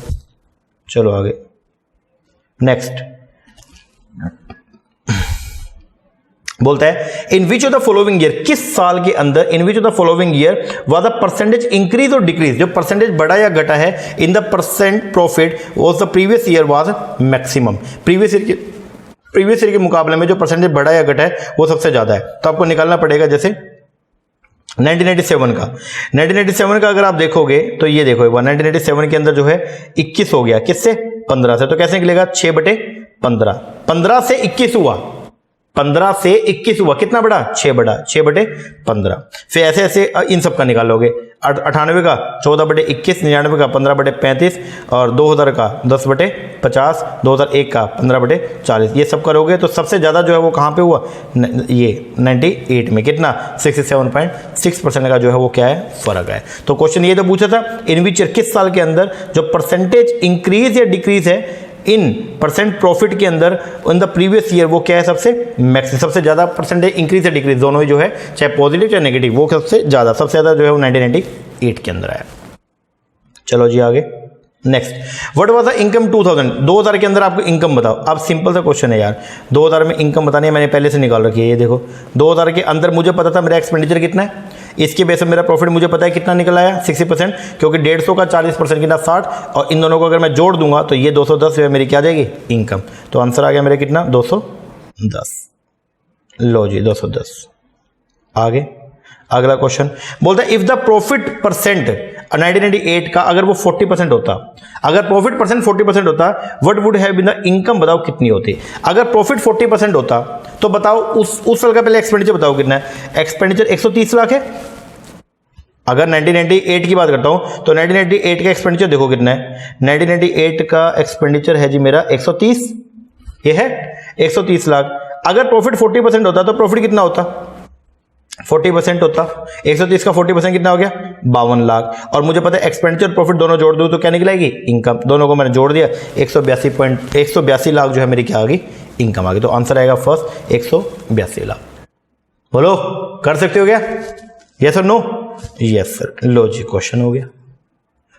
Speaker 1: चलो आगे नेक्स्ट बोलता है in which of the following year, किस साल के अंदर, in which of the following year was the percentage increase और डिक्रीज, जो परसेंटेज बढ़ा या घटा है in the percent profit was the previous year was maximum. Previous year के मुकाबले में जो परसेंटेज बढ़ा या घटा है वो सबसे ज्यादा है। तो आपको निकालना पड़ेगा जैसे 1987 का अगर आप देखोगे तो ये देखो एक बार 1987 के अंदर जो है 21 हो गया, किससे, 15 से। तो कैसे निकलेगा, 6/15, 15 से 21 हुआ, 15 से 21 हुआ, कितना बड़ा, 6/15। फिर ऐसे ऐसे इन सब का निकालोगे, 98 का 14/21, 99 का 15/35 और 2000 का 10/50, 2001 का 15/40। ये सब करोगे तो सबसे ज्यादा जो है वो कहां पे हुआ, ये 98 में, कितना 67.6% का जो है वो क्या है, फर्क है। तो क्वेश्चन ये तो पूछा था इन विच ईयर, किस साल के अंदर जो परसेंटेज इंक्रीज या डिक्रीज है इन परसेंट प्रॉफिट के अंदर इन द प्रीवियस ईयर, वो क्या है, सबसे मैक्स, सबसे ज्यादा परसेंटेज इंक्रीज या डिक्रीज दोनों ही जो है, चाहे पॉजिटिव चाहे नेगेटिव, वो सबसे ज्यादा जो है वो 1998 के अंदर आया। चलो जी आगे next, what was the income 2000 के अंदर आपको इनकम बताओ। अब सिंपल सा क्वेश्चन है यार, 2000 में इनकम बतानी है, मैंने पहले से निकाल रखी है। ये देखो 2000 के अंदर मुझे पता था मेरा एक्सपेंडिचर कितना है, इसके बेस पर मेरा प्रॉफिट मुझे पता है कितना निकल आया, 60%, क्योंकि 150 का 40% कितना 60, और इन दोनों को अगर मैं जोड़ दूंगा तो ये 210 है मेरी क्या आ जाएगी, इनकम। तो आंसर आ गया मेरा कितना, 210। लो जी 210। आगे अगला क्वेश्चन बोलता है इफ द प्रॉफिट परसेंट 1998 का अगर वो 40% होता, अगर प्रॉफिट परसेंट 40% होता, what would have been the income, बताओ कितनी होती। अगर प्रॉफिट 40% होता तो बताओ उस साल का पहले एक्सपेंडिचर बताओ कितना है। एक्सपेंडिचर 130 लाख है। अगर 1998 की बात करता हूं तो 1998 का एक्सपेंडिचर देखो कितना है, 1998 का एक्सपेंडिचर है जी मेरा 130, ये है 130 लाख। अगर प्रॉफिट 40% होता तो प्रॉफिट कितना होता, 40% होता, 130 का 40% कितना हो गया, 52 लाख। और मुझे पता है एक्सपेंडिचर प्रॉफिट दोनों जोड़ दूं तो क्या निकलेगी, इनकम। दोनों को मैंने जोड़ दिया, 182 लाख जो है मेरी क्या आ गई, इनकम आ गई। तो आंसर आएगा फर्स्ट 182 लाख। बोलो कर सकते हो क्या, यस और नो, यस सर। लो जी क्वेश्चन हो गया,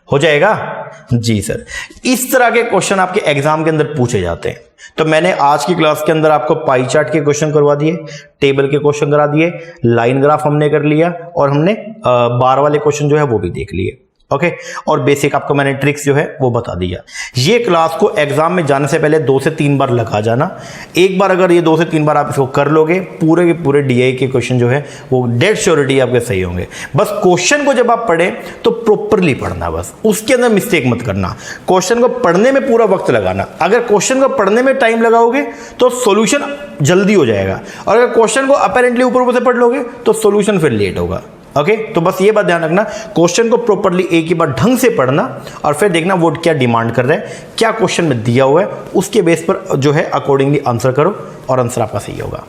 Speaker 1: हो जाएगा जी सर। इस तरह के क्वेश्चन आपके एग्जाम के अंदर पूछे जाते हैं। तो मैंने आज की क्लास के अंदर आपको पाई चार्ट के क्वेश्चन करवा दिए, टेबल के क्वेश्चन करा दिए, लाइन ग्राफ हमने कर लिया, और हमने बार वाले क्वेश्चन जो है वो भी देख लिए। ओके, और बेसिक आपको मैंने ट्रिक्स जो है वो बता दिया। ये क्लास को एग्जाम में जाने से पहले 2 से 3 बार लगा जाना। एक बार अगर ये 2 से 3 बार आप इसको कर लोगे, पूरे के पूरे डीआई के क्वेश्चन जो है वो डेड श्योरिटी आपके सही होंगे। बस क्वेश्चन को जब आप पढ़ें तो प्रॉपरली पढ़ना, बस उसके अंदर मिस्टेक मत करना। क्वेश्चन को पढ़ने में पूरा वक्त लगाना। अगर क्वेश्चन को पढ़ने में टाइम लगाओगे तो सॉल्यूशन जल्दी हो जाएगा, और अगर क्वेश्चन को अपेरेंटली ऊपर से पढ़ लोगे तो सॉल्यूशन फिर लेट होगा। ओके, तो बस ये बात ध्यान रखना, क्वेश्चन को प्रॉपरली एक ही बार ढंग से पढ़ना, और फिर देखना वो क्या डिमांड कर रहा है, क्या क्वेश्चन में दिया हुआ है, उसके बेस पर जो है अकॉर्डिंगली आंसर करो, और आंसर आपका सही होगा।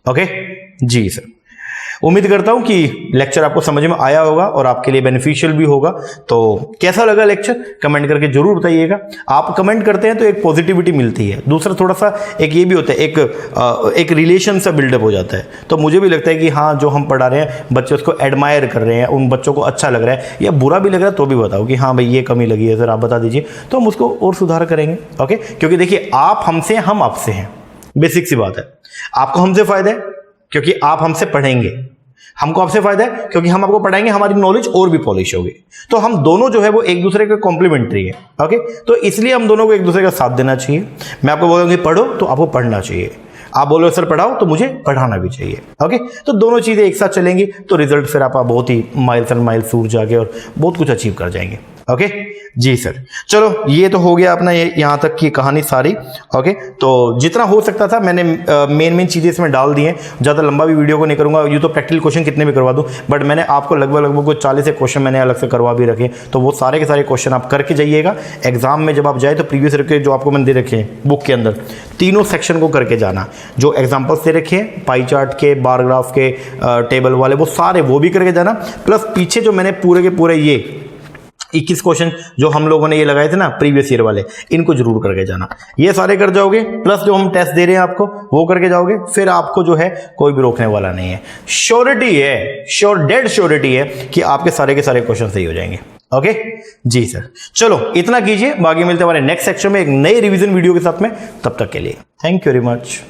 Speaker 1: ओके जी सर, उम्मीद करता हूं कि लेक्चर आपको समझ में आया होगा और आपके लिए बेनिफिशियल भी होगा। तो कैसा लगा लेक्चर कमेंट करके जरूर बताइएगा। आप कमेंट करते हैं तो एक पॉजिटिविटी मिलती है, दूसरा थोड़ा सा एक ये भी होता है, एक रिलेशन सा बिल्डअप हो जाता है। तो मुझे भी लगता है कि हाँ, जो हम पढ़ा रहे हैं बच्चे उसको एडमायर कर रहे हैं, उन बच्चों को अच्छा लग रहा है या बुरा भी लग रहा है तो भी बताओ कि हाँ भाई ये कमी लगी है सर, आप बता दीजिए, तो हम उसको और सुधार करेंगे। ओके, क्योंकि देखिए आप हमसे, हम आपसे हैं, बेसिक सी बात है। आपको हमसे फायदा है क्योंकि आप हमसे पढ़ेंगे, हमको आपसे फायदा है क्योंकि हम आपको पढ़ाएंगे, हमारी नॉलेज और भी पॉलिश होगी। तो हम दोनों जो है वो एक दूसरे के कॉम्प्लीमेंट्री है। ओके, तो इसलिए हम दोनों को एक दूसरे का साथ देना चाहिए। मैं आपको बोलूंगा कि पढ़ो तो आपको पढ़ना चाहिए, आप बोलो सर पढ़ाओ तो मुझे पढ़ाना भी चाहिए। ओके, तो दोनों चीजें एक साथ चलेंगी तो रिजल्ट फिर आप बहुत ही माइल्स एंड माइल्स दूर जाके और बहुत कुछ अचीव कर जाएंगे। ओके जी सर, चलो ये तो हो गया अपना ये यहाँ तक की कहानी सारी। ओके, तो जितना हो सकता था मैंने मेन चीज़ें इसमें डाल दी हैं। ज़्यादा लंबा भी वीडियो को नहीं करूँगा, यूँ तो प्रैक्टिकल क्वेश्चन कितने भी करवा दूँ, बट मैंने आपको लगभग 40 क्वेश्चन मैंने अलग से करवा भी रखे, तो वो सारे के सारे क्वेश्चन आप करके जाइएगा। एग्जाम में जब आप जाए तो प्रीवियस ईयर के जो आपको मैंने दे रखे हैं बुक के अंदर, तीनों सेक्शन को करके जाना। जो एग्जाम्पल्स दे रखे हैं पाई चार्ट के, बार ग्राफ के, टेबल वाले, वो सारे वो भी करके जाना। प्लस पीछे जो मैंने पूरे के पूरे ये 21 क्वेश्चन जो हम लोगों ने ये लगाए थे ना प्रीवियस ईयर वाले, इनको जरूर करके जाना। ये सारे कर जाओगे, प्लस जो हम टेस्ट दे रहे हैं आपको वो करके जाओगे, फिर आपको जो है कोई भी रोकने वाला नहीं है। श्योरिटी है, डेड श्योरिटी है कि आपके सारे के सारे क्वेश्चन सही हो जाएंगे। ओके जी सर, चलो इतना कीजिए, बाकी मिलते हैं हमारे नेक्स्ट सेक्शन में एक नई रिवीजन वीडियो के साथ में। तब तक के लिए थैंक यू वेरी मच।